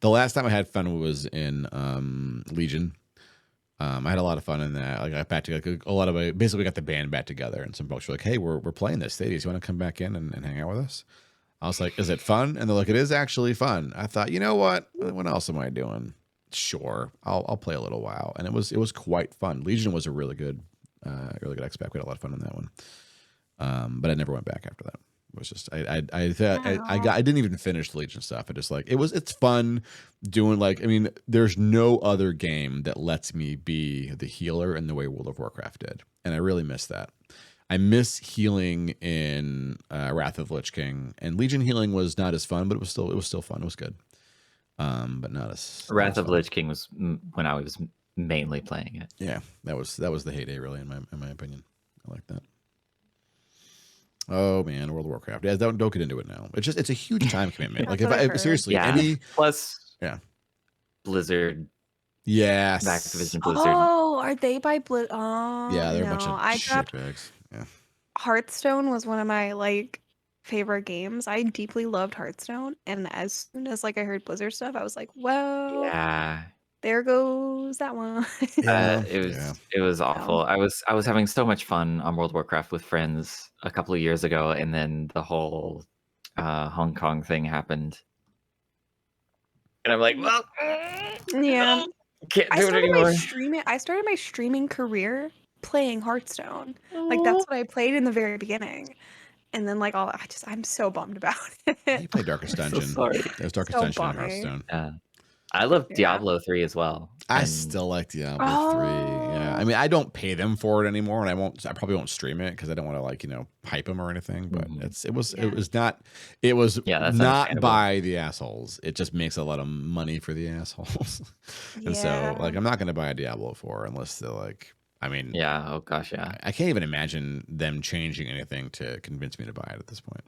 The last time I had fun was in Legion. I had a lot of fun in that. I got back to basically got the band back together, and some folks were like, "Hey, we're playing this. Thaddeus, you want to come back in and hang out with us?" I was like, "Is it fun?" And they're like, "It is actually fun." I thought, you know what? What else am I doing? Sure, I'll play a little while, and it was quite fun. Legion was a really good XP. We had a lot of fun on that one, but I never went back after that. It was just I didn't even finish the Legion stuff. I just like it's fun doing there's no other game that lets me be the healer in the way World of Warcraft did, and I really miss that. I miss healing in Wrath of the Lich King, and Legion healing was not as fun, but it was still fun. It was good, but not as Wrath of the Lich King was when I was mainly playing it. Yeah, that was the heyday, really, in my opinion. I like that. Oh man, World of Warcraft. Yeah, don't get into it now. It's a huge time commitment. Like if seriously, Blizzard. Yes. Activision Blizzard. Oh, are they by Blizzard? Oh, yeah, they're a bunch of shitbags. Yeah. Hearthstone was one of my favorite games. I deeply loved Hearthstone, and as soon as I heard Blizzard stuff, I was like, well, yeah, there goes that one. It was awful. I was having so much fun on World of Warcraft with friends a couple of years ago, and then the whole Hong Kong thing happened, and I'm like, well, yeah, can't do it anymore. I started my streaming career playing Hearthstone. That's what I played in the very beginning. And then I'm so bummed about it. You play Darkest Dungeon. So sorry. There's Darkest Dungeon in Hearthstone. Yeah. I love Diablo 3 as well. I still like Diablo 3. Yeah. I mean, I don't pay them for it anymore, and I probably won't stream it because I don't want to hype them or anything, but it was not by the assholes. It just makes a lot of money for the assholes. And so I'm not going to buy a Diablo 4 unless they're oh gosh, yeah. I can't even imagine them changing anything to convince me to buy it at this point.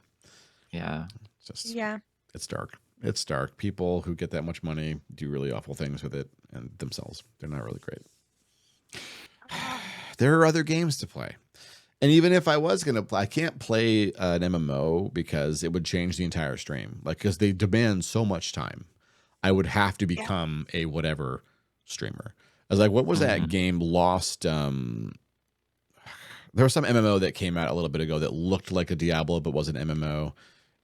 Yeah. It's dark. It's dark. People who get that much money do really awful things with it and themselves. They're not really great. There are other games to play. And even if I was going to play, I can't play an MMO because it would change the entire stream. Because they demand so much time. I would have to become a whatever streamer. I was like, what was that game? Lost. There was some MMO that came out a little bit ago that looked like a Diablo but wasn't MMO.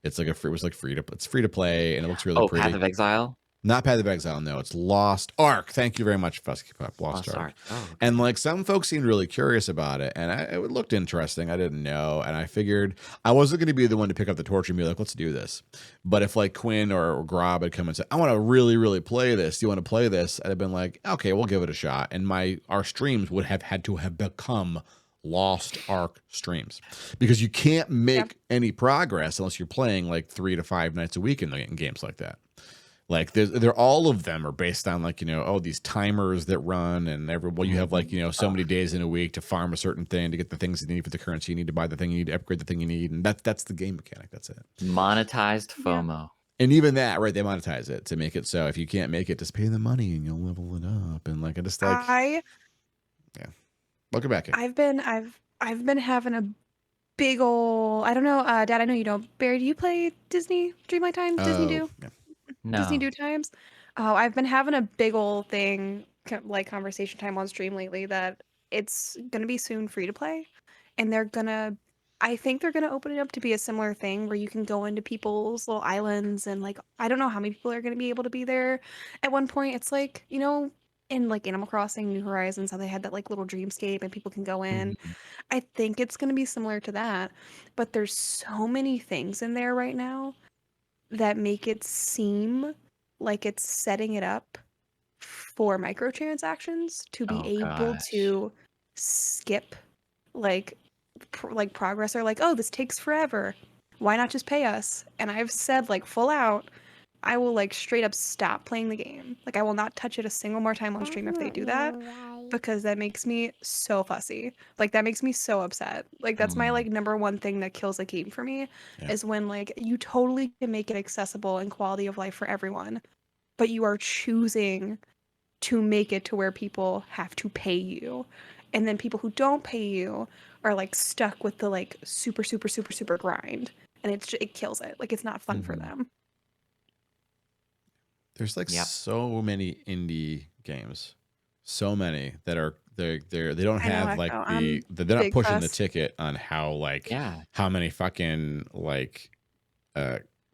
It's free to play and it looks really pretty. Path of Exile? Not Path of Exile, no. It's Lost Ark. Thank you very much, Fusky Pop. Lost Ark. Oh, okay. And some folks seemed really curious about it, and it looked interesting. I didn't know, and I figured I wasn't going to be the one to pick up the torch and be like, let's do this. But if Quinn or Grob had come and said, I want to really, really play this. Do you want to play this? I'd have been like, okay, we'll give it a shot. And our streams would have had to have become Lost Ark streams because you can't make any progress unless you're playing 3 to 5 nights a week in games like that. They're all of them are based on these timers that run and you have so many days in a week to farm a certain thing to get the things you need for the currency you need to buy the thing you need to upgrade the thing you need, and that's the game mechanic. That's it. Monetized FOMO. And even that, right? They monetize it to make it so if you can't make it, just pay the money and you'll level it up. And Welcome back. I've been having a big ole. I don't know, Dad. I know you don't. Barry, do you play Disney Dreamlight Times? Disney do? Yeah. Disney No. do times? Oh, I've been having a big ol' thing, like conversation time on stream lately, that it's gonna be soon free to play, and I think they're gonna open it up to be a similar thing where you can go into people's little islands and like I don't know how many people are gonna be able to be there. At one point, it's like in like Animal Crossing, New Horizons, how they had that like little dreamscape and people can go in. Mhm. I think it's gonna be similar to that, but there's so many things in there right now that make it seem like it's setting it up for microtransactions to be Oh able gosh. to skip like like progress, or like, oh, this takes forever, why not just pay us? And I've said like full out, I will like straight up stop playing the game. Like I will not touch it a single more time on That's stream if they not do that, right. because that makes me so fussy. Like that makes me so upset. Like that's my like number one thing that kills a game for me, Yeah. is when like you totally can make it accessible and quality of life for everyone, but you are choosing to make it to where people have to pay you. And then people who don't pay you are like stuck with the like super super super super grind, and it kills it. Like it's not fun for Mhm. them. There's like Yep. so many indie games, so many that are they don't I know, have like Echo. I'm they're not big pushing the fuss. ticket on how like Yeah. how many fucking like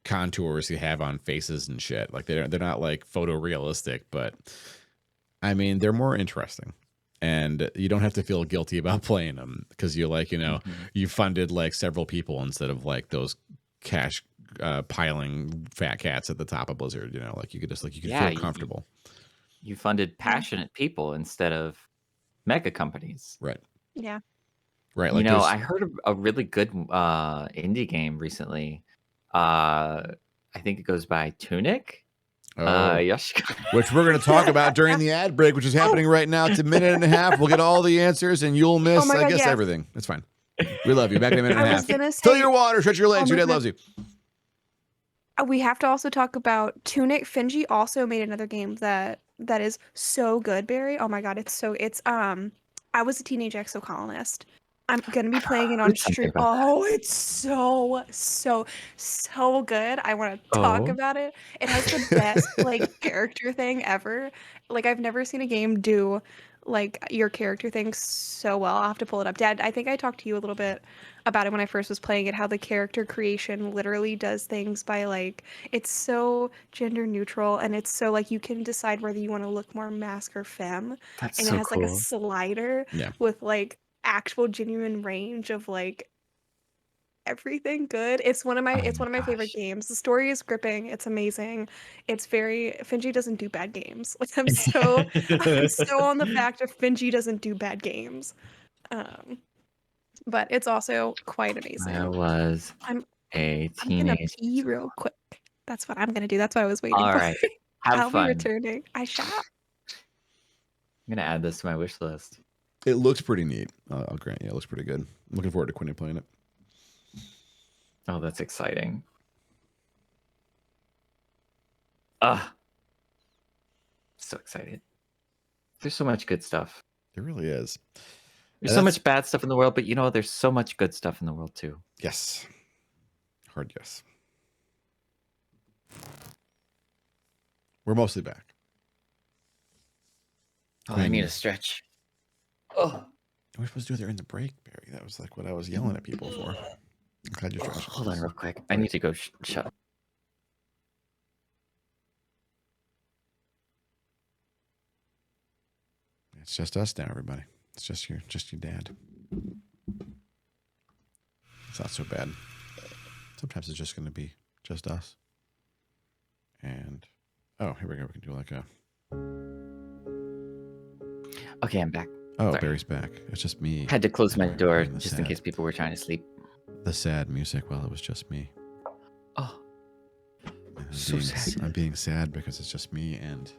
contours you have on faces and shit. Like they're not like photorealistic, but I mean they're more interesting. And you don't have to feel guilty about playing them because you like, Mhm. you funded like several people instead of like those cash piling fat cats at the top of Blizzard, like you could just like you could Yeah, feel comfortable. you funded passionate people instead of mega companies. Right. Yeah. Right. You Like know, there's I heard a really good indie game recently. I think it goes by Tunic. Yoshika. which we're going to talk about during the ad break, which is happening right now. It's a minute and a half. We'll get all the answers and you'll miss, my I God, guess, yes. everything. It's fine. We love you. Back in a minute and a I was half. gonna Fill say, your water, stretch your legs. oh Your my dad loves you. we have to also talk about Tunic. Finji also made another game that is so good, Barry. Oh my God, it's I Was a Teenage Exocolonist. I'm gonna be playing it on heard something stream. about that. Oh, it's so good. I want to talk Oh. about it. It has the best like character thing ever. Like I've never seen a game do like your character thing so well. I'll have to pull it up. Dad, I think I talked to you a little bit about it when I first was playing it, how the character creation literally does things by like, it's so gender neutral, and it's so like you can decide whether you want to look more mask or femme. That's And it so has like a cool. slider Yeah. with like actual genuine range of like everything good. It's one of my favorite gosh. games. The story is gripping. It's amazing. It's very Finji doesn't do bad games. Like I'm so on the fact of Finji doesn't do bad games. But it's also quite amazing. I was I'm a gonna teenage. pee real quick. That's what I'm gonna do. That's what I was waiting All for. right. Have I'll fun. be returning. I shall. I'm gonna add this to my wish list. It looks pretty neat. I'll grant you. It looks pretty good. I'm looking forward to Quinny playing it. Oh, that's exciting. So excited. There's so much good stuff. It really is. There's so much bad stuff in the world, but there's so much good stuff in the world too. Yes. Hard yes. We're mostly back. Oh, I need a stretch. Oh, We're supposed to do it during the break, Barry. That was like what I was yelling at people for. I'm glad you're stretching. hold on real quick. I need to go shut up. It's just us now, everybody. It's just your dad. It's not so bad. Sometimes it's just going to be just us. And oh, here we go. We can do like a. Okay, I'm back. Oh, Sorry. Barry's back. It's just me. Had to close my door Playing the just in sad- case people were trying to sleep. The sad music while it was just me. Oh, And So sad. I'm being sad because it's just me and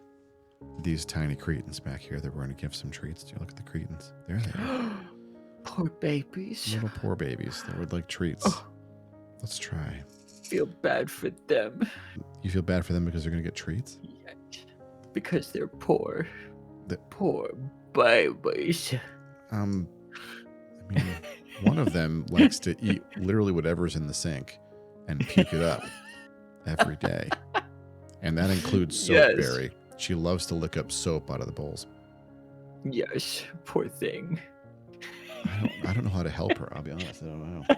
these tiny cretins back here that we're going to give some treats to. Look at the cretins. There they are. poor babies. Little poor babies that would like treats. Oh. Let's try. Feel bad for them You feel bad for them because they're going to get treats? because they're poor. The- Poor babies. I mean, one of them likes to eat literally whatever's in the sink and puke it up every day. And that includes soap berry. She loves to lick up soap out of the bowls. Yes, poor thing. I don't know how to help her. I'll be honest. I don't know.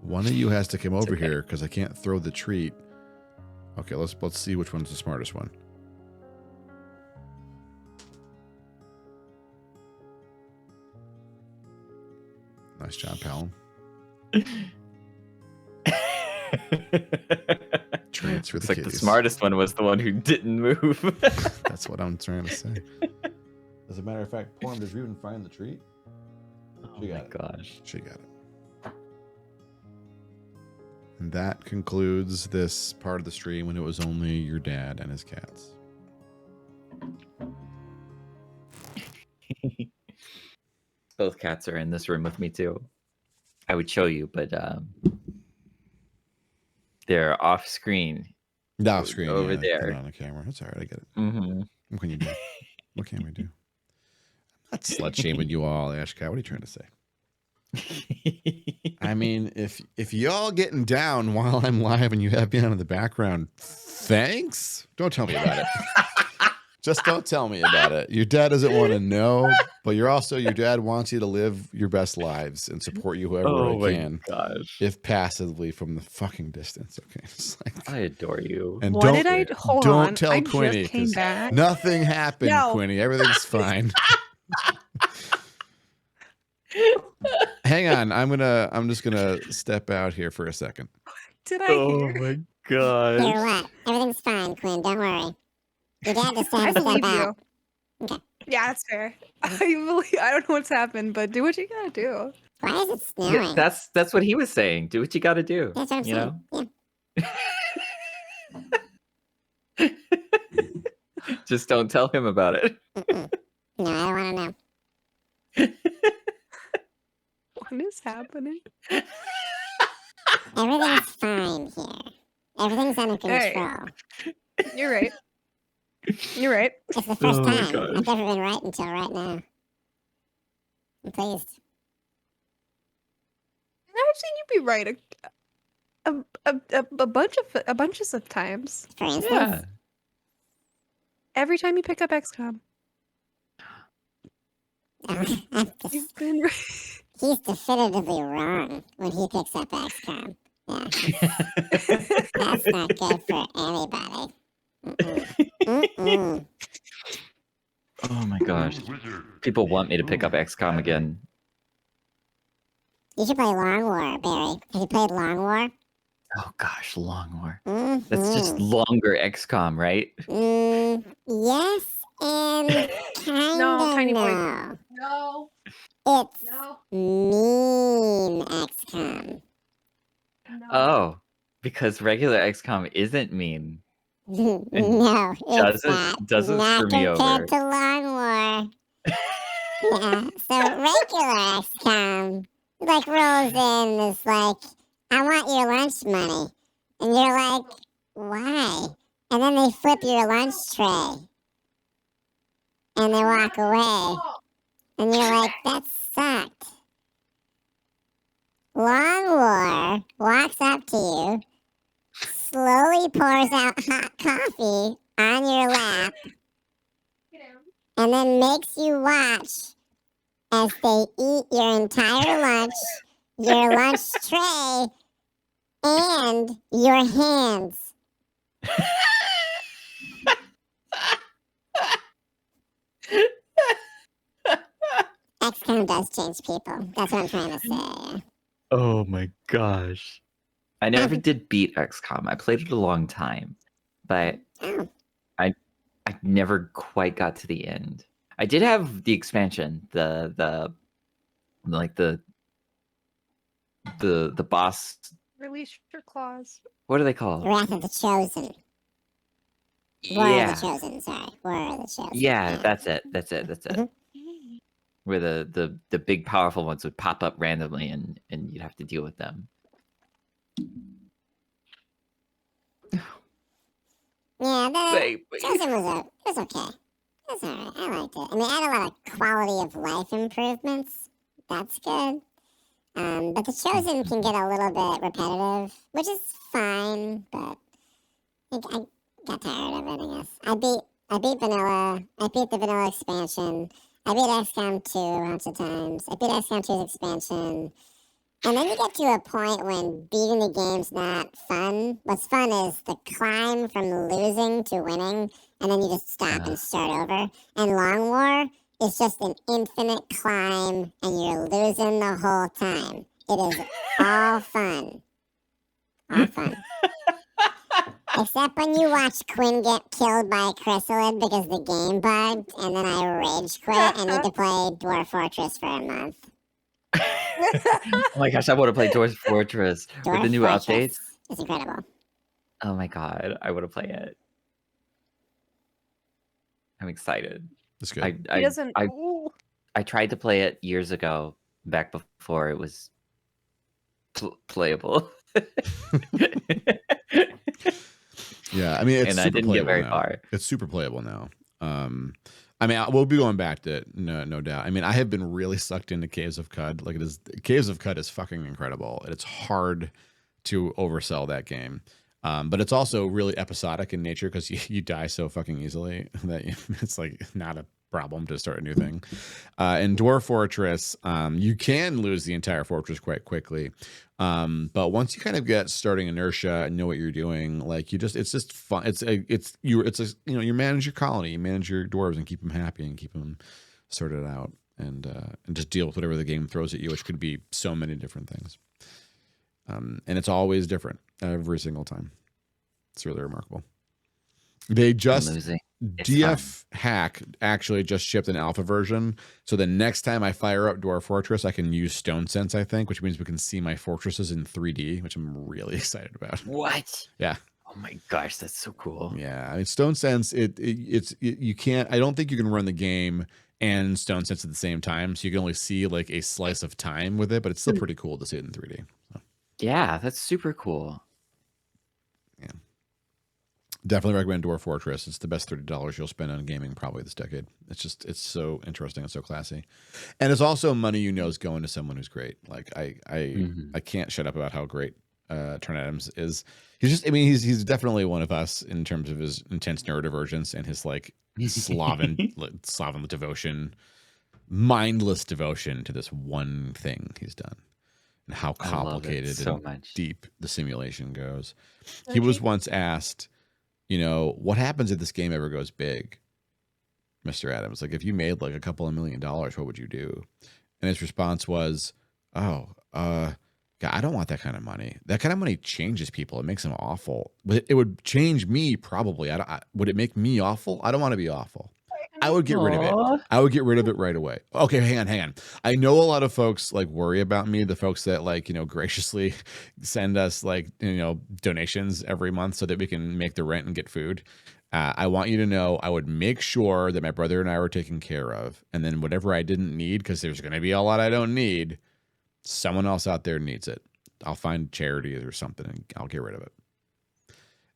One of you has to come over here because I can't throw the treat. Okay, let's see which one's the smartest one. Nice job, Palom. Treats for the It's like kitties. the smartest one was the one who didn't move. That's what I'm trying to say. As a matter of fact, Porm, did you even find the treat? Oh She my got it. gosh. She got it. And that concludes this part of the stream when it was only your dad and his cats. Both cats are in this room with me too. I would show you, but they're off screen. Off screen over there. Put it on the camera. That's all right. I get it. Mm-hmm. What can you do? What can we do? I'm not slut shaming you all, Ashka. What are you trying to say? I mean, if y'all getting down while I'm live and you have me on in the background, thanks. Don't tell me about it. Just don't tell me about it. Your dad doesn't want to know, but your dad wants you to live your best lives and support you however I can. Gosh. If passively from the fucking distance. Okay. It's like, I adore you. and What did I hold don't on? tell I Quinny, just came 'cause back. nothing happened, No. Quinny. Everything's fine. Hang on. I'm just gonna step out here for a second. Did I Oh hear? my Hear gosh. what? Everything's fine, Quinn. Don't worry. Your dad just I had to step believe out. you. Okay. Yeah, that's fair. I don't know what's happened, but do what you gotta do. Why is it Yeah, snowing? that's what he was saying. Do what you got to do. That's what I'm you know. saying. Yeah. Just don't tell him about it. Mm-mm. No, I don't want to know. What is happening? Everything's fine here. Everything's under Hey. control. You're right. You're right. It's the first Oh my time. gosh. I've never been right until right now. I'm pleased. I've seen you be right a bunches of times. For instance, Yeah. Every time you pick up XCOM, you've been right. he's definitively wrong when he picks up XCOM. Yeah. That's not good for anybody. Mm-mm. Mm-mm. Oh my gosh. People want me to pick up XCOM again. You should play Long War, Barry. Have you played Long War? Oh gosh, Long War. Mm-hmm. That's just longer XCOM, right? Yes, and kind No, of Tiny Boy. no. No. It's No. mean XCOM. No. Oh, because regular XCOM isn't mean. No, it's doesn't not screw me over. compared to Long War. Yeah, so regular XCOM like rolls in is like, I want your lunch money. And you're like, why? And then they flip your lunch tray. And they walk away. And you're like, that sucked. Long War walks up to you, slowly pours out hot coffee on your lap, and then makes you watch as they eat your entire lunch, your lunch tray, and your hands. XCOM does change people. That's what I'm trying to say. Oh my gosh. I never did beat XCOM. I played it a long time, but Oh. I never quite got to the end. I did have the expansion, the boss. Release your claws. What are they called? Wrath of the Chosen. War of Yeah, the Chosen, sorry. War of the Chosen. yeah, that's it. Mhm. Where the big powerful ones would pop up randomly and you'd have to deal with them. Yeah, the Baby. Chosen was okay. That's all right. I liked it. I mean, it had a lot of quality of life improvements. That's good. But the Chosen can get a little bit repetitive, which is fine, but I got tired of it, I guess. I beat Vanilla. I beat the Vanilla expansion. I beat XCOM 2 a bunch of times. I beat XCOM 2's expansion. And then you get to a point when beating the game's not fun. What's fun is the climb from losing to winning, and then you just stop and start over. And Long War is just an infinite climb, and you're losing the whole time. It is all fun. All fun. Except when you watch Quinn get killed by a chrysalid because the game bugged, and then I rage quit and need to play Dwarf Fortress for a month. Oh my gosh, I want to play Dwarf Fortress with the new updates. It's incredible. Oh my god, I want to play it. I'm excited. That's good. I tried to play it years ago, back before it was playable. Yeah, I mean, it's and super I didn't get very now. far. It's super playable now. I mean, we'll be going back to it, no doubt. I mean, I have been really sucked into Caves of Cud. Like, Caves of Cud is fucking incredible. And it's hard to oversell that game. But it's also really episodic in nature because you die so fucking easily that it's like not a problem to start a new thing. In Dwarf Fortress, you can lose the entire fortress quite quickly. But once you kind of get starting inertia and know what you're doing, like it's just fun. You manage your colony, you manage your dwarves and keep them happy and keep them sorted out and just deal with whatever the game throws at you, which could be so many different things. And it's always different every single time. It's really remarkable. They just DF Hack actually just shipped an alpha version. So the next time I fire up Dwarf Fortress, I can use Stone Sense, I think, which means we can see my fortresses in 3D, which I'm really excited about. What? Yeah. Oh my gosh, that's so cool. Yeah. I mean, Stone Sense, you can't, I don't think you can run the game and Stone Sense at the same time. So you can only see like a slice of time with it, but it's still pretty cool to see it in 3D. So. Yeah, that's super cool. Yeah. Definitely recommend Dwarf Fortress. It's the best $30 you'll spend on gaming probably this decade. It's so interesting and so classy. And it's also money you know is going to someone who's great. Like I can't shut up about how great Turn Adams is. He's definitely one of us in terms of his intense neurodivergence and his like Slavic devotion, mindless devotion to this one thing he's done. And how complicated and deep the simulation goes. He was once asked, what happens if this game ever goes big, Mr. Adams? Like, if you made like a couple of $1 million, what would you do? And his response was, God, I don't want that kind of money. That kind of money changes people. It makes them awful. But it would change me probably. Would it make me awful? I don't want to be awful. I would get rid of it. I would get rid of it right away. Okay, hang on. I know a lot of folks like worry about me, the folks that like, graciously send us like, donations every month so that we can make the rent and get food. I want you to know I would make sure that my brother and I were taken care of. And then whatever I didn't need, because there's going to be a lot I don't need, someone else out there needs it. I'll find charities or something and I'll get rid of it.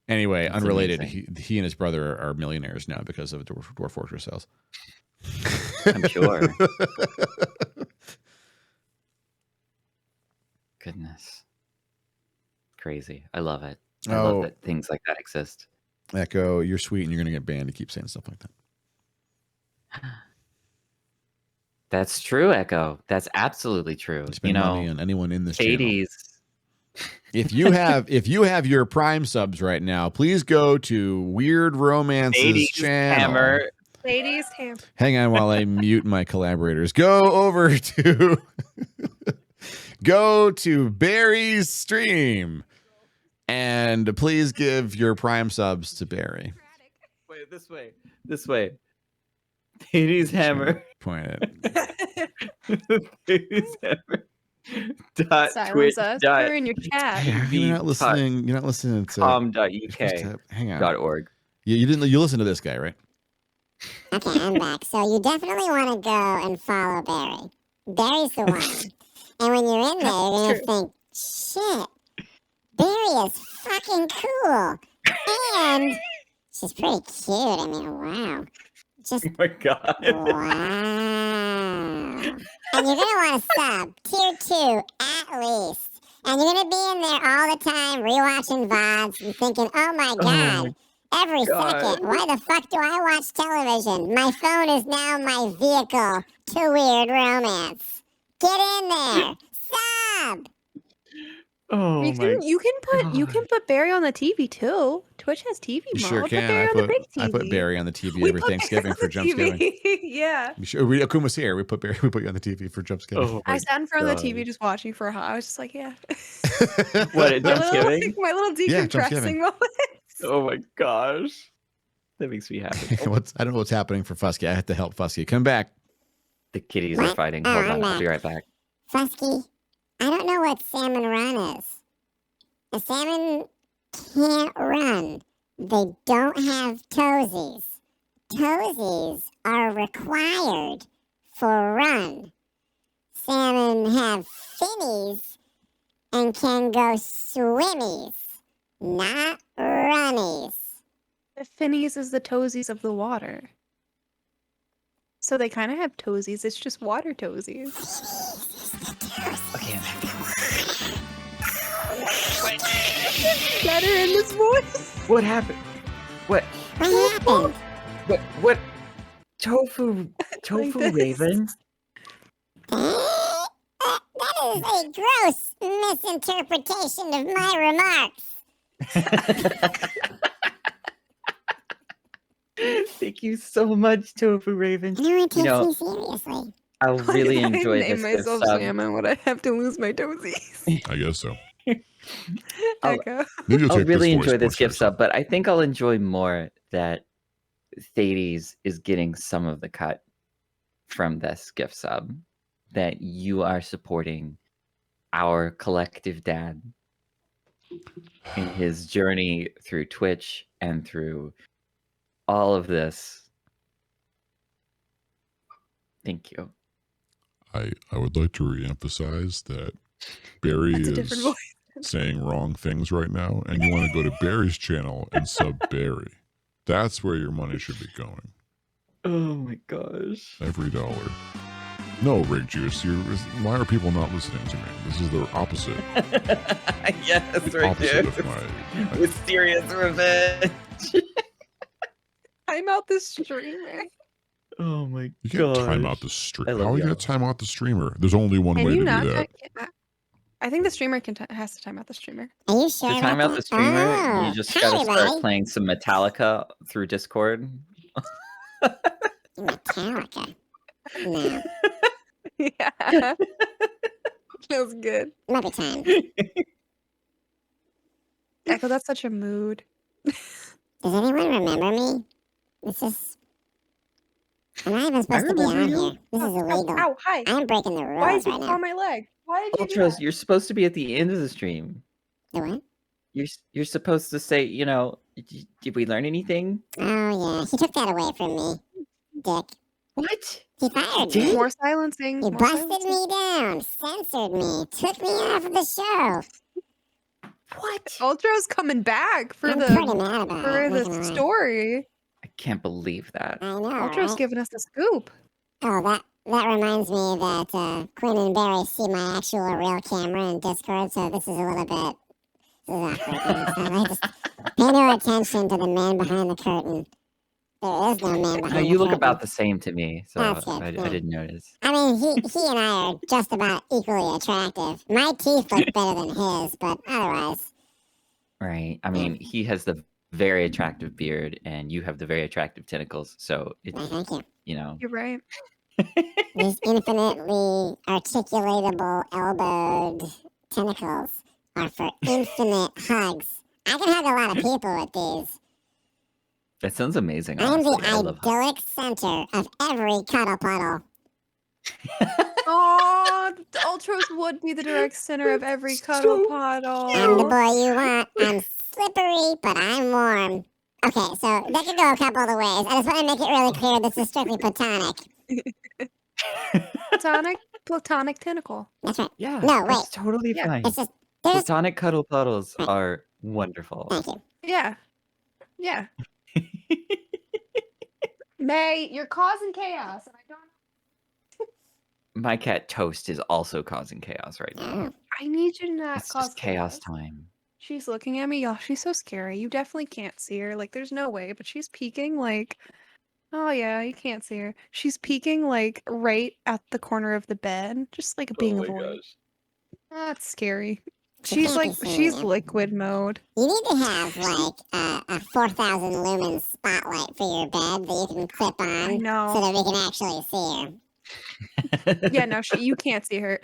Anyway, that's unrelated. He and his brother are millionaires now because of Dwarf Fortress sales. I'm sure. Goodness. Crazy. I love it. I love that things like that exist. Echo, you're sweet and you're going to get banned to keep saying stuff like that. That's true, Echo. That's absolutely true. Spend money on anyone in this Hades. channel. If you have your Prime subs right now, please go to Weird Romance's channel. Thadeshammer. Hang on while I mute my collaborators. Go over to Barry's stream and please give your Prime subs to Barry. Wait, this way. Thadeshammer. Point it. Thadeshammer. Silence us. We're in your chat. You're not listening. You're not listening to com.uk. Hang on. .org. You listen to this guy, right? Okay, I'm back. So you definitely want to go and follow Barry. Barry's the one. And when you're in there, you're gonna think, shit, Barry is fucking cool. And she's pretty cute. I mean, wow. Just Oh my god. wow. And you're gonna want to sub tier 2 at least. And you're gonna be in there all the time rewatching VODs and thinking, oh my god, every second, why the fuck do I watch television? My phone is now my vehicle to weird romance. Get in there. Sub. Oh You can put Barry on the TV too. Twitch has TV mode. You sure Put can. Barry on the big TV. I put Barry on the TV We every put Thanksgiving Barry for on the Jumpsgiving. TV. Yeah. Akuma's here. We put you on the TV for Jumpsgiving. Oh I my sat in front of God. the TV just watching for a hot. I was just like, yeah. What, at my Jumpsgiving? little Yeah, decompressing Jumpsgiving. moment. Oh my gosh. That makes me happy. I don't know what's happening for Fusky. I have to help Fusky. Come back. The kitties are fighting. Hold on, I'll be right back. Fusky, I don't know what salmon run is. A salmon can't run. They don't have toesies. Toesies are required for run. Salmon have finnies and can go swimmies, not runnies. The finnies is the toesies of the water. So they kind of have toesies. It's just water toesies. Okay, I'm happy. Better in this voice. What happened? What? What happened? What? Tofu this. Raven? That is a gross misinterpretation of my remarks. Thank you so much, Tofu Raven. No one takes know, me seriously. I really Why did enjoy I name this. myself Salmon. Would I have to lose my toesies? I guess so. Echo. Maybe you'll I'll take really this voice enjoy this portion or gift sub, but I think I'll enjoy more that Thades is getting some of the cut from this gift sub. That you are supporting our collective dad in his journey through Twitch and through all of this. Thank you. I would like to reemphasize that Barry That's a different is voice. saying wrong things right now, and you want to go to Barry's channel and sub Barry. That's where your money should be going. Oh my gosh. Every dollar. No, Rig Juice, why are people not listening to me? This is the opposite. Yes, The right opposite there. of my... Mysterious revenge. I'm out the streamer. Oh my You can't god. time out the stream. I love How are you y'all. going to time out the streamer? There's only one Can way you to not? do that. I think the streamer has to time out the streamer. Are you sure To about time out that? the streamer, Oh, you just hi, gotta start everybody. playing some Metallica through Discord. Metallica. No, Yeah. Feels good. might be time. Echo, that's such a mood. Does anyone remember me? This is... I'm not even supposed to be remember on you. here. This is illegal. Ow, hi. I'm breaking the Why rules is right you now. on my leg? Why did you do Ultras, that? you're supposed to be at the end of the stream. The what? You're supposed to say, did we learn anything? Oh, yeah. He took that away from me. Dick. What? He fired me. More silencing. He more busted silencing. me down, censored me, took me off of the show. What? Ultra's coming back for I'm the pretty mad about for it. the not gonna lie. story. I can't believe that. I know, Ultra's right? giving us the scoop. Oh, that reminds me that Quinn and Barry see my actual real camera in Discord, so this is a little bit... This is awkward. So I just pay no attention to the man behind the curtain. There is no man behind No, the you look curtain. about the same to me, so That's good, I yeah. didn't notice. I mean, he and I are just about equally attractive. My teeth look better than his, but otherwise... Right. I mean, he has the very attractive beard, and you have the very attractive tentacles. So it's, Thank you. You're right. These infinitely articulatable elbowed tentacles are for infinite hugs. I can hug a lot of people with these. That sounds amazing. I am the honestly. I love idyllic center of every cuddle puddle. Oh, Ultras would be the direct center of every cuddle puddle. I'm the boy you want. I'm slippery, but I'm warm. Okay, so that could go a couple of ways. I just want to make it really clear this is strictly platonic. Platonic tentacle. That's right. Yeah. No, wait. That's totally Yeah. fine. It's just, there's... Platonic cuddle puddles Right. are wonderful. Thank you. Yeah. Yeah. May, you're causing chaos, and I don't. My cat Toast is also causing chaos right now. I need you to not It's cause just chaos time. She's looking at me, y'all. She's so scary. You definitely can't see her. Like, there's no way, but she's peeking. Like, oh yeah, you can't see her. She's peeking like right at the corner of the bed, just like being avoided. That's scary. She's liquid mode. You need to have like a 4,000 lumen spotlight for your bed that you can clip on. I know. So that we can actually see her. Yeah, no, you can't see her.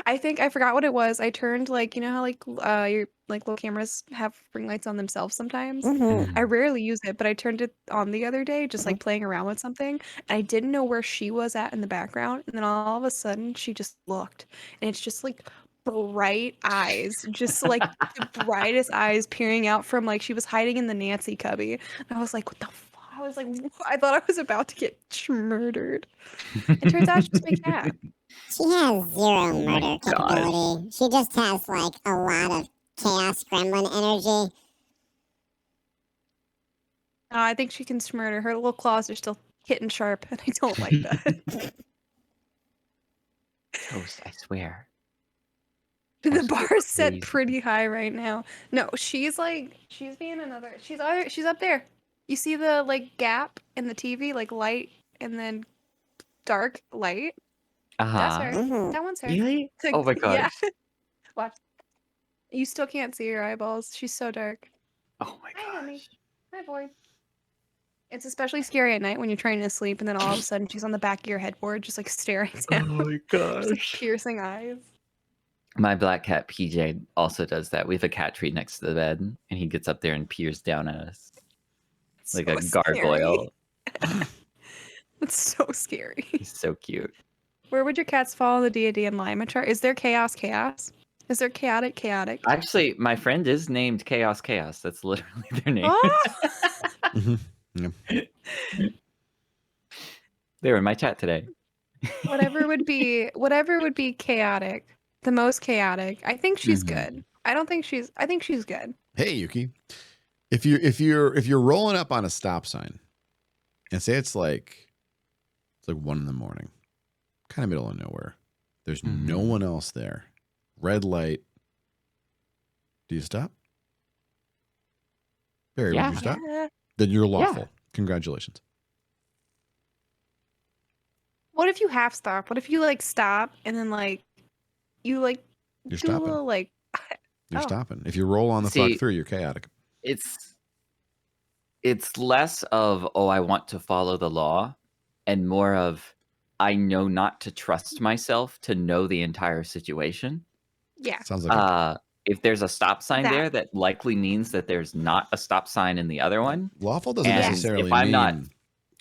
I think I forgot what it was. I turned like, you know how like your like little cameras have ring lights on themselves sometimes. I rarely use it, but I turned it on the other day, just like playing around with something. And I didn't know where she was at in the background, and then all of a sudden she just looked, and it's just like bright eyes, just like the brightest eyes peering out from like she was hiding in the Nancy cubby. And I was like, what the fuck? I was like, I thought I was about to get murdered. It turns out she's my cat. She has zero murder capability. She just has like a lot of chaos gremlin energy. I think she can murder. Her little claws are still hitting sharp, and I don't like that. Toast, I swear. The bar is set pretty high right now. No, she's being another. She's up there. You see the like gap in the TV, like light and then dark light. That's her. That one's her. Really? Oh my gosh. Yeah. Watch. You still can't see her eyeballs. She's so dark. Oh my Hi, honey. gosh. Hi, boy. It's especially scary at night when you're trying to sleep, and then all of a sudden she's on the back of your headboard, just like staring down. Oh my Just, like, gosh. piercing eyes. My black cat PJ also does that. We have a cat tree next to the bed, and he gets up there and peers down at us like a gargoyle. It's so scary. He's so cute. Where would your cats fall in the D&D and Lima chart? Is there chaos? Is there chaotic? Actually, my friend is named Chaos. That's literally their name. Oh! Yeah. They were in my chat today. whatever would be chaotic, the most chaotic. I think she's good. I think she's good. Hey, Yuki. If you're rolling up on a stop sign, and say it's like 1 a.m, kind of middle of nowhere. There's no one else there. Red light. Do you stop? Barry, would you stop? Yeah. Then you're lawful. Yeah. Congratulations. What if you half stop? What if you like stop and then like you like You're do stopping. a little like You're stopping. If you roll on the fuck through, you're chaotic. It's less of, oh, I want to follow the law, and more of, I know not to trust myself to know the entire situation. Yeah. Sounds like if there's a stop sign there, that likely means that there's not a stop sign in the other one. Lawful doesn't necessarily if I'm mean not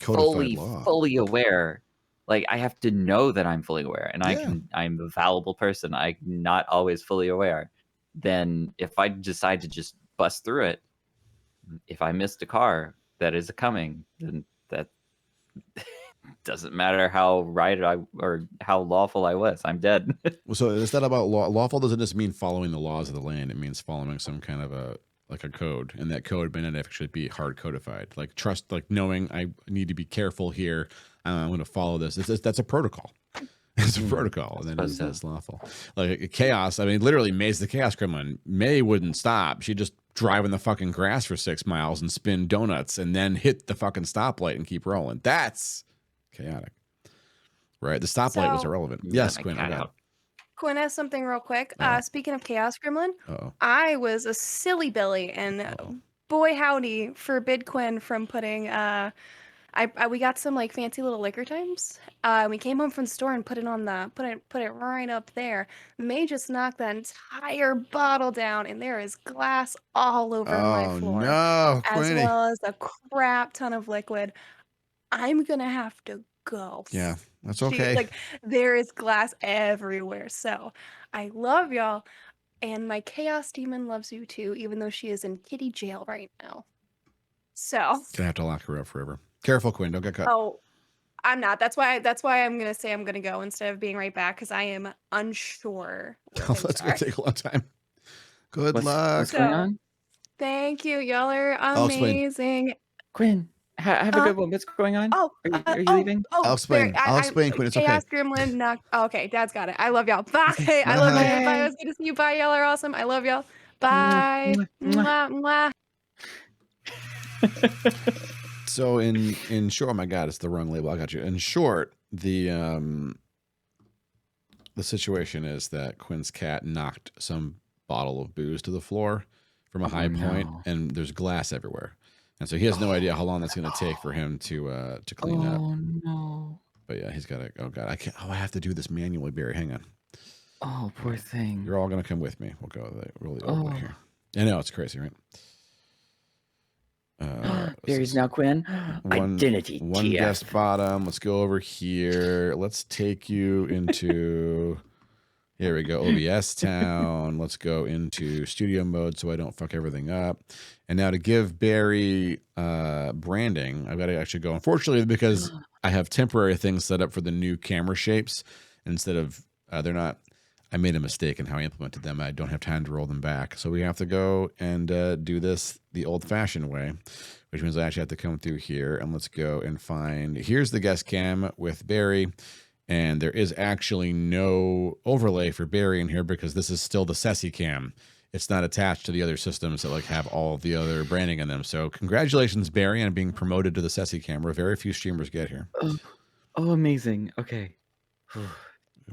codified fully aware, like I have to know that I'm fully aware, and I'm a fallible person. I'm not always fully aware. Then if I decide to just bust through it, if I missed a car that is coming, then that doesn't matter how right or how lawful I was. I'm dead. So is that about law? Lawful doesn't just mean following the laws of the land. It means following some kind of a code, and that code may not actually be hard codified. Like trust, like knowing I need to be careful here. I'm going to follow this. That's a protocol. It's a protocol, and then it's lawful. Like chaos. I mean, literally, May's the chaos gremlin. May wouldn't stop. She'd just drive in the fucking grass for 6 miles and spin donuts, and then hit the fucking stoplight and keep rolling. That's chaotic, right? The stoplight was irrelevant. Yes, Quinn. Quinn has something real quick. Speaking of chaos gremlin, I was a silly Billy, and boy howdy, forbid Quinn from putting we got some like fancy little liquor times. We came home from the store and put it on put it right up there. May just knocked that entire bottle down, and there is glass all over my floor. No, as well as a crap ton of liquid. I'm gonna have to go. Yeah, that's okay. Like there is glass everywhere. So I love y'all, and my chaos demon loves you too, even though she is in kitty jail right now. So gonna have to lock her up forever. Careful, Quinn. Don't get cut. Oh, I'm not. That's why I'm gonna say I'm gonna go instead of being right back, because I am unsure. That's gonna take a long time. Good luck. What's going on? Thank you. Y'all are amazing. Quinn, Have a good one. What's going on? Oh, Are you leaving? I'll explain. I'll explain, Quinn. It's okay. Chaos Gremlin knocked. Oh, okay, Dad's got it. I love y'all. Bye. I love you. Bye. It was good to see you. Bye. Y'all are awesome. I love y'all. Bye. Mwah, mwah. So in short, oh my God, it's the wrong label. I got you. In short, the situation is that Quinn's cat knocked some bottle of booze to the floor from a high point, and there's glass everywhere. And so he has no idea how long that's going to take for him to clean up. Oh no! But yeah, he's got to. Oh God, I can't. Oh, I have to do this manually, Barry. Hang on. Oh, poor thing. You're all going to come with me. We'll go really over here. I know it's crazy, right? Barry's now Quinn. Identity. One guest bottom. Let's go over here. Let's take you into. Here we go. OBS town. Let's go into studio mode so I don't fuck everything up. And now to give Barry branding, I've got to actually go. Unfortunately, because I have temporary things set up for the new camera shapes instead of they're not. I made a mistake in how I implemented them. I don't have time to roll them back. So we have to go and do this the old-fashioned way, which means I actually have to come through here. And let's go and find. Here's the guest cam with Barry. And there is actually no overlay for Barry in here because this is still the Ceci cam. It's not attached to the other systems that like have all the other branding in them. So congratulations, Barry, on being promoted to the Ceci camera. Very few streamers get here. Oh, amazing. Okay.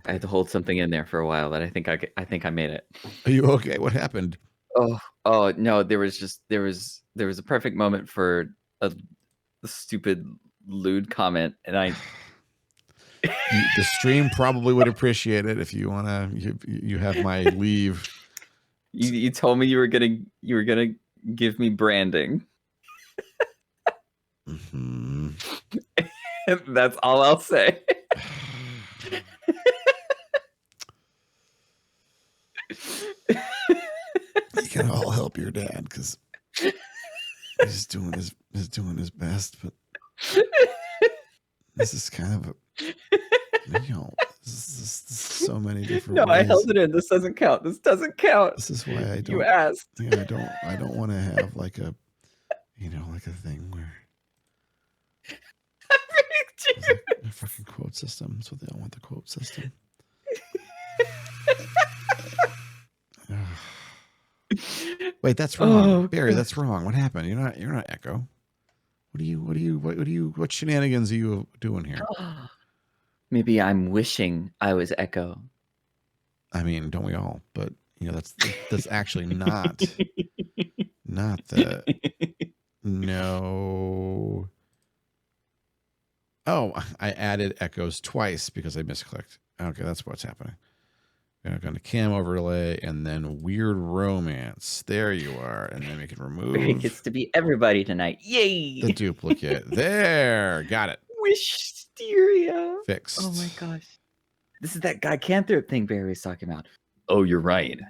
I had to hold something in there for a while, but I think I made it. Are you okay? What happened? Oh no, there was a perfect moment for a stupid lewd comment, and I. The stream probably would appreciate it if you wanna. You have my leave. You told me you were gonna give me branding. Mm-hmm. That's all I'll say. You can all help your dad because he's doing his best, but this is kind of this is so many different. No, ways. I held it in. This doesn't count. This doesn't count. This is why I don't. You asked. Yeah, I don't want to have like a, like a thing where. A fucking quote system. So they don't want the quote system. Wait, that's wrong, Barry. That's wrong. What happened? You're not Echo. What shenanigans are you doing here? Maybe I'm wishing I was Echo. I mean, don't we all? But that's actually not the no. Oh, I added echoes twice because I misclicked. Okay, that's what's happening. I'm going to cam overlay and then weird romance. There you are. And then we can remove. It gets to be everybody tonight. Yay! The duplicate. There. Got it. Wisteria. Fixed. Oh my gosh. This is that guy Canthrope thing Barry was talking about. Oh, you're right.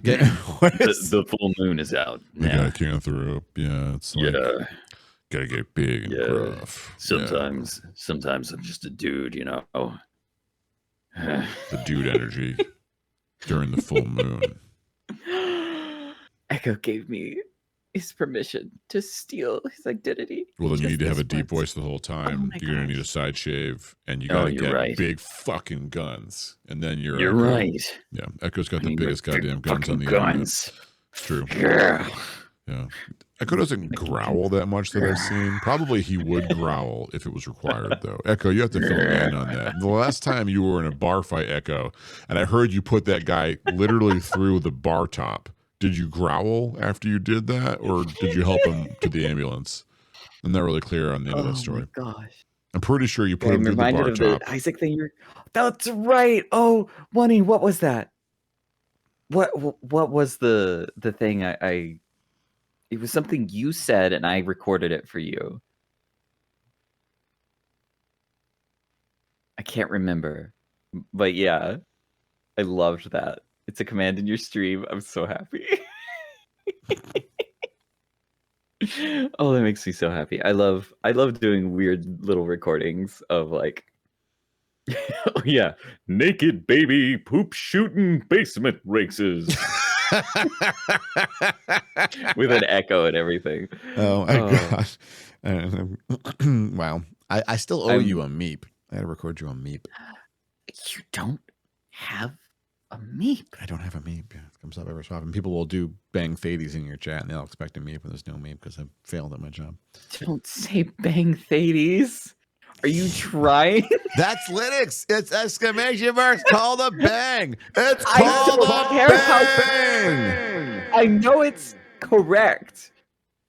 The full moon is out. The guy Canthrope. Yeah. It's like, gotta get big and rough. Sometimes I'm just a dude, The dude energy during the full moon. Echo gave me his permission to steal his identity. Well, then you need to have a deep voice the whole time. You're going to need a side shave, and you got to get big fucking guns. And then you're Echo. Right. Yeah, Echo's got the biggest goddamn guns on the internet. It's true. Yeah. Yeah. Echo doesn't growl that much that I've seen. Probably he would growl if it was required, though. Echo, you have to fill me in on that. The last time you were in a bar fight, Echo, and I heard you put that guy literally through the bar top. Did you growl after you did that, or did you help him to the ambulance? I'm not really clear on the end of that story. Oh my gosh. I'm pretty sure you put him through the bar top. The Isaac thing. That's right. Oh, Wunny, what was that? What was the thing I it was something you said and I recorded it for you. I can't remember. But yeah, I loved that. It's a command in your stream. I'm so happy. Oh, that makes me so happy. I love doing weird little recordings of like oh yeah, naked baby poop shooting basement races. With an echo and everything. Oh my gosh. Wow. I still owe you a meep. I gotta record you a meep. You don't have a meep. I don't have a meep. Yeah, it comes up every so often. People will do bang Thades in your chat and they'll expect a meep when there's no meep because I've failed at my job. Don't say bang Thades. Are you trying? That's Linux. It's exclamation marks called a bang. It's I called don't a care how bang. I know it's correct,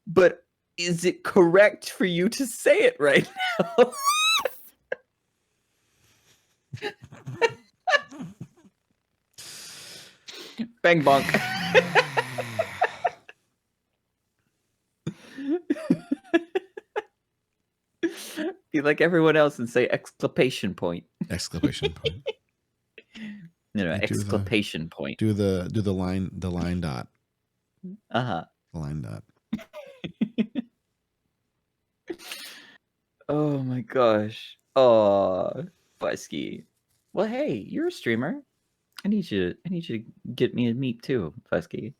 but is it correct for you to say it right now? Bang bonk. Be like everyone else and say exclamation point. Exclamation point. No, exclamation point. Do the line dot. Uh-huh. The line dot. Oh my gosh. Oh, Fusky. Well, hey, you're a streamer. I need you to get me a meet too, Fusky.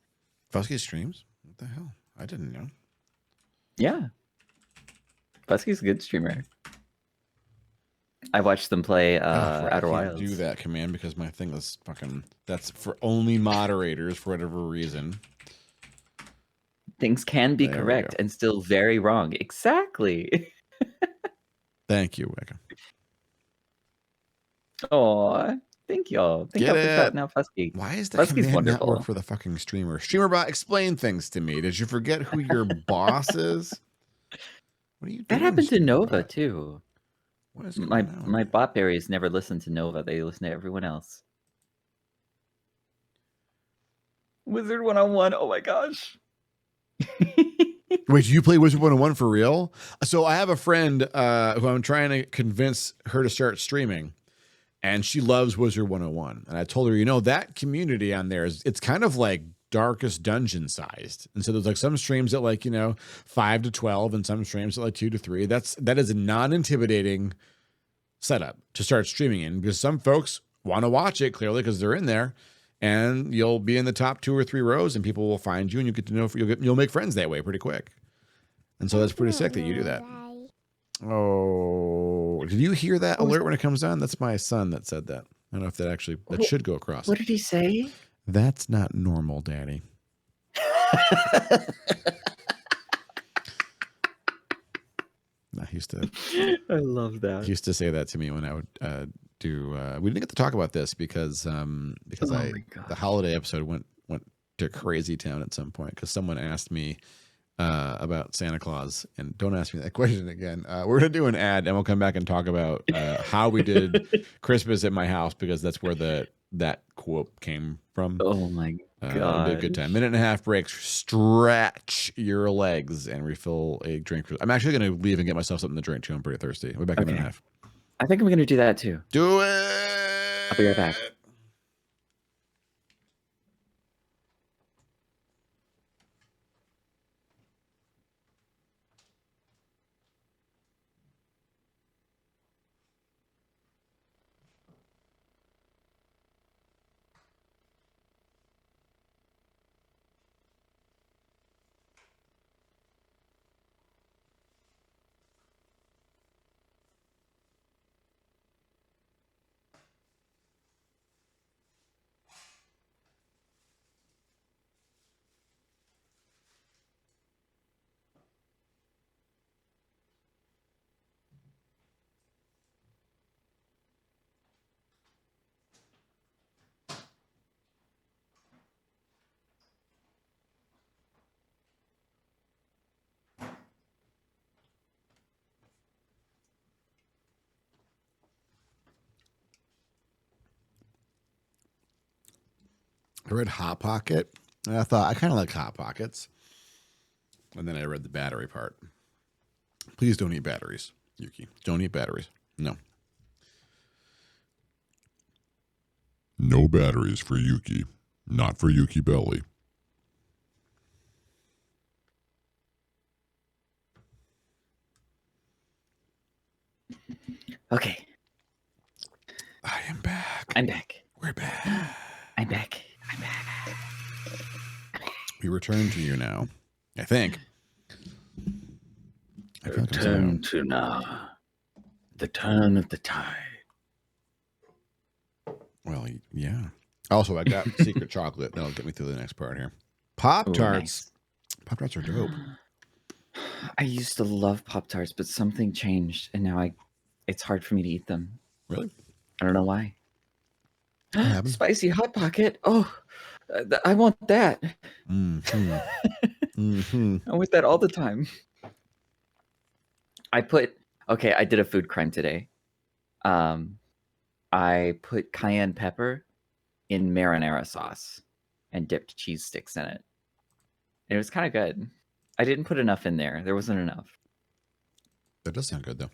Fusky streams? What the hell? I didn't know. Yeah. Fusky's a good streamer. I watched them play Outer Wilds. I can't do that command because my thing is fucking... That's for only moderators for whatever reason. Things can be correct and still very wrong. Exactly. Thank you, Wicca. Aw, thank y'all. Thank y'all for shouting out Fusky. Why is the Fusky's command wonderful. not work for the fucking streamer? Streamerbot, explain things to me. Did you forget who your boss is? What are you doing? That happened to Nova too. What is my bot berries never listen to Nova. They listen to everyone else. Wizard 101. Oh my gosh. Wait, do you play Wizard 101 for real? So I have a friend who I'm trying to convince her to start streaming, and she loves Wizard 101. And I told her, you know, that community on there it's kind of like Darkest Dungeon sized. And so there's like some streams at like, 5 to 12 and some streams at like 2 to 3. That is a non-intimidating setup to start streaming in because some folks want to watch it clearly because they're in there. And you'll be in the top 2 or 3 rows, and people will find you, and you get to know you'll make friends that way pretty quick. And so that's pretty sick that you do that. Oh, did you hear that alert when it comes on? That's my son that said that. I don't know if that should go across. What did he say? That's not normal, Daddy. I love that. He used to say that to me when I would do. We didn't get to talk about this because the holiday episode went to crazy town at some point because someone asked me about Santa Claus, and don't ask me that question again. We're gonna do an ad and we'll come back and talk about how we did Christmas at my house because that's where that quote came from. Oh my god. It'll be a good time. 1.5 break. Stretch your legs and refill a drink. I'm actually going to leave and get myself something to drink too. I'm pretty thirsty. We'll be back in 1.5. I think I'm going to do that too. Do it. I'll be right back. I read Hot Pocket, and I thought I kind of like Hot Pockets. And then I read the battery part. Please don't eat batteries, Yuki. Don't eat batteries. No. No batteries for Yuki. Not for Yuki Belly. Okay. I am back. I'm back. We're back. I'm back. I'm back. We return to you now. I think. Return to now. The turn of the tide. Well, yeah. Also, I got secret chocolate. That'll get me through the next part here. Pop-Tarts. Nice. Pop-Tarts are dope. I used to love Pop-Tarts, but something changed, and now it's hard for me to eat them. Really? I don't know why. What happened? Spicy Hot Pocket. Oh, I want that. Mm-hmm. Mm-hmm. I want that all the time. I did a food crime today. I put cayenne pepper in marinara sauce and dipped cheese sticks in it. It was kind of good. I didn't put enough in there. There wasn't enough. That does sound good, though.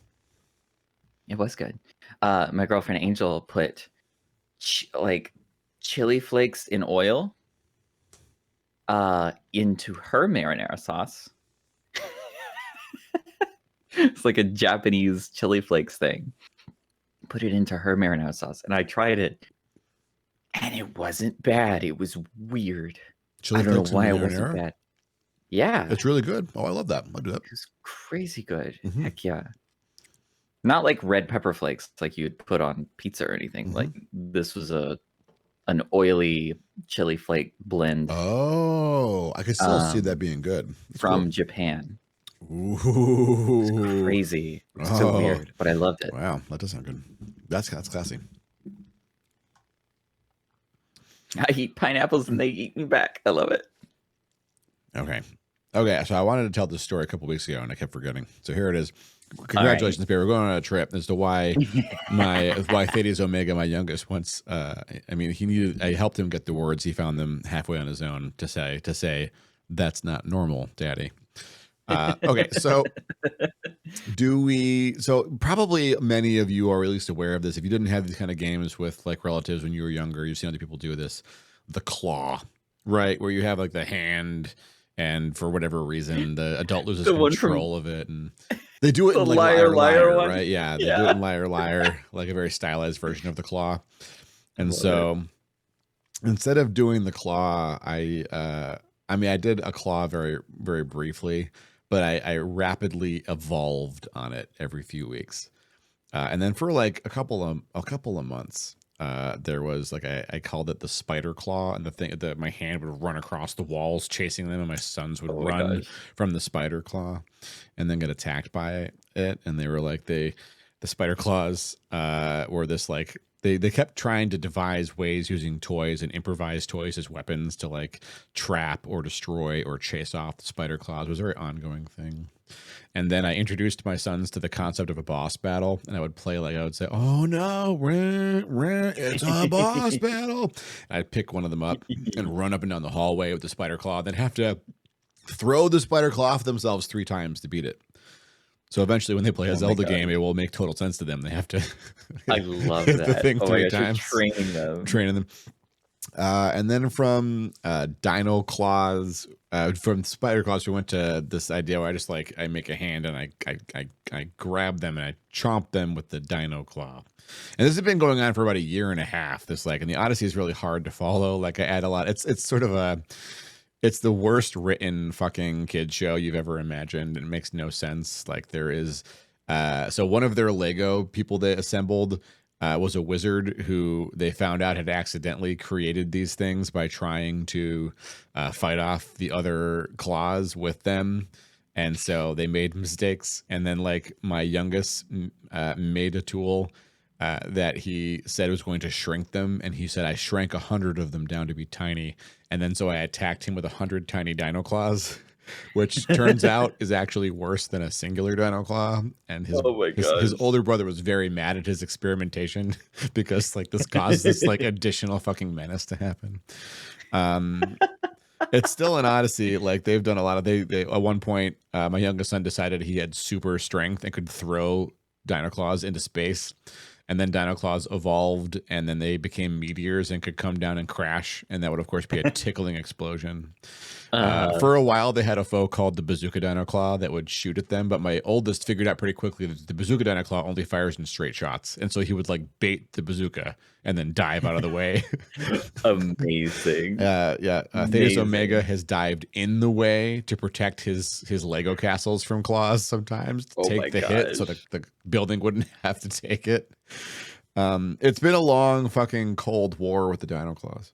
It was good. My girlfriend Angel put chili flakes in oil into her marinara sauce. It's like a Japanese chili flakes thing. Put it into her marinara sauce, and I tried it, and it wasn't bad. It was weird. I don't know why it wasn't bad. Yeah, it's really good. Oh, I love that. I'll do that. It was crazy good. Mm-hmm. Heck yeah. Not like red pepper flakes like you'd put on pizza or anything. Mm-hmm. Like this was an oily chili flake blend. Oh, I can still see that being good. That's from cool. Japan. Ooh. It's crazy. It's so weird, but I loved it. Wow, that does sound good. That's classy. I eat pineapples and they eat me back. I love it. Okay, so I wanted to tell this story a couple weeks ago, and I kept forgetting. So here it is. Congratulations, Bear. We're going on a trip as to why why Thades Omega, my youngest, once I helped him get the words. He found them halfway on his own to say that's not normal, Daddy. Okay, so probably many of you are at least aware of this. If you didn't have these kind of games with like relatives when you were younger, you've seen other people do this. The claw, right? Where you have like the hand, and for whatever reason, the adult loses control of it, and they do it in like liar, one. Right? Yeah, they do it in liar, like a very stylized version of the claw. And so instead of doing the claw, I did a claw very, very briefly, but I rapidly evolved on it every few weeks. And then for like a couple of months, there was like I called it the spider claw, and the thing that my hand would run across the walls chasing them, and my sons would run from the spider claw and then get attacked by it. And they were like the spider claws were this like they kept trying to devise ways using toys and improvised toys as weapons to like trap or destroy or chase off the spider claws. It was a very ongoing thing. And then I introduced my sons to the concept of a boss battle, and I would say, "Oh no, it's a boss battle!" And I'd pick one of them up and run up and down the hallway with the spider claw, then have to throw the spider claw off themselves 3 times to beat it. So eventually, when they play a Zelda game, it will make total sense to them. They have to. I love that. The thing 3 times. Training them. And then from dino claws, from spider claws, we went to this idea where I make a hand and I grab them and I chomp them with the dino claw. And this has been going on for about 1.5 years. And the Odyssey is really hard to follow. Like I add a lot. It's sort of it's the worst written fucking kid show you've ever imagined. It makes no sense. Like there is, so one of their Lego people they assembled was a wizard who they found out had accidentally created these things by trying to fight off the other claws with them. And so they made mistakes. And then like my youngest made a tool that he said was going to shrink them. And he said, I shrank 100 of them down to be tiny. And then so I attacked him with 100 tiny dino claws, which turns out is actually worse than a singular dino claw. And his older brother was very mad at his experimentation because like this caused this like additional fucking menace to happen. It's still an Odyssey. Like they've done a lot of they at one point, my youngest son decided he had super strength and could throw dino claws into space. And then Dino Claws evolved, and then they became meteors and could come down and crash, and that would of course be a tickling explosion. For a while, they had a foe called the Bazooka Dino Claw that would shoot at them, but my oldest figured out pretty quickly that the Bazooka Dino Claw only fires in straight shots, and so he would like bait the bazooka and then dive out of the way. Amazing. Thaddeus Omega has dived in the way to protect his Lego castles from claws sometimes to take the hit so the building wouldn't have to take it. It's been a long fucking Cold War with the Dino Claws.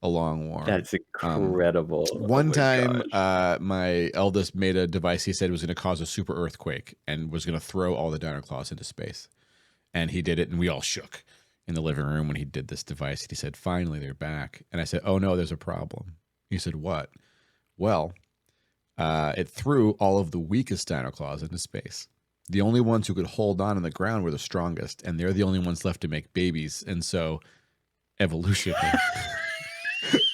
A long war. That's incredible. One time, my eldest made a device he said was going to cause a super earthquake and was going to throw all the Dino Claws into space. And he did it, and we all shook in the living room when he did this device. He said, finally, they're back. And I said, oh, no, there's a problem. He said, what? Well, it threw all of the weakest Dino Claws into space. The only ones who could hold on the ground were the strongest, and they're the only ones left to make babies. And so evolution...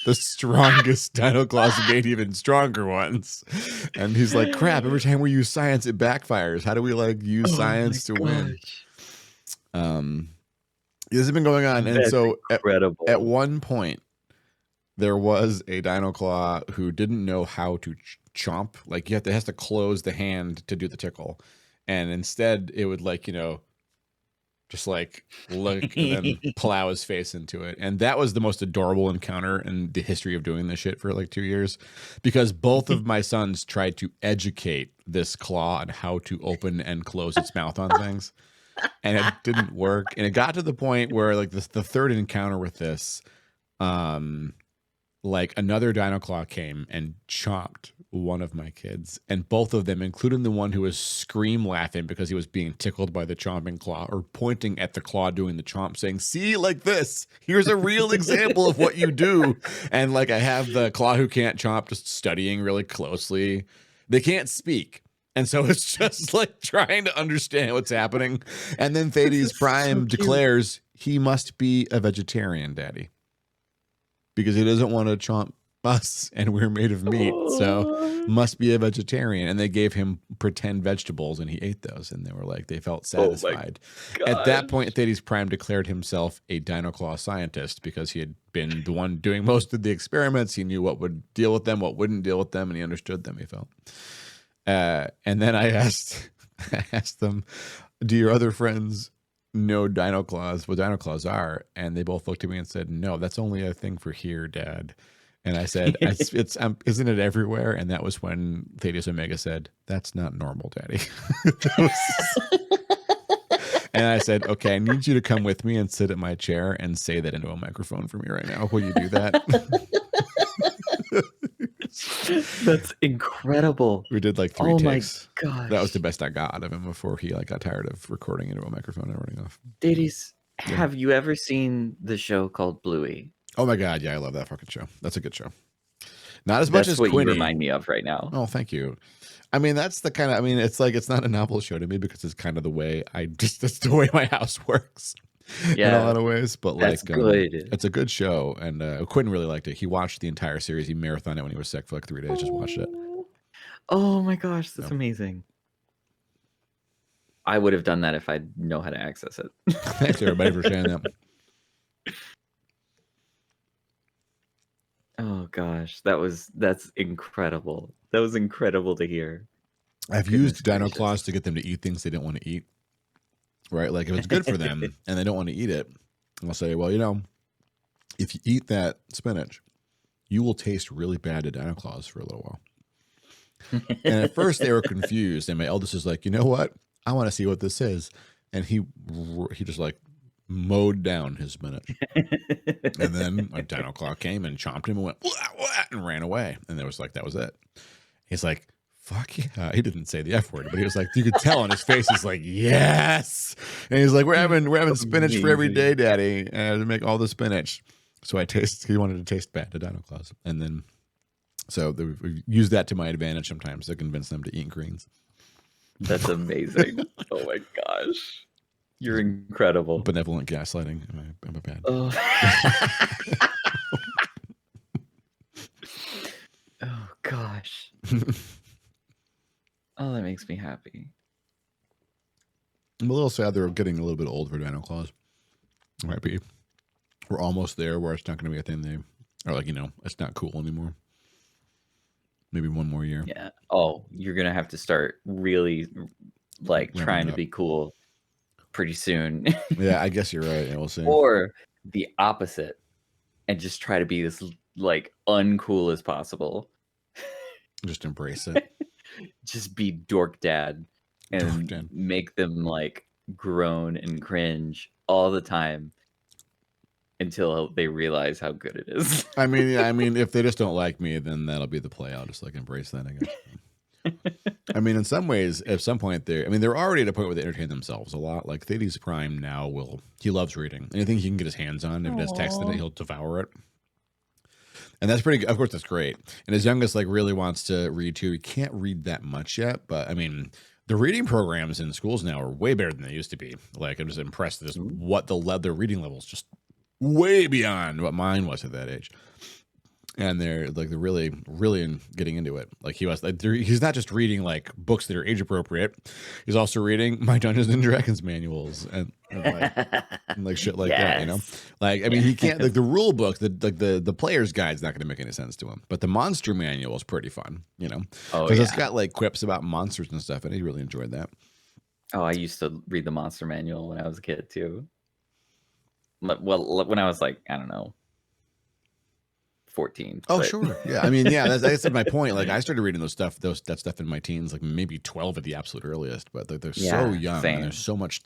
the strongest Dino Claws made even stronger ones. And he's like, crap, every time we use science, it backfires. How do we like use science to win? This has been going on. And so at one point, there was a Dino Claw who didn't know how to chomp. Like it has to close the hand to do the tickle. And instead it would like, just like look and then plow his face into it. And that was the most adorable encounter in the history of doing this shit for like 2 years, because both of my sons tried to educate this claw on how to open and close its mouth on things. And it didn't work. And it got to the point where like the third encounter with this, like another Dino Claw came and chomped one of my kids, and both of them, including the one who was scream laughing because he was being tickled by the chomping claw, or pointing at the claw doing the chomp saying, see, like this, here's a real example of what you do. And like I have the claw who can't chomp just studying really closely. They can't speak, and so it's just like trying to understand what's happening. And then Thades Prime declares he must be a vegetarian, daddy, because he doesn't want to chomp us, and we're made of meat, so must be a vegetarian. And they gave him pretend vegetables, and he ate those, and they felt satisfied. At that point, Thades Prime declared himself a Dino Claw scientist, because he had been the one doing most of the experiments. He knew what would deal with them, what wouldn't deal with them, and he understood them, he felt. And then I asked them, do your other friends know Dino Claws, what Dino Claws are? And they both looked at me and said, no, that's only a thing for here, Dad. And I said, isn't it everywhere? And that was when Thaddeus Omega said, that's not normal, Daddy. And I said, okay, I need you to come with me and sit at my chair and say that into a microphone for me right now. Will you do that? That's incredible. We did like 3 takes. Oh my gosh. That was the best I got out of him before he like got tired of recording into a microphone and running off. Thaddeus, have you ever seen the show called Bluey? Oh my God, yeah, I love that fucking show. That's a good show. Not as much as what Quinny. You remind me of right now. Oh, thank you. I mean, that's the kind of, it's like, it's not a novel show to me because it's kind of the way that's the way my house works. Yeah, in a lot of ways. But that's like, good. It's a good show, and Quentin really liked it. He watched the entire series. He marathoned it when he was sick for like 3 days. Just watched it. Oh my gosh, that's amazing. I would have done that if I know how to access it. Thanks everybody for sharing that. Oh gosh, that's incredible. That was incredible to hear. I've used Dino Claws to get them to eat things they didn't want to eat. Right? Like if it's good for them and they don't want to eat it, I'll say, well, if you eat that spinach, you will taste really bad to Dino Claws for a little while. And at first they were confused, and my eldest is like, you know what? I want to see what this is. And he just like mowed down his spinach. And then a Dino Claw came and chomped him and went, wah, wah, and ran away. And that was it. He's like, fuck yeah. He didn't say the F word, but he was like, you could tell on his face, he's like, yes. And he's like, we're having spinach for every day, Daddy, to make all the spinach. So he wanted to taste bad to Dino Claws. And then, so we use that to my advantage sometimes to convince them to eat greens. That's amazing. Oh my gosh. You're incredible. Benevolent gaslighting. I'm a bad. Oh. Oh gosh. Oh, that makes me happy. I'm a little sad they're getting a little bit old for Dino Claws. Might be. We're almost there where it's not going to be a thing they, or like, it's not cool anymore. Maybe one more year. Yeah. Oh, you're going to have to start really like trying to be cool pretty soon. Yeah, I guess you're right. Yeah, we'll see. Or the opposite and just try to be this like uncool as possible. Just embrace it. Just be dork dad and make them like groan and cringe all the time until they realize how good it is. I mean, if they just don't like me, then that'll be the play. I'll just like embrace that, I guess. I mean, in some ways, at some point they're already at a point where they entertain themselves a lot. Like Thades Prime now he loves reading. Anything he can get his hands on, if it has text in it, he'll devour it. And that's pretty good. Of course, that's great. And his youngest like really wants to read too. He can't read that much yet, but I mean, the reading programs in schools now are way better than they used to be. Like, I'm just impressed at just what their reading levels just way beyond what mine was at that age. And they're really, really getting into it. Like he's not just reading like books that are age appropriate. He's also reading my Dungeons and Dragons manuals and like shit like that. Like, I mean, he can't like the rule book, the player's guide's not going to make any sense to him. But the monster manual is pretty fun, because it's got like quips about monsters and stuff, and he really enjoyed that. Oh, I used to read the monster manual when I was a kid too. Well, when I was like, I don't know, 14. Oh, sure. Yeah. I mean, yeah, that's my point. Like I started reading that stuff in my teens, like maybe 12 at the absolute earliest, but they're so young and there's so much.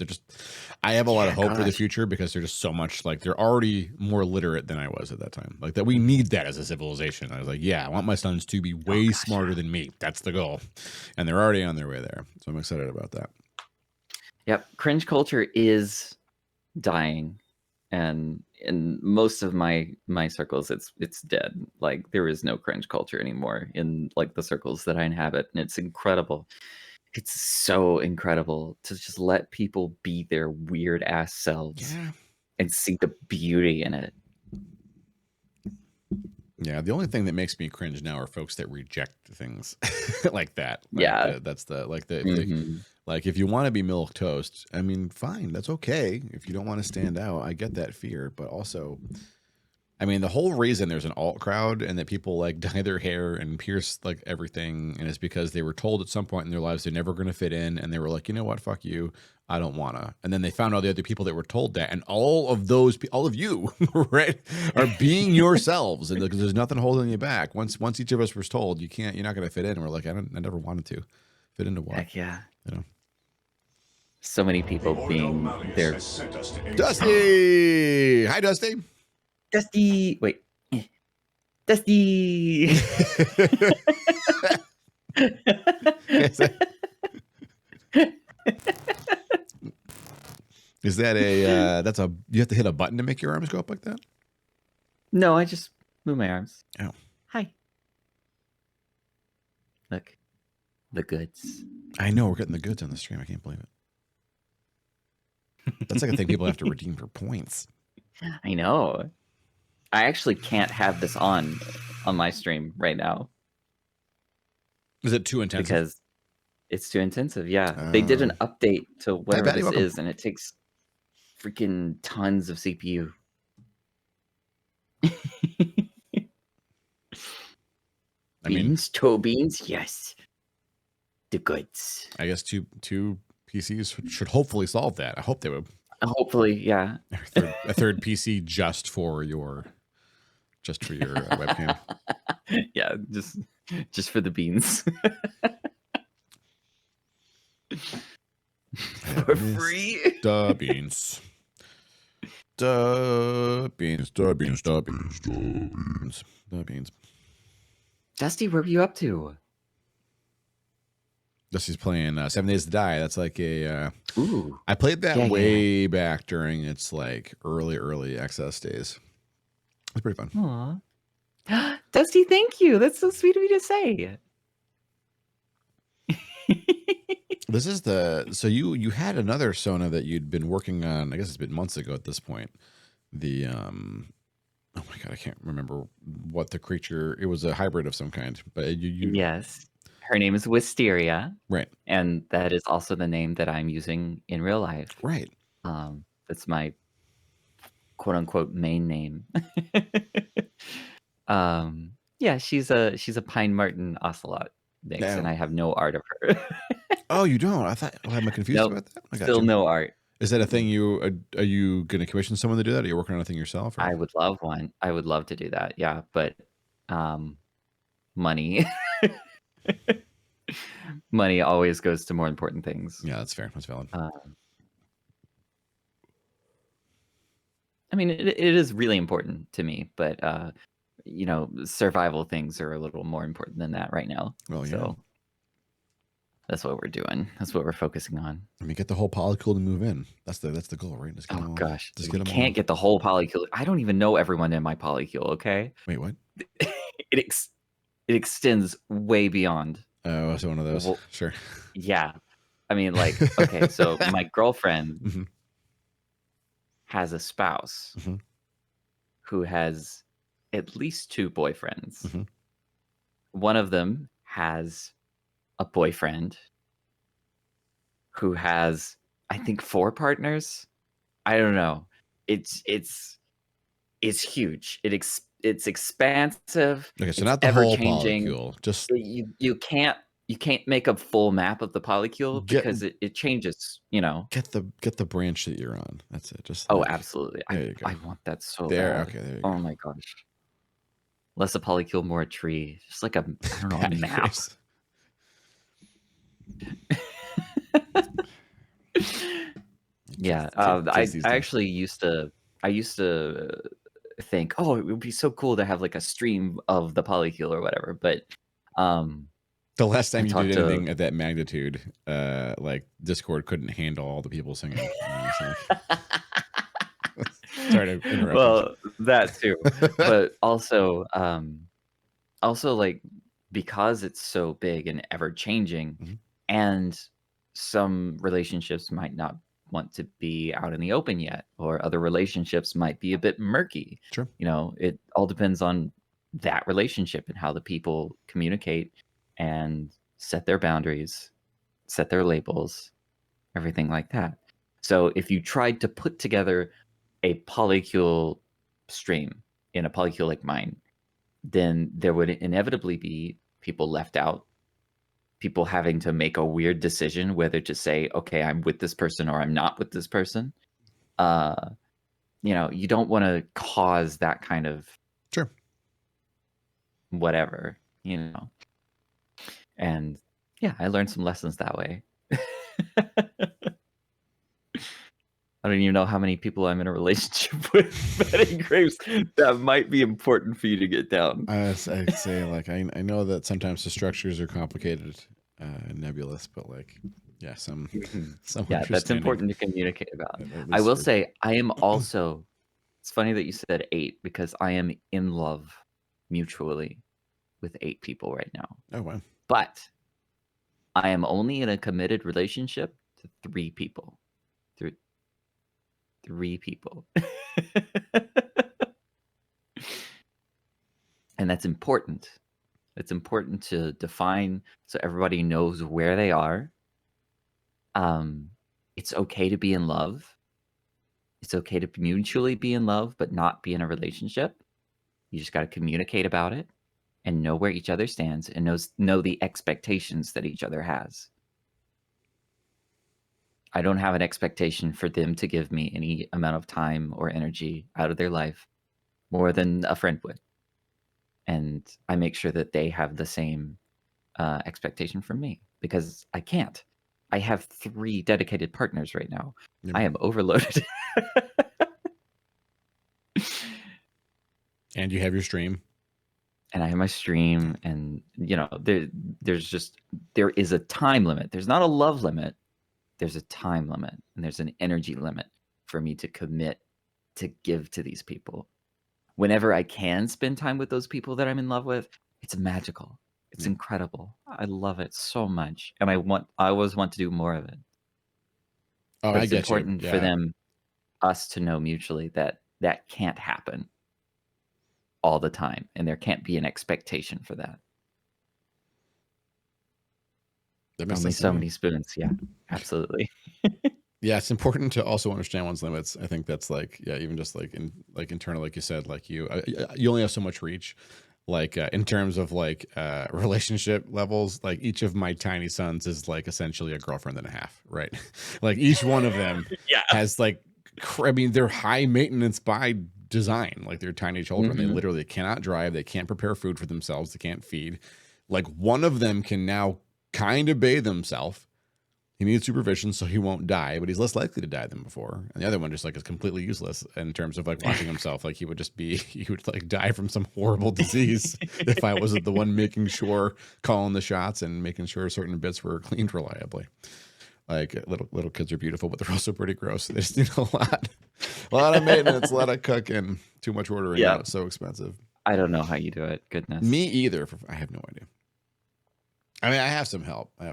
I have a lot of hope for the future because they're just so much like they're already more literate than I was at that time. Like that we need that as a civilization. I was like, yeah, I want my sons to be way smarter than me. That's the goal. And they're already on their way there. So I'm excited about that. Yep. Cringe culture is dying. And in most of my circles, it's dead. Like there is no cringe culture anymore in like the circles that I inhabit, and it's incredible. It's so incredible to just let people be their weird ass selves and see the beauty in it. Yeah, the only thing that makes me cringe now are folks that reject things like that. Like that's like if you want to be milquetoast, I mean, fine, that's okay. If you don't want to stand out, I get that fear, but also, I mean, the whole reason there's an alt crowd and that people like dye their hair and pierce like everything, and it's because they were told at some point in their lives they're never going to fit in, and they were like, you know what, fuck you, I don't wanna. And then they found all the other people that were told that, and all of you, right, are being yourselves, and because there's nothing holding you back. Once each of us was told you're not going to fit in, and we're like, I never wanted to fit into what. Heck yeah, So many people being there. Dusty, hi Dusty. Dusty, wait, Dusty. Is that you have to hit a button to make your arms go up like that? No, I just move my arms. Oh. Hi. Look, the goods. I know, we're getting the goods on the stream. I can't believe it. That's like a thing people have to redeem for points. I know. I actually can't have this on my stream right now. Is it too intensive? Because it's too intensive, yeah. They did an update to whatever this is, and it takes freaking tons of CPU. Toe beans, yes. The goods. I guess two PCs should hopefully solve that. I hope they would. Hopefully, yeah. A third PC just for your webcam. Yeah, just for the beans. For free. The beans. The beans. The beans. The beans. The beans. The beans. Dusty, where were you up to? Dusty's playing 7 Days to Die. That's like a. Ooh. I played that way back during its like early access days. It's pretty fun. Aw. Dusty, thank you. That's so sweet of you to say. This is so you had another Sona that you'd been working on. I guess it's been months ago at this point. The oh my god, I can't remember what the creature. It was a hybrid of some kind, but you yes, Her name is Wisteria, Right. and that is also the name that I'm using in real life. Right. That's my quote unquote main name. Yeah, she's a Pine Marten Ocelot mix, and I have no art of her. Oh, you don't? I thought. Am I confused Nope, about that? I got still you. no art. Is that a thing are you going to commission someone to do that? Are you working on a thing yourself? Or? I would love one. I would love to do that. Yeah, but money. Money always goes to more important things. Yeah, that's fair. That's valid. I mean, it is really important to me, but you know, survival things are a little more important than that right now. Well, yeah. So that's what we're doing. That's what we're focusing on. I mean, get the whole polycule to move in. That's the goal, right? Just get Oh them all, gosh, just we get them can't all. get the whole polycule. I don't even know everyone in my polycule. Okay. Wait, what? It extends way beyond. Oh, so one of those. Well, sure. Yeah. I mean, like, okay, so my girlfriend Mhm. has a spouse Mhm. who has at least 2 boyfriends. Mhm. One of them has a boyfriend who has, I think, 4 partners. I don't know. It's huge. It's expansive. Okay, so It's not the ever whole changing. polycule. Just You can't make a full map of the polycule Get- because it changes, you know. get the branch that you're on. That's it. Just Oh, like, absolutely. there you go. I want that so There. bad. Okay. There you Oh go. my gosh. Less a polycule, more a tree. Just like I don't know, a Patty map. Chris. Yeah. Kids these I days. actually used to think, oh, it would be so cool to have like a stream of the polycule or whatever. But The last time you talked did to- anything at that magnitude, like Discord couldn't handle all the people singing. You know, so sorry to interrupt. Well, that too. But also like, because it's so big and ever changing, Mhm. and some relationships might not want to be out in the open yet, or other relationships might be a bit murky. Sure. You know, it all depends on that relationship and how the people communicate and set their boundaries, set their labels, everything like that. So if you tried to put together a polycule stream in a polycule like mine, then there would inevitably be people left out, people having to make a weird decision whether to say, okay, I'm with this person or I'm not with this person. You know, you don't want to cause that kind of Sure. whatever, you know. And yeah, I learned some lessons that way. I don't even know how many people I'm in a relationship with, Betty Graves. That might be important for you to get down. I'd say, like, I know that sometimes the structures are complicated and nebulous, but like, yeah, some Yeah, that's understanding. important to communicate about. At I least will for- say, I am also, it's funny that you said 8, because I am in love mutually with 8 people right now. Oh wow. But I am only in a committed relationship to 3 people. 3 people. And that's important. It's important to define so everybody knows where they are. It's okay to be in love. It's okay to mutually be in love, but not be in a relationship. You just got to communicate about it and know where each other stands and know the expectations that each other has. I don't have an expectation for them to give me any amount of time or energy out of their life more than a friend would. And I make sure that they have the same expectation from me, because I can't. I have 3 dedicated partners right now. Yep. I am overloaded. And you have your stream. And I have my stream, and you know, there is a time limit. There's not a love limit. There's a time limit, and there's an energy limit for me to commit to give to these people. Whenever I can spend time with those people that I'm in love with, it's magical. It's incredible. I love it so much, and I always want to do more of it. Oh, But I it's get important you. for Yeah. us to know mutually that that can't happen all the time, and there can't be an expectation for that. That makes Only sense to so me. many spoons. Yeah, absolutely. Yeah, it's important to also understand one's limits. I think that's like, yeah, even just like internal, like you said, like you only have so much reach. Like in terms of like relationship levels, like each of my tiny sons is like essentially a girlfriend and a half, right? Like each one of them has like, I mean, they're high maintenance by design. Like they're tiny children. They literally cannot drive. They can't prepare food for themselves. They can't feed. Like one of them can now kind of bathe himself. He needs supervision so he won't die, but he's less likely to die than before. And the other one just like is completely useless in terms of like washing himself. Like he would like die from some horrible disease if I wasn't the one making sure, calling the shots and making sure certain bits were cleaned reliably. Like little kids are beautiful, but they're also pretty gross. They just need a lot of maintenance, a lot of cooking, too much ordering out. So expensive. I don't know how you do it. Goodness. Me either. I have no idea. I mean, I have some help. I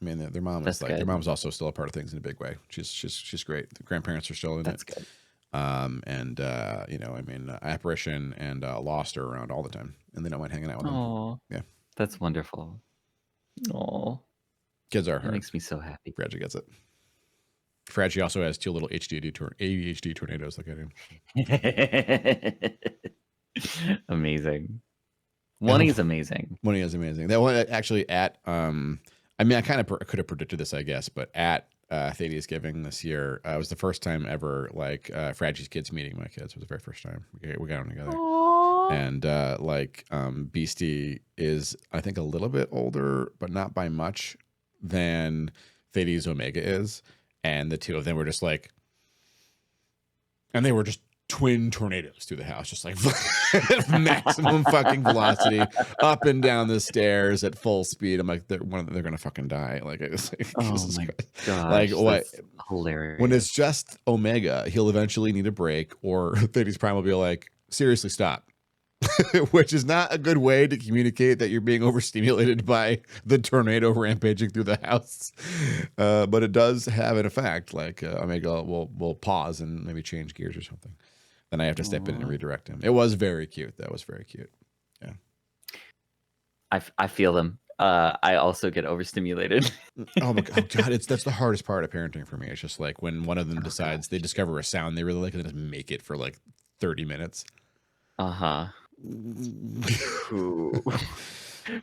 mean, their mom is like, their mom's also still a part of things in a big way. She's great. The grandparents are still in it. That's good. And you know, I mean, apparition and Lost are around all the time, and they don't mind hanging out with them. Oh, yeah, that's wonderful. Oh, kids are hard. That makes me so happy. Fradgy gets it. Fradgy also has 2 little ADHD tornadoes like I do. Amazing. Money is amazing. Money is amazing. That one actually at I mean, I kind of could have predicted this, I guess, but at Thadeshammer this year, it was the first time ever, like, Fradgy's kids meeting my kids. It was the very first time we got them together. Aww. And Beastie is, I think, a little bit older, but not by much, than Thades Omega is. And the two of them were just like, and they were just twin tornadoes through the house, just like maximum fucking velocity up and down the stairs at full speed. I'm like, they're gonna fucking die. Like, I was like, oh my god, like what? Hilarious. When it's just Omega, he'll eventually need a break, or Thaddeus Prime will be like, seriously, stop. Which is not a good way to communicate that you're being overstimulated by the tornado rampaging through the house. But it does have an effect. Like Omega will pause and maybe change gears or something. Then I have to step in and redirect him. It was very cute. That was very cute. Yeah. I feel them. I also get overstimulated. Oh my god, that's the hardest part of parenting for me. It's just like when one of them decides they discover a sound they really like and they just make it for like 30 minutes.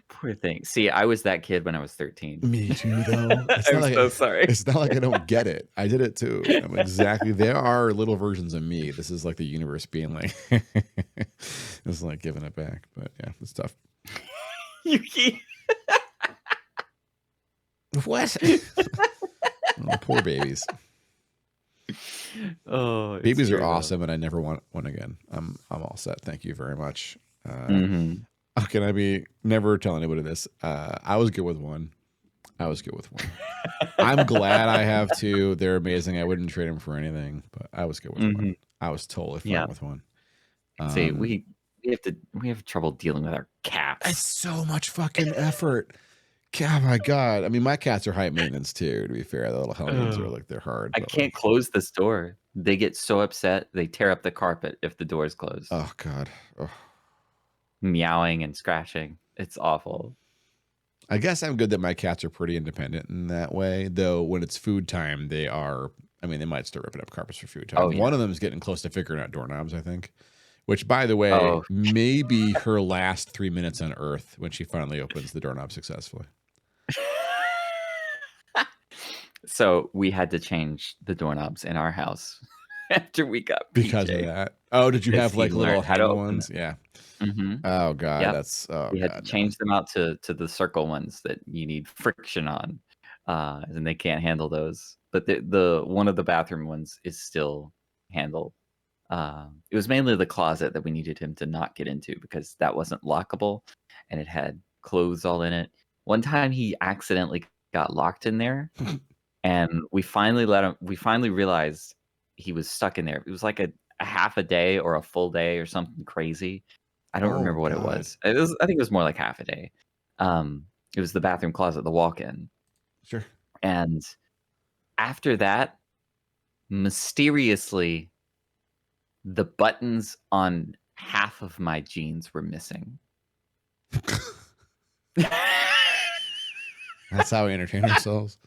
Poor thing. See, I was that kid when I was 13. Me too, though. I'm so sorry. It's not like I don't get it. I did it too. I'm exactly. There are little versions of me. This is like the universe being like, it's like giving it back. But yeah, it's tough. Yuki. What? Oh, poor babies. Oh, babies are awesome, and I never want one again. I'm all set. Thank you very much. How can I be? Never tell anybody this. I was good with one. I'm glad I have 2. They're amazing. I wouldn't trade them for anything, but I was good with one. I was totally fine with one. See, we have trouble dealing with our cats. It's so much fucking effort. Oh my god! I mean, my cats are high maintenance too. To be fair, the little hellions are like they're hard. I can't close this door. They get so upset they tear up the carpet if the door is closed. Oh god. Oh. Meowing and scratching. It's awful. I guess I'm good that my cats are pretty independent in that way. Though when it's food time, they are. I mean, they might start ripping up carpets for food time. One of them is getting close to figuring out doorknobs, I think. Which, by the way, may be her last 3 minutes on Earth when she finally opens the doorknob successfully. So we had to change the doorknobs in our house after we got because of that. Oh, did you have like little handle ones? Yeah. Oh god, that's we had to change them out to the circle ones that you need friction on, and they can't handle those. But the one of the bathroom ones is still handled. It was mainly the closet that we needed him to not get into because that wasn't lockable, and it had clothes all in it. One time he accidentally got locked in there, and we finally let him. We finally realized he was stuck in there. It was like a half a day or a full day or something crazy. I don't remember what it was. I think it was more like half a day. It was the bathroom closet, the walk-in. Sure. And after that, mysteriously, the buttons on half of my jeans were missing. That's how we entertain ourselves.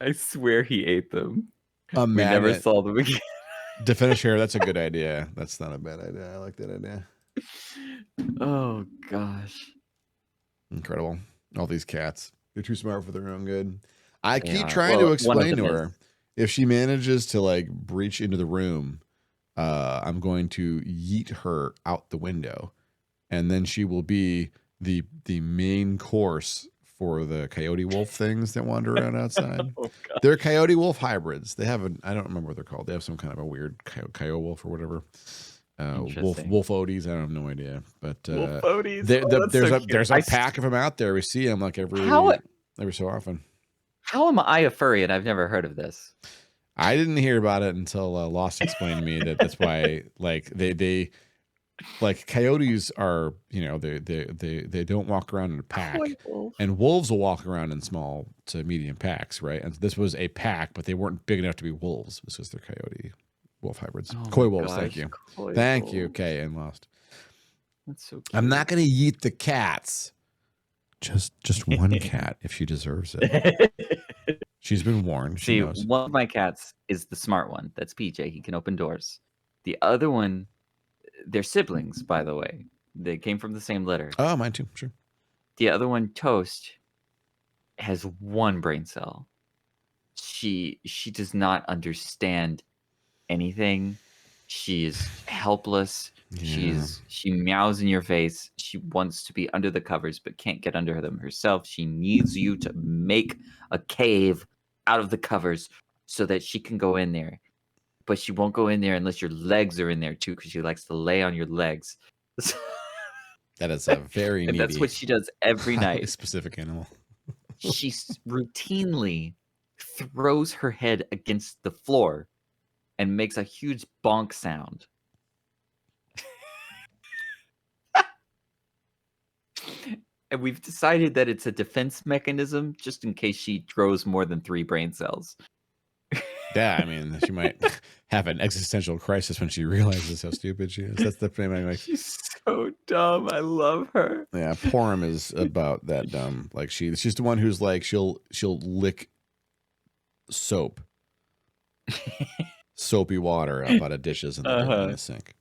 I swear he ate them. A We never magnet saw them again. to finish here. That's a good idea. That's not a bad idea. I like that idea. Oh gosh. Incredible. All these cats. They're too smart for their own good. I They keep are. trying Well, to one of explain to them her is. if she manages to like breach into the room, I'm going to yeet her out the window, and then she will be the main course for the coyote wolf things that wander around outside. Oh god. They're coyote wolf hybrids. They have I don't remember what they're called. They have some kind of a weird coyote wolf or whatever. Interesting. Wolf Odies. I have no idea, but Wolf Odies. Oh, that's there's so a cute. there's a pack of them out there. We see them like every so often. How am I a furry and I've never heard of this? I didn't hear about it until Lost explained to me that's why like they like coyotes are, you know, they don't walk around in a pack, and wolves will walk around in small to medium packs, right? And this was a pack, but they weren't big enough to be wolves. This was their coyote wolf hybrids. Oh Coy my wolves, gosh, thank you. coy Thank you, wolves. Kay and Lost. That's so cute. I'm not gonna yeet the cats. Just one cat if she deserves it. She's been warned. She See, knows. one of my cats is the smart one. That's PJ. He can open doors. The other one, they're siblings, by the way. They came from the same litter. Oh, mine too. Sure. The other one, Toast, has one brain cell. She does not understand anything. She is helpless. Yeah. She meows in your face. She wants to be under the covers but can't get under them herself. She needs you to make a cave out of the covers so that she can go in there. But she won't go in there unless your legs are in there too, because she likes to lay on your legs. That is a very And needy, that's what she does every highly night. specific animal. She routinely throws her head against the floor and makes a huge bonk sound. And we've decided that it's a defense mechanism just in case she grows more than 3 brain cells. Yeah, I mean, she might have an existential crisis when she realizes how stupid she is. That's the thing. Like, She's so dumb. I love her. yeah, Porum is about that dumb. Like she's the one who's like she'll lick soap, soapy water up out of dishes in the sink,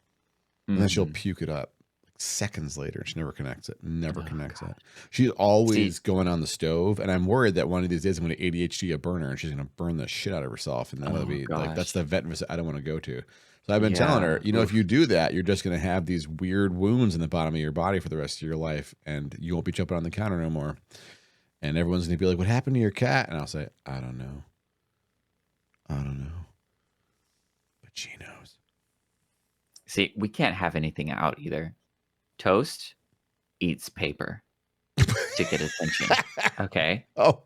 and then she'll puke it up like seconds later. She never connects it. Never connects it. She's always going on the stove, and I'm worried that one of these days I'm going to ADHD a burner, and she's going to burn the shit out of herself, and that'll be like that's the vet visit I don't want to go to. So I've been telling her, you know, if you do that, you're just going to have these weird wounds in the bottom of your body for the rest of your life, and you won't be jumping on the counter no more. And everyone's going to be like, "What happened to your cat?" And I'll say, "I don't know. I don't know." But she knows. See, we can't have anything out either. Toast eats paper to get attention. Okay. Oh.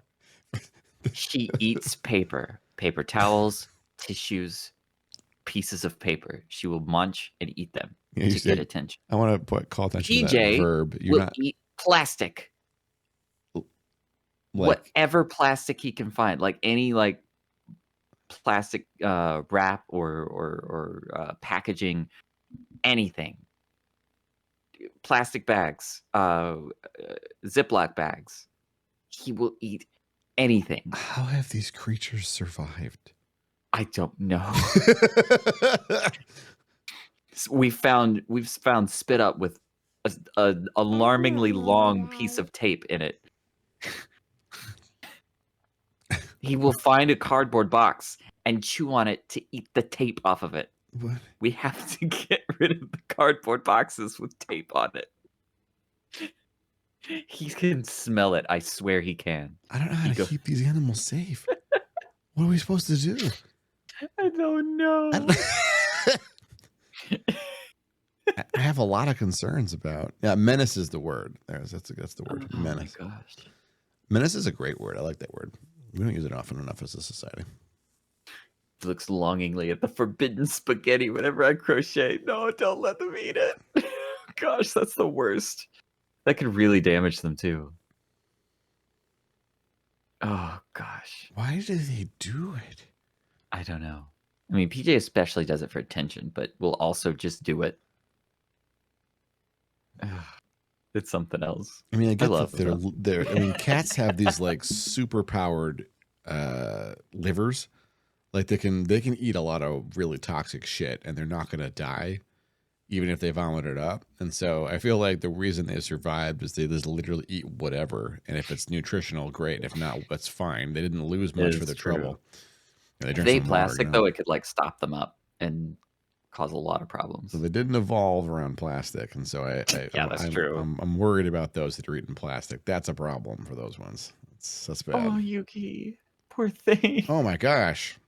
She eats paper, paper towels, tissues, pieces of paper. She will munch and eat them to get attention. I want to call attention to that PJ verb. will eat plastic. Whatever plastic he can find, like any like plastic wrap or packaging, anything. Plastic bags, Ziploc bags. He will eat anything. How have these creatures survived? I don't know. We've found spit up with an alarmingly long piece of tape in it. He will find a cardboard box and chew on it to eat the tape off of it. What? We have to get rid of the cardboard boxes with tape on it. He can smell it. I swear he can. I don't know how to keep these animals safe. What are we supposed to do? I don't know. I have a lot of concerns about. Yeah, menace is the word. That's the word. Oh Menace. my gosh. Menace is a great word. I like that word. We don't use it often enough as a society. He looks longingly at the forbidden spaghetti whenever I crochet. No, don't let them eat it. Gosh, that's the worst. That could really damage them too. Oh gosh. Why do they do it? I don't know. I mean, PJ especially does it for attention, but will also just do it. It's something else. I mean, I get love that they're I mean, cats have these like super powered livers. Like they can eat a lot of really toxic shit and they're not gonna die, even if they vomit it up. And so I feel like the reason they survived is they just literally eat whatever. And if it's nutritional, great. And if not, that's fine. They didn't lose much for the trouble. Yeah, if they plastic though, it could like stop them up and cause a lot of problems. So they didn't evolve around plastic, and so that's true. I'm worried about those that are eating plastic. That's a problem for those ones. That's bad. Oh, Yuki, poor thing. Oh my gosh.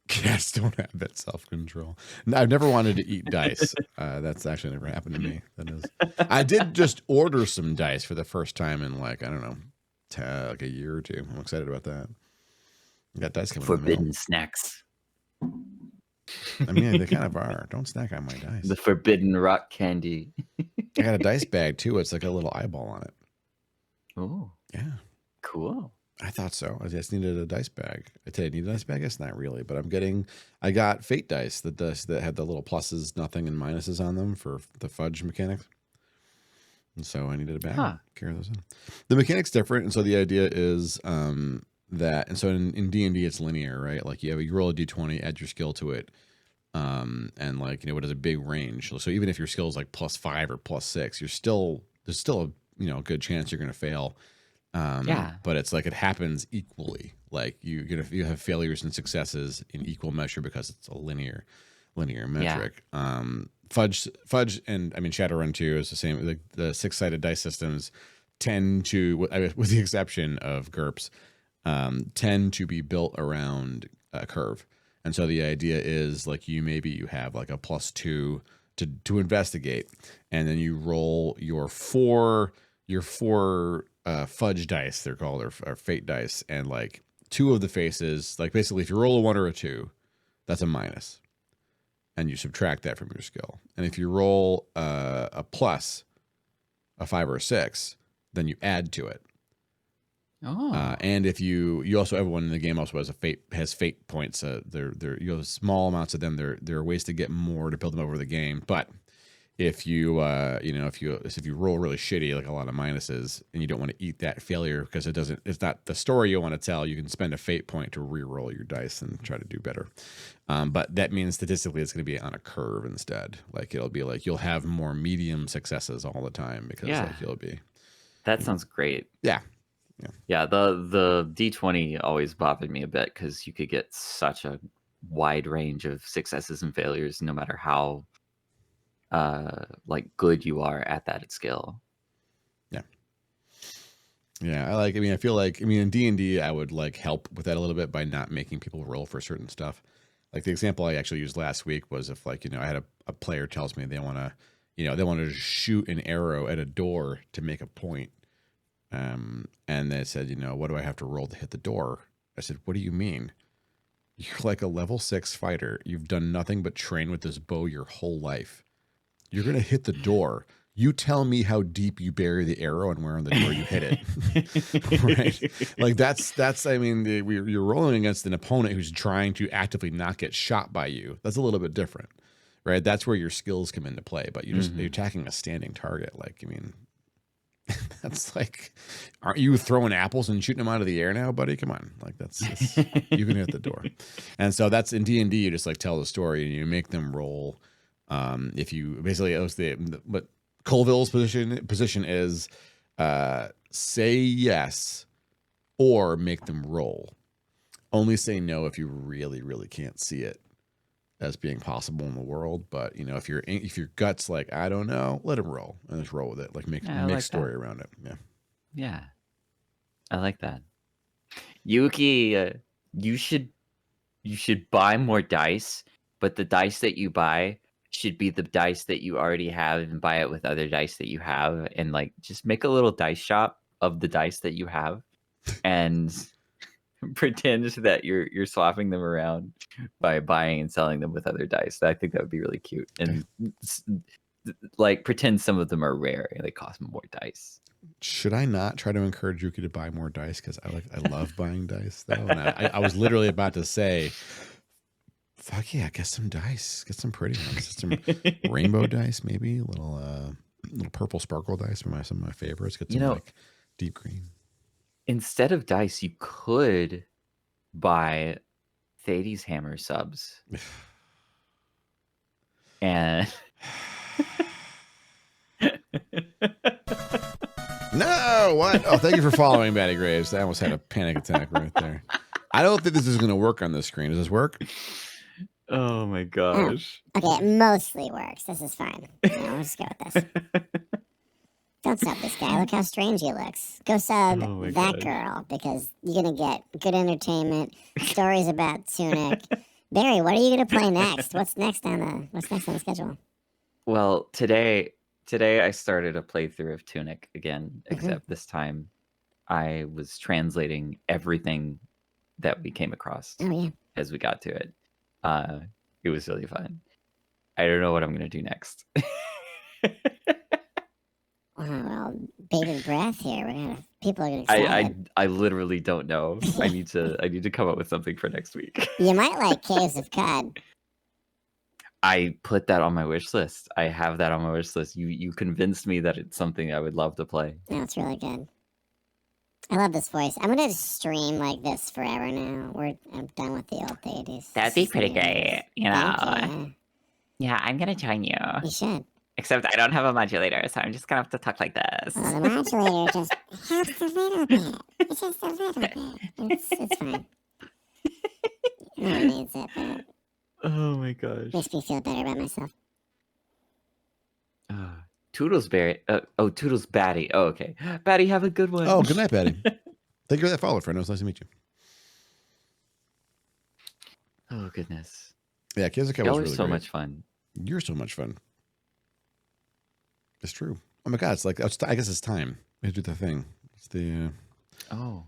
Cats don't have that self-control. No, I've never wanted to eat dice. That's actually never happened to me. That is. I did just order some dice for the first time in like, I don't know, like a year or two. I'm excited about that. I got dice coming. Forbidden snacks. I mean, they kind of are. Don't snack on my dice. The forbidden rock candy. I got a dice bag too. It's like a little eyeball on it. Oh. Yeah. Cool. I thought so. I just needed a dice bag. I tell you, I need a dice bag? It's not really, but I got fate dice, the dice that had the little pluses, nothing, and minuses on them for the fudge mechanics. And so I needed a bag. Carry those in. The mechanic's different. And so the idea is that, and so in D&D, it's linear, right? Like you roll a D20, add your skill to it. And like, it has a big range. So even if your skill is like +5 or +6, there's still a good chance you're going to fail. But it's like it happens equally. Like you have failures and successes in equal measure because it's a linear metric. Fudge, and I mean Shadowrun 2 is the same. Like the 6-sided dice systems tend to, with the exception of GURPS, tend to be built around a curve. And so the idea is like you have like a +2 to investigate, and then you roll your four fudge dice, they're called, or fate dice, and like 2 of the faces, like basically if you roll a 1 or a 2, that's a minus, and you subtract that from your skill. And if you roll a plus, a 5 or a 6, then you add to it. And if you also, everyone in the game also has fate points. You have small amounts of them. There are ways to get more to build them over the game, but if you roll really shitty, like a lot of minuses, and you don't want to eat that failure because it's not the story you want to tell, you can spend a fate point to re-roll your dice and try to do better. But that means statistically it's going to be on a curve instead. Like it'll be like you'll have more medium successes all the time because like you'll be. That sounds great. Yeah. The D20 always bothered me a bit because you could get such a wide range of successes and failures no matter how like good you are at that skill. I feel like in D&D I would like help with that a little bit by not making people roll for certain stuff. Like the example I actually used last week was if like I had a player tells me they want to shoot an arrow at a door to make a point, and they said, what do I have to roll to hit the door? I said, what do you mean? You're like a level 6 fighter. You've done nothing but train with this bow your whole life. You're going to hit the door. You tell me how deep you bury the arrow and where on the door you hit it. Right? Like you're rolling against an opponent who's trying to actively not get shot by you. That's a little bit different, right? That's where your skills come into play, but you're attacking a standing target. Like, that's like, aren't you throwing apples and shooting them out of the air now, buddy? Come on. Like you can hit the door. And so that's in D&D, you just like tell the story and you make them roll. If you basically, what Colville's position is, say yes or make them roll. Only say no if you really, really can't see it as being possible in the world. But if your gut's like, I don't know, let him roll and just roll with it. Like make story around it. Yeah, I like that. Yuki, you should buy more dice, but the dice that you buy should be the dice that you already have, and buy it with other dice that you have, and like just make a little dice shop of the dice that you have and pretend that you're swapping them around by buying and selling them with other dice. I think that would be really cute. And like pretend some of them are rare and they cost more dice. Should I not try to encourage Yuki to buy more dice? Because I love buying dice though. And I was literally about to say, Fuck yeah, get some dice. Get some pretty ones. Some rainbow dice, maybe. Little purple sparkle dice from some of my favorites. Get some like deep green. Instead of dice, you could buy Thadeshammer subs. And no, what? Oh, thank you for following, Batty Graves. I almost had a panic attack right there. I don't think this is going to work on this screen. Does this work? Oh my gosh. Okay, it mostly works. This is fine. I'll just go with this. Don't sub this guy. Look how strange he looks. Go sub that girl because you're going to get good entertainment, stories about Tunic. Barry, what are you going to play next? What's next on the schedule? Well, today I started a playthrough of Tunic again, except this time I was translating everything that we came across as we got to it. It was really fun. I don't know what I'm going to do next. Well, bated breath here. People are going to excited. I literally don't know. I need to come up with something for next week. You might like Caves of Cod. I put that on my wish list. I have that on my wish list. You convinced me that it's something I would love to play. No, it's really good. I love this voice. I'm gonna streme like this forever now. I'm done with the old 80s. That'd be pretty great, you know. You. Yeah, I'm gonna join you. You should. Except I don't have a modulator, so I'm just gonna have to talk like this. Well, the modulator just helps a little bit. It's just a little bit. It's fine. No one needs it, but Oh my gosh. makes me feel better about myself. Toodles Barry. Toodles Batty. Oh, okay. Batty, have a good one. Oh, good night, Batty. Thank you for that follow, friend. It was nice to meet you. Oh goodness. Yeah, Kids of Cat was Y'all are really so great. much fun. You're so much fun. It's true. Oh my god, it's like I guess it's time. We have to do the thing. It's the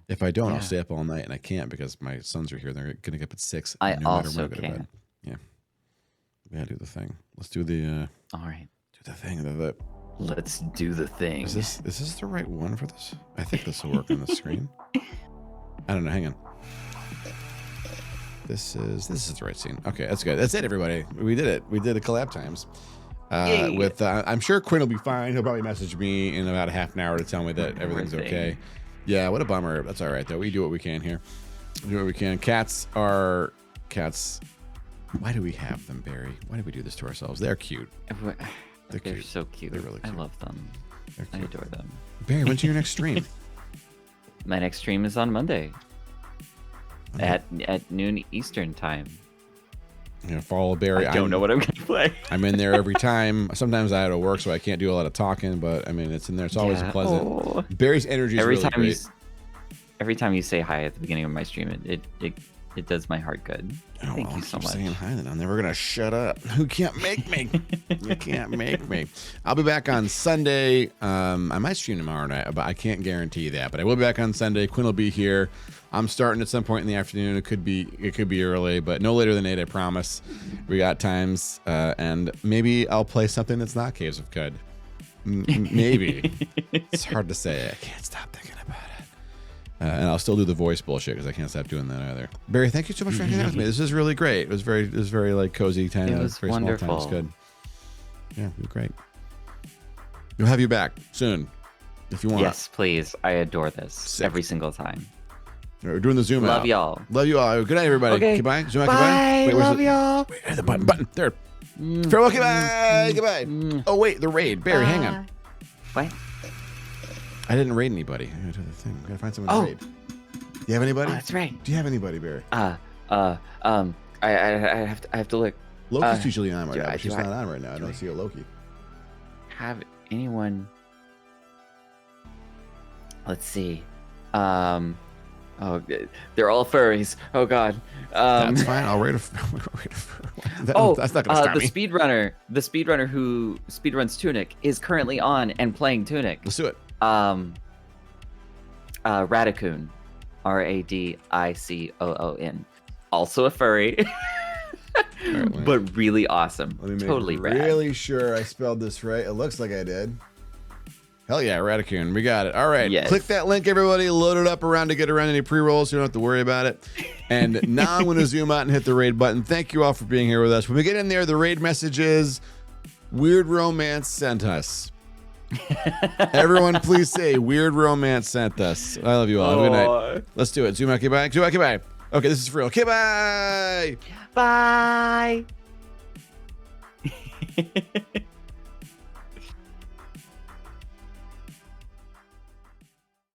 if I don't, I'll stay up all night, and I can't because my sons are here. They're gonna get up at 6. I no also matter when I go to bed. can't. Yeah, we gotta do the thing. Let's do the. All right. Do the thing. Let's do the thing. Is this the right one for this? I think this will work on the screen. I don't know. Hang on. This is the right scene. Okay, that's good. That's it, everybody. We did it. We did the collab times. With I'm sure Quinn will be fine. He'll probably message me in about a half an hour to tell me that everything's okay. Yeah, what a bummer. That's all right though. We do what we can here. We do what we can. Cats are cats. Why do we have them, Barry? Why do we do this to ourselves? They're cute. They're cute. so cute. They're really cute. I love them. I adore them. Barry, when's your next stream? My next stream is on Monday. Okay. At noon Eastern time. Yeah, follow Barry. I don't know what I'm gonna play. I'm in there every time. Sometimes I have to work, so I can't do a lot of talking. But I mean, it's in there. It's always pleasant. Oh. Barry's energy is really great. Every time you say hi at the beginning of my stream, it does my heart good. Oh, Thank you so much. Saying hi, then I'm never gonna shut up. You can't make me. You can't make me. I'll be back on Sunday. I might stream tomorrow night, but I can't guarantee that. But I will be back on Sunday. Quinn will be here. I'm starting at some point in the afternoon. It could be early, but no later than 8, I promise. We got times, and maybe I'll play something that's not Caves of Cud. Maybe. It's hard to say. I can't stop thinking about it. And I'll still do the voice bullshit because I can't stop doing that either. Barry, thank you so much for hanging out with me. This is really great. It was very like cozy time. It was very wonderful. Small time. It was good. Yeah, it was great. We'll have you back soon if you want. Yes, please. I adore this every single time. We're doing the Zoom out. Love y'all. Love you all. Good night, everybody. Okay. Goodbye. Zoom out. Bye. Goodbye. Wait, love y'all. Wait, the button. There. Farewell. Goodbye. Goodbye. Oh wait, the raid. Barry, hang on. What? I didn't raid anybody. I gotta do the thing. Gotta find someone to raid. Do you have anybody? Oh, that's right. Do you have anybody, Barry? I have to look. Loki's usually on right now. But she's not on right now. I don't see a Loki. Have anyone? Let's see. Oh, they're all furries. Oh God. That's fine. I'll raid a that's not gonna stop the me. the speedrunner who speedruns Tunic is currently on and playing Tunic. Let's do it. Radicoon, Radiccoon, also a furry, right, but really awesome. Let me make totally rad. really sure I spelled this right. It looks like I did. Hell yeah, Radicoon. We got it. All right. Yes. Click that link, everybody. Load it up around to get around any pre-rolls so you don't have to worry about it. And now I'm going to zoom out and hit the raid button. Thank you all for being here with us. When we get in there, the raid message is Weird Romance sent us. Everyone, please say Weird Romance sent us. I love you all. Have a good night. Let's do it. Zoom out. Okay, bye. Zoom out. Okay, bye. Okay, this is for real. Okay, bye. Bye.